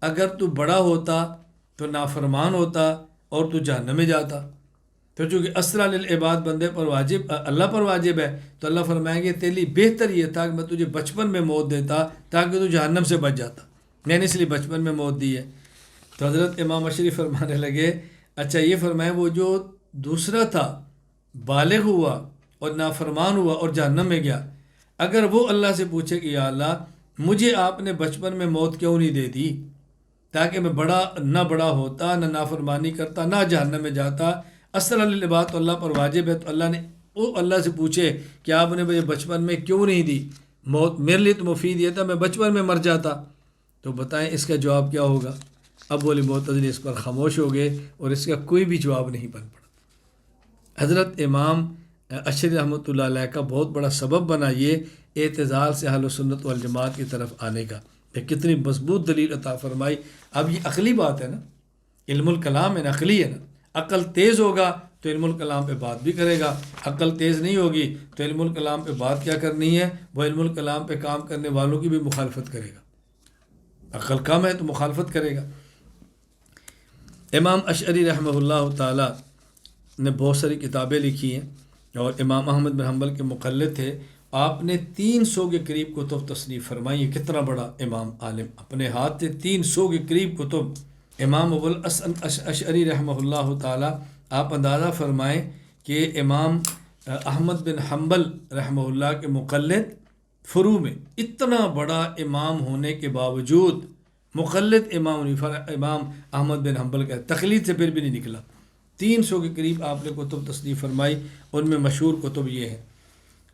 A: اگر تو بڑا ہوتا تو نافرمان ہوتا اور تو جہنم میں جاتا، تو چونکہ اسرا للعباد بندے پر واجب اللہ پر واجب ہے، تو اللہ فرمائیں گے تیرے لیے بہتر یہ تھا کہ میں تجھے بچپن میں موت دیتا تاکہ تو جہنم سے بچ جاتا، میں نے اس لیے بچپن میں موت دی ہے۔ تو حضرت امام اشعری فرمانے لگے اچھا یہ فرمائیں وہ جو دوسرا تھا بالغ ہوا اور نافرمان ہوا اور جہنم میں گیا، اگر وہ اللہ سے پوچھے کہ یا اللہ مجھے آپ نے بچپن میں موت کیوں نہیں دے دی تاکہ میں بڑا ہوتا، نہ نافرمانی کرتا، نہ جہنم میں جاتا، اصل العباد تو اللہ پر واجب ہے، تو اللہ نے وہ اللہ سے پوچھے کہ آپ نے مجھے بچپن میں کیوں نہیں دی موت، میرے لیے تو مفید یہ تھا میں بچپن میں مر جاتا، تو بتائیں اس کا جواب کیا ہوگا؟ ابو علی معتزلی اس پر خاموش ہو گئے اور اس کا کوئی بھی جواب نہیں بن پڑا۔ حضرت امام اشعری رحمۃ اللہ علیہ کا بہت بڑا سبب بنا یہ اعتزال سے اہل سنت والجماعت کی طرف آنے کا، یہ کتنی مضبوط دلیل عطا فرمائی۔ اب یہ عقلی بات ہے نا، علم الکلام ہے نا، عقلی ہے نا، عقل تیز ہوگا تو علم الکلام پہ بات بھی کرے گا، عقل تیز نہیں ہوگی تو علم الکلام پہ بات کیا کرنی ہے، وہ علم الکلام پہ کام کرنے والوں کی بھی مخالفت کرے گا، عقل کم ہے تو مخالفت کرے گا۔ امام اشعری رحمہ اللہ تعالیٰ نے بہت ساری کتابیں لکھی ہیں اور امام احمد بن حنبل کے مقلد تھے، آپ نے 300 کے قریب کتب تصنیف فرمائی، کتنا بڑا امام عالم، اپنے ہاتھ سے 300 کے قریب کتب۔ امام ابو الحسن اشعری رحمہ اللہ تعالیٰ، آپ اندازہ فرمائیں کہ امام احمد بن حنبل رحمہ اللہ کے مقلد فروع میں اتنا بڑا امام ہونے کے باوجود مقلد امام احمد بن حنبل کا تقلید سے پھر بھی نہیں نکلا، 300 کے قریب آپ نے کتب تصنیف فرمائی، ان میں مشہور کتب یہ ہیں: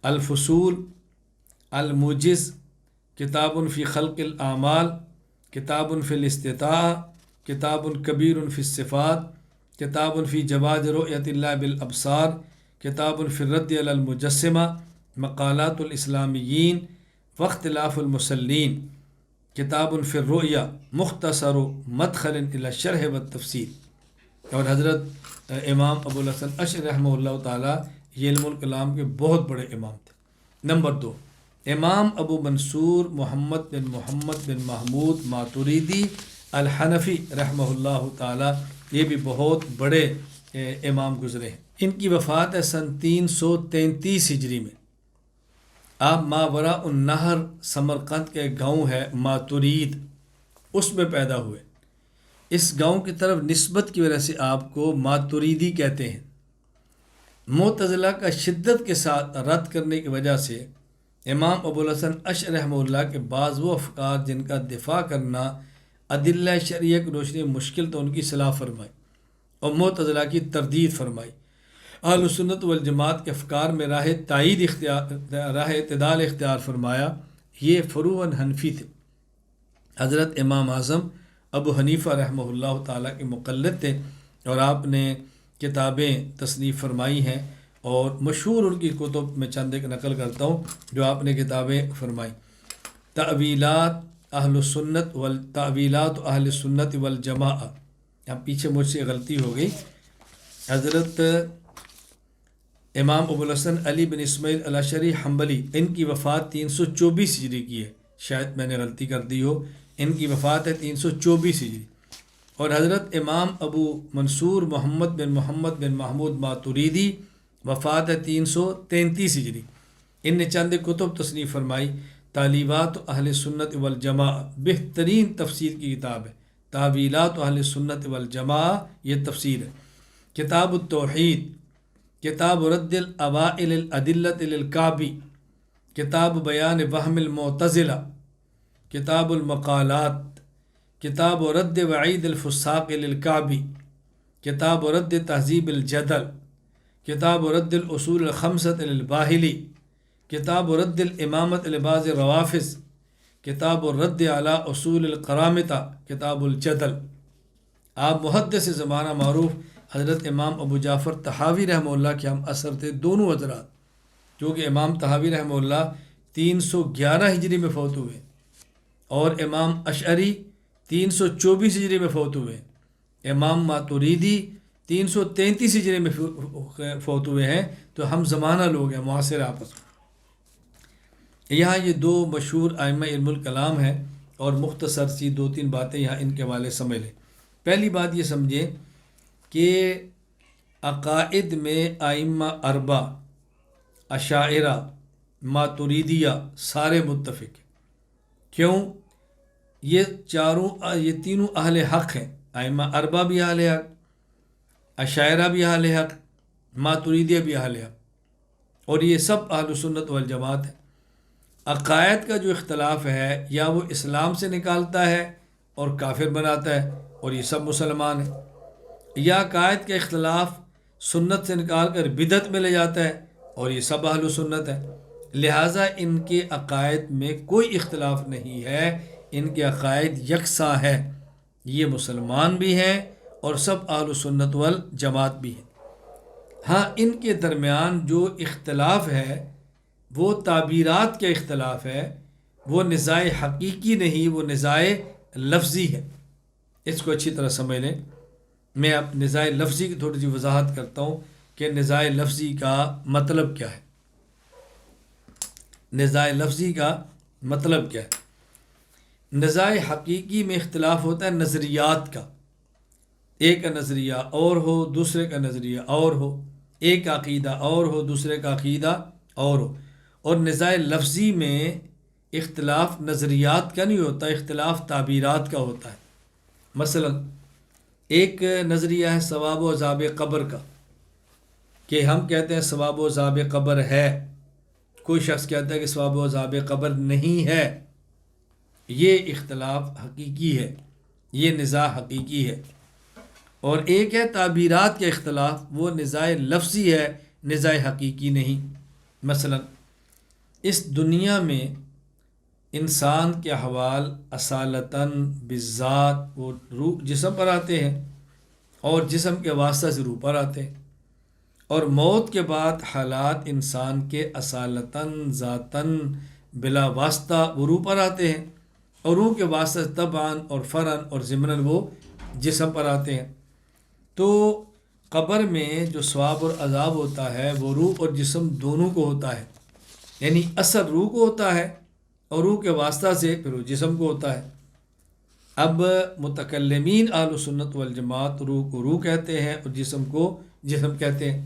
A: الفصول، الموجز، کتاب فی خلق الاعمال، کتاب فی الاستطاعہ، کتاب کبیر فی الصفات، کتاب فی جواز رؤیت اللہ بالابصار، کتاب فی الرد علی المجسمہ، مقالات الاسلامیین واختلاف المسلین، کتاب فی الرؤیہ، مختصر مدخل الی الشرح والتفسیر۔ اور حضرت امام ابو الحسن اشعری رحمہ اللہ تعالیٰ یہ علم الکلام کے بہت بڑے امام تھے۔ نمبر 2، امام ابو منصور محمد بن محمود ماتریدی الحنفی رحمہ اللہ تعالیٰ، یہ بھی بہت بڑے امام گزرے ہیں۔ ان کی وفات ہے سن 333 ہجری میں۔ آپ ماوراء النہر سمرقند کے گاؤں ہے ماترید، اس میں پیدا ہوئے۔ اس گاؤں کی طرف نسبت کی وجہ سے آپ کو ماتریدی کہتے ہیں۔ معتزلہ کا شدت کے ساتھ رد کرنے کی وجہ سے امام ابو الحسن اشعری رحمہ اللہ کے بعض وہ افکار جن کا دفاع کرنا ادلہ شرعیہ کی روشنی میں مشکل، تو ان کی اصلاح فرمائی اور معتزلہ کی تردید فرمائی۔ اہل سنت والجماعت کے افکار میں راہ اعتدال اختیار فرمایا۔ یہ فروعاً حنفی تھے۔ حضرت امام اعظم ابو حنیفہ رحمہ اللہ تعالیٰ کے مقلد تھے اور آپ نے کتابیں تصنیف فرمائی ہیں، اور مشہور ان کی کتب میں چند ایک نقل کرتا ہوں جو آپ نے کتابیں فرمائیں: تعویلات اہل سنت والجماعہ۔ اب پیچھے مجھ سے غلطی ہو گئی، حضرت امام ابو الحسن علی بن اسماعیل الاشعری حنبلی، ان کی وفات 324 ہجری کی ہے، شاید میں نے غلطی کر دی ہو، ان کی وفات ہے 324 ہجری۔ اور حضرت امام ابو منصور محمد بن محمود ماتریدی، وفات ہے 333 ہجری۔ ان نے چند کتب تصنیف فرمائی۔ تعلیمات اہل سنت والجماعہ بہترین تفسیر کی کتاب ہے، تعویلات اہل سنت والجماعہ یہ تفسیر ہے۔ کتاب التوحید، کتاب رد الاوائل الادلۃ للکعبی، کتاب بیان وہم المعتزلہ، کتاب المقالات، کتاب رد وعید الفساق للکعبی، کتاب رد تہذیب الجدل، کتاب رد الاصول الخمسۃ للباہلی، کتاب رد الامامت لبعض الروافض، کتاب الرد علی اصول القرامطہ، کتاب الجدل۔ آپ محدث زمانہ معروف حضرت امام ابو جعفر طحاوی رحمہ اللہ کے ہم اثر تھے، دونوں حضرات، کیونکہ امام طحاوی رحمہ اللہ 311 ہجری میں فوت ہوئے اور امام اشعری 324 ہجری میں فوت ہوئے۔ امام ماتوریدی 333 ہجری میں فوت ہوئے ہیں، تو ہم زمانہ لوگ ہیں، معاصر آپس میں۔ یہاں یہ دو مشہور ائمہ علم الکلام ہیں، اور مختصر سی 2-3 باتیں یہاں ان کے والے سمجھ لیں۔ پہلی بات یہ سمجھیں کہ عقائد میں ائمہ اربع، اشاعرہ، ماتریدیہ سارے متفق ہیں۔ کیوں؟ یہ تینوں اہل حق ہیں، ائمہ اربع بھی اہل حق، اشاعرہ بھی اہل حق، ماتریدیہ بھی اہل حق، اور یہ سب اہل سنت والجماعت ہیں۔ عقائد کا جو اختلاف ہے، یا وہ اسلام سے نکالتا ہے اور کافر بناتا ہے اور یہ سب مسلمان ہیں، یا عقائد کا اختلاف سنت سے نکال کر بدعت میں لے جاتا ہے اور یہ سب اہل سنت ہے۔ لہٰذا ان کے عقائد میں کوئی اختلاف نہیں ہے، ان کے عقائد یکساں ہے، یہ مسلمان بھی ہیں اور سب اہل سنت والجماعت بھی ہیں۔ ہاں، ان کے درمیان جو اختلاف ہے وہ تعبیرات کے اختلاف ہے، وہ نزاع حقیقی نہیں، وہ نزاع لفظی ہے۔ اس کو اچھی طرح سمجھ لیں۔ میں اب نزاع لفظی کی تھوڑی سی وضاحت کرتا ہوں کہ نزاع لفظی کا مطلب کیا ہے۔ نزاع لفظی کا مطلب کیا ہے؟ نزاع حقیقی میں اختلاف ہوتا ہے نظریات کا، ایک کا نظریہ اور ہو، دوسرے کا نظریہ اور ہو، ایک کا عقیدہ اور ہو، دوسرے کا عقیدہ اور ہو۔ اور نزاع لفظی میں اختلاف نظریات کا نہیں ہوتا، اختلاف تعبیرات کا ہوتا ہے۔ مثلا ایک نظریہ ہے ثواب و عذاب قبر کا، کہ ہم کہتے ہیں ثواب و عذاب قبر ہے، کوئی شخص کہتا ہے کہ ثواب و عذاب قبر نہیں ہے۔ یہ اختلاف حقیقی ہے، یہ نزاع حقیقی ہے۔ اور ایک ہے تعبیرات کے اختلاف، وہ نزاع لفظی ہے، نزاع حقیقی نہیں۔ مثلا اس دنیا میں انسان کے احوال اصالتاً بالذات وہ روح جسم پر آتے ہیں اور جسم کے واسطہ سے روح پر آتے ہیں، اور موت کے بعد حالات انسان کے اصالتاً ذاتاً بلا واسطہ وہ روح پر آتے ہیں، اور روح کے واسطہ سے طبعاً اور فرعاً اور ضمناً وہ جسم پر آتے ہیں۔ تو قبر میں جو ثواب اور عذاب ہوتا ہے وہ روح اور جسم دونوں کو ہوتا ہے، یعنی اثر روح کو ہوتا ہے اور روح کے واسطہ سے پھر وہ جسم کو ہوتا ہے۔ اب متکلمین اہل سنت والجماعت روح کو روح کہتے ہیں اور جسم کو جسم کہتے ہیں۔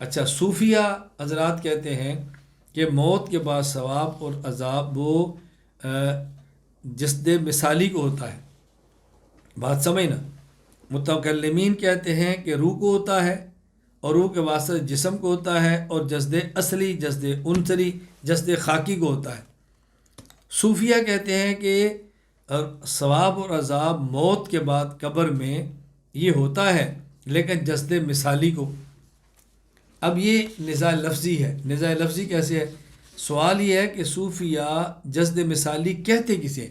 A: اچھا، صوفیہ حضرات کہتے ہیں کہ موت کے بعد ثواب اور عذاب وہ جسد مثالی کو ہوتا ہے۔ بات سمجھنا، متکلمین کہتے ہیں کہ روح کو ہوتا ہے اور روح کے واسطے جسم کو ہوتا ہے، اور جسد اصلی، جسد عنصری، جسد خاکی کو ہوتا ہے۔ صوفیہ کہتے ہیں کہ ثواب اور عذاب موت کے بعد قبر میں یہ ہوتا ہے، لیکن جسد مثالی کو۔ اب یہ نزاع لفظی ہے۔ نزاع لفظی کیسے ہے؟ سوال یہ ہے کہ صوفیہ جسد مثالی کہتے کسے؟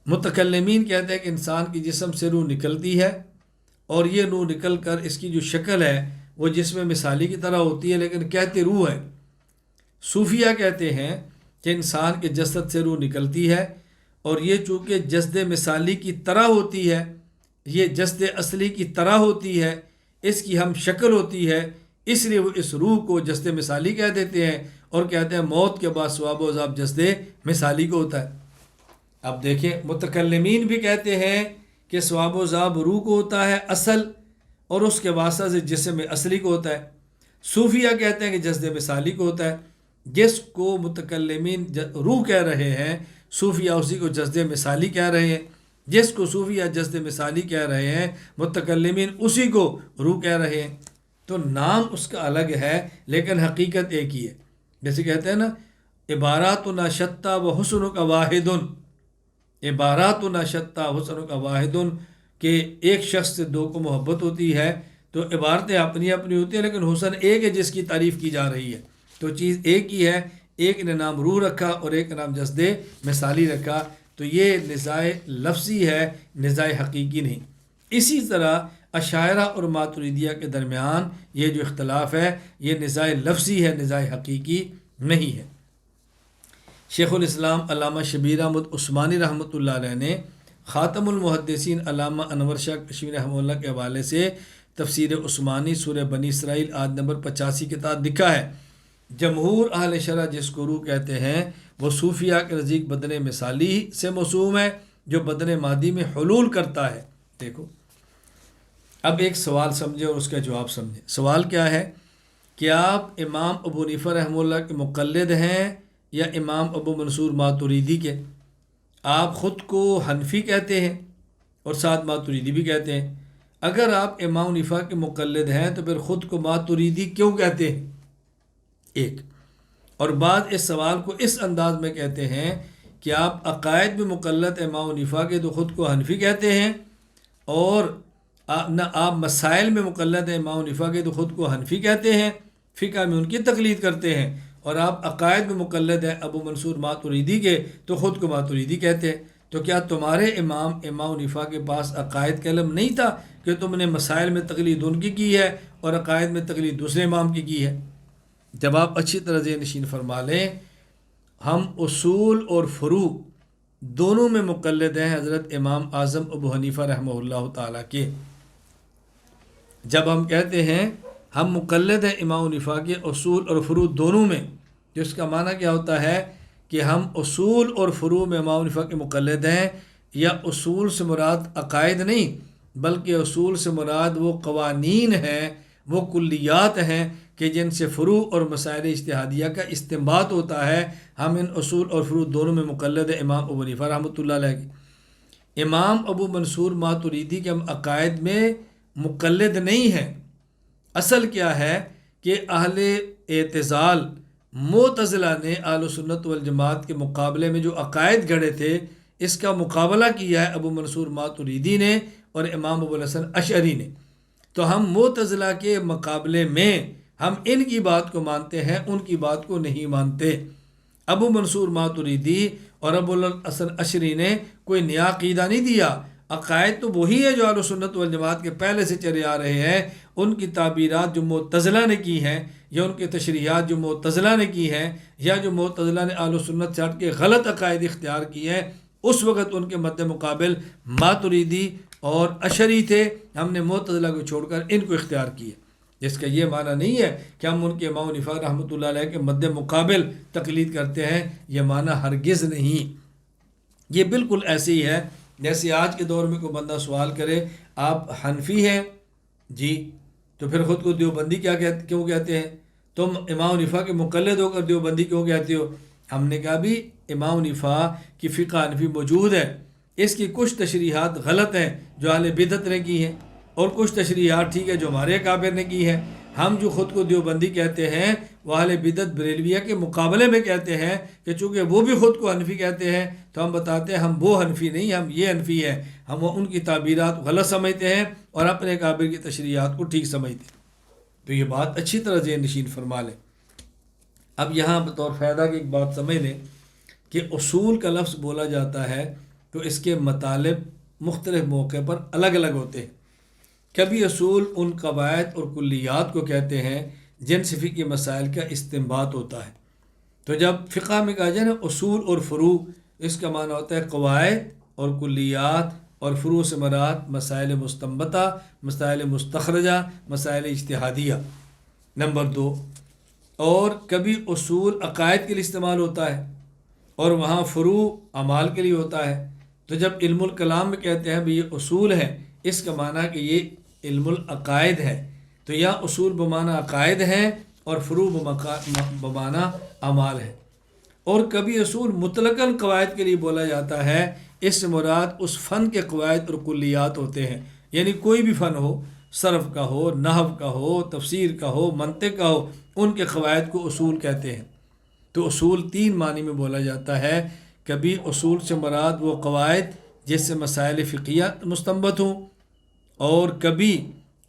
A: متکلمین کہتے ہیں کہ انسان کی جسم سے روح نکلتی ہے، اور یہ روح نکل کر اس کی جو شکل ہے وہ جسم مثالی کی طرح ہوتی ہے، لیکن کہتے روح ہے۔ صوفیہ کہتے ہیں کہ انسان کے جسد سے روح نکلتی ہے، اور یہ چونکہ جسد مثالی کی طرح ہوتی ہے، یہ جسد اصلی کی طرح ہوتی ہے، اس کی ہم شکل ہوتی ہے، اس لیے وہ اس روح کو جسد مثالی کہہ دیتے ہیں، اور کہتے ہیں موت کے بعد ثواب و عذاب جسد مثالی کو ہوتا ہے۔ اب دیکھیں، متکلمین بھی کہتے ہیں کہ ثواب و عذاب روح کو ہوتا ہے اصل، اور اس کے واسطہ سے جسم اصلی کو ہوتا ہے۔ صوفیہ کہتے ہیں کہ جسد مثالی کو ہوتا ہے۔ جس کو متکلمین روح کہہ رہے ہیں، صوفیہ اسی کو جسد مثالی کہہ رہے ہیں۔ جس کو صوفیہ جسد مثالی کہہ رہے ہیں، متکلمین اسی کو روح کہہ رہے ہیں۔ تو نام اس کا الگ ہے، لیکن حقیقت ایک ہی ہے۔ جیسے کہتے ہیں نا، عباراتنا شتیٰ و حسنک واحد، عباراتنا شتیٰ حسنک واحد، کہ ایک شخص سے دو کو محبت ہوتی ہے تو عبارتیں اپنی اپنی ہوتی ہیں، لیکن حسن ایک ہے جس کی تعریف کی جا رہی ہے۔ تو چیز ایک ہی ہے، ایک نے نام روح رکھا اور ایک نام جسد مثالی رکھا۔ تو یہ نزاع لفظی ہے، نزاع حقیقی نہیں۔ اسی طرح اشاعرہ اور ماتریدیہ کے درمیان یہ جو اختلاف ہے، یہ نزاع لفظی ہے، نزاع حقیقی نہیں ہے۔ شیخ الاسلام علامہ شبیر احمد عثمانی رحمۃ اللہ علیہ نے خاتم المحدثین علامہ انور شاہ کشمیری رحمہ اللہ کے حوالے سے تفسیر عثمانی سورہ بنی اسرائیل آیت نمبر 85 کے تحت لکھا ہے، جمہور اہل شرع جس کو روح کہتے ہیں وہ صوفیہ کے نزدیک بدن مثالی سے موسوم ہے جو بدن مادی میں حلول کرتا ہے۔ دیکھو اب ایک سوال سمجھے اور اس کا جواب سمجھے۔ سوال کیا ہے کہ آپ امام ابو حنیفہ رحمہ اللہ کے مقلد ہیں یا امام ابو منصور ماتریدی کے؟ آپ خود کو حنفی کہتے ہیں اور ساتھ ماتریدی بھی کہتے ہیں۔ اگر آپ امام حنیفہ کے مقلد ہیں تو پھر خود کو ماتریدی کیوں کہتے ہیں؟ ایک اور بعد اس سوال کو اس انداز میں کہتے ہیں کہ آپ عقائد میں مقلد امام حنیفہ کے تو خود کو حنفی کہتے ہیں، اور نہ آپ مسائل میں مقلد امام حنیفہ کے تو خود کو حنفی کہتے ہیں، فقہ میں ان کی تقلید کرتے ہیں، اور آپ عقائد میں مقلد ہیں ابو منصور ماتریدی کے تو خود کو ماتریدی کہتے ہیں۔ تو کیا تمہارے امام حنیفہ کے پاس عقائد کا علم نہیں تھا کہ تم نے مسائل میں تقلید ان کی ہے اور عقائد میں تقلید دوسرے امام کی ہے؟ جب آپ اچھی طرح ذہن نشین فرما لیں، ہم اصول اور فروع دونوں میں مقلد ہیں حضرت امام اعظم ابو حنیفہ رحمہ اللہ تعالیٰ کے۔ جب ہم کہتے ہیں ہم مقلد ہیں امام حنیفہ کے اصول اور فروع دونوں میں، تو اس کا معنی کیا ہوتا ہے کہ ہم اصول اور فروع میں امام حنیفہ کے مقلد ہیں، یا اصول سے مراد عقائد نہیں بلکہ اصول سے مراد وہ قوانین ہیں، وہ کلیات ہیں کہ جن سے فروع اور مسائل اجتہادیہ کا استنباط ہوتا ہے۔ ہم ان اصول اور فروع دونوں میں مقلد ہیں امام ابو حنیفہ رحمۃ اللہ علیہ کے۔ امام ابو منصور ماتریدی کے ہم عقائد میں مقلد نہیں ہیں۔ اصل کیا ہے کہ اہل اعتزال معتزلہ نے اہل سنت والجماعت کے مقابلے میں جو عقائد گھڑے تھے، اس کا مقابلہ کیا ہے ابو منصور ماتریدی نے اور امام ابو الحسن اشعری نے۔ تو ہم معتزلہ کے مقابلے میں ہم ان کی بات کو مانتے ہیں، ان کی بات کو نہیں مانتے۔ ابو منصور ماتریدی اور ابو الحسن اشعری نے کوئی نیا عقیدہ نہیں دیا، عقائد تو وہی ہے جو اہل سنت والجماعت کے پہلے سے چلے آ رہے ہیں۔ ان کی تعبیرات جو معتزلہ نے کی ہیں، یا ان کے تشریحات جو معتزلہ نے کی ہیں، یا جو معتزلہ نے اہل سنت سے ہٹ کے غلط عقائد اختیار کی ہیں، اس وقت ان کے مد مقابل ماتریدی اور اشعری تھے۔ ہم نے معتزلہ کو چھوڑ کر ان کو اختیار کیے، جس کا یہ معنی نہیں ہے کہ ہم ان کے امام حنیفہ رحمۃ اللہ علیہ کے مد مقابل تقلید کرتے ہیں، یہ معنی ہرگز نہیں۔ یہ بالکل ایسے ہی ہے جیسے آج کے دور میں کوئی بندہ سوال کرے آپ حنفی ہیں جی، تو پھر خود کو دیوبندی کیوں کہتے ہیں؟ تم امام حنیفہ کے مقلد ہو کر دیوبندی کیوں کہتے ہو؟ ہم نے کہا بھی امام حنیفہ کی فقہ حنفی موجود ہے، اس کی کچھ تشریحات غلط ہیں جو اہل بدعت نے کی ہیں، اور کچھ تشریحات ٹھیک ہے جو ہمارے اکابر نے کی ہیں۔ ہم جو خود کو دیوبندی کہتے ہیں وہ اہل بدعت بریلویہ کے مقابلے میں کہتے ہیں کہ چونکہ وہ بھی خود کو حنفی کہتے ہیں، تو ہم بتاتے ہیں ہم وہ حنفی نہیں، ہم یہ حنفی ہیں۔ ہم ان کی تعبیرات غلط سمجھتے ہیں اور اپنے اکابر کی تشریحات کو ٹھیک سمجھتے ہیں۔ تو یہ بات اچھی طرح ذہن نشین فرما لیں۔ اب یہاں بطور فائدہ کی ایک بات سمجھ لیں کہ اصول کا لفظ بولا جاتا ہے تو اس کے مطالب مختلف موقع پر الگ الگ ہوتے ہیں۔ کبھی اصول ان قواعد اور کلیات کو کہتے ہیں جن سے فقہی مسائل کا استنباط ہوتا ہے۔ تو جب فقہ میں کہا جائے نا اصول اور فروع، اس کا معنی ہوتا ہے قواعد اور کلیات، اور فروع سے مراد مسائل مستنبطہ، مسائل مستخرجہ، مسائل اجتہادیہ۔ نمبر 2، اور کبھی اصول عقائد کے لیے استعمال ہوتا ہے اور وہاں فروع اعمال کے لیے ہوتا ہے۔ تو جب علم الکلام میں کہتے ہیں بھی یہ اصول ہے، اس کا معنی کہ یہ علم العقائد ہے، تو یا اصول بمعنی عقائد ہیں اور فروع بمعنی اعمال ہے۔ اور کبھی اصول مطلقاً قواعد کے لیے بولا جاتا ہے، اس سے مراد اس فن کے قواعد اور کلیات ہوتے ہیں، یعنی کوئی بھی فن ہو، صرف کا ہو، نحو کا ہو، تفسیر کا ہو، منطق کا ہو، ان کے قواعد کو اصول کہتے ہیں۔ تو اصول 3 معنی میں بولا جاتا ہے، کبھی اصول سے مراد وہ قواعد جس سے مسائل فقہیہ مستنبط ہوں، اور کبھی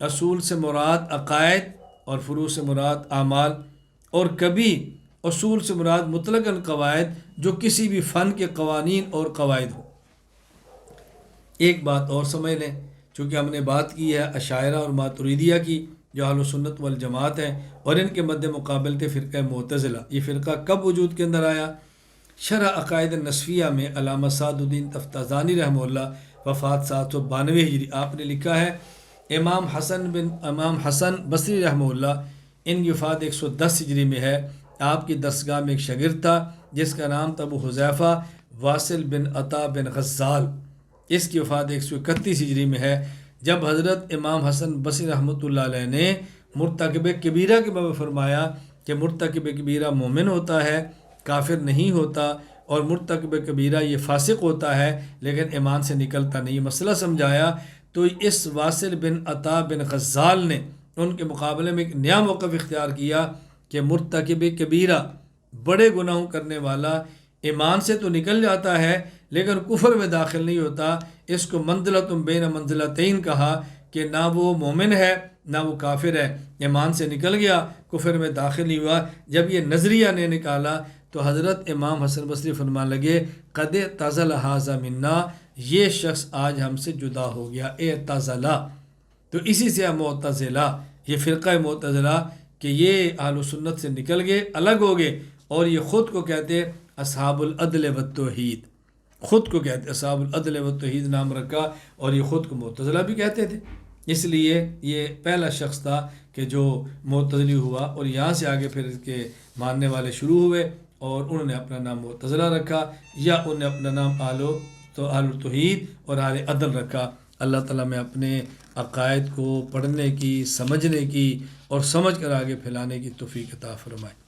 A: اصول سے مراد عقائد اور فروع سے مراد اعمال، اور کبھی اصول سے مراد مطلقاً قواعد جو کسی بھی فن کے قوانین اور قواعد ہوں۔ ایک بات اور سمجھ لیں، چونکہ ہم نے بات کی ہے اشاعرہ اور ماتریدیہ کی جو اہل سنت والجماعت ہیں، اور ان کے مد مقابل تھے فرقہ معتزلہ۔ یہ فرقہ کب وجود کے اندر آیا؟ شرح عقائد نصفیہ میں علامہ سعد الدین تفتازانی رحمہ اللہ وفات 792 ہجری۔ آپ نے لکھا ہے امام حسن بصری رحمہ اللہ، ان کی وفات 110 ہجری میں ہے۔ آپ کی دستگاہ میں ایک شاگرد تھا جس کا نام تھا ابو حذیفہ واصل بن عطا بن غزال، اس کی وفات 131 ہجری میں ہے۔ جب حضرت امام حسن بصری رحمۃ اللہ علیہ نے مرتکب کبیرہ کے بارے میں فرمایا کہ مرتکب کبیرہ مومن ہوتا ہے، کافر نہیں ہوتا، اور مرتکب کبیرہ یہ فاسق ہوتا ہے لیکن ایمان سے نکلتا نہیں، مسئلہ سمجھایا، تو اس واصل بن عطا بن غزال نے ان کے مقابلے میں ایک نیا موقف اختیار کیا کہ مرتکب کبیرہ بڑے گناہوں کرنے والا ایمان سے تو نکل جاتا ہے لیکن کفر میں داخل نہیں ہوتا۔ اس کو منزلۃ بین منزلتین کہا کہ نہ وہ مومن ہے نہ وہ کافر ہے، ایمان سے نکل گیا، کفر میں داخل نہیں ہوا۔ جب یہ نظریہ نے نکالا تو حضرت امام حسن بصری فرمان لگے قد اعتزل ھذا منا، یہ شخص آج ہم سے جدا ہو گیا، اعتزلہ، تو اسی سے معتزلہ، یہ فرقہ معتزلہ کہ یہ اہل سنت سے نکل گئے، الگ ہو گئے، اور یہ خود کو کہتے اصحاب العدل والتوحید، خود کو کہتے اصحاب العدل والتوحید نام رکھا، اور یہ خود کو معتزلہ بھی کہتے تھے۔ اس لیے یہ پہلا شخص تھا کہ جو معتزلی ہوا، اور یہاں سے آگے پھر اس کے ماننے والے شروع ہوئے اور انہوں نے اپنا نام معتزلہ رکھا، یا انہوں نے اپنا نام اہل التوحید اور اہل عدل رکھا۔ اللہ تعالیٰ میں اپنے عقائد کو پڑھنے کی، سمجھنے کی اور سمجھ کر آگے پھیلانے کی توفیق عطا فرمائے۔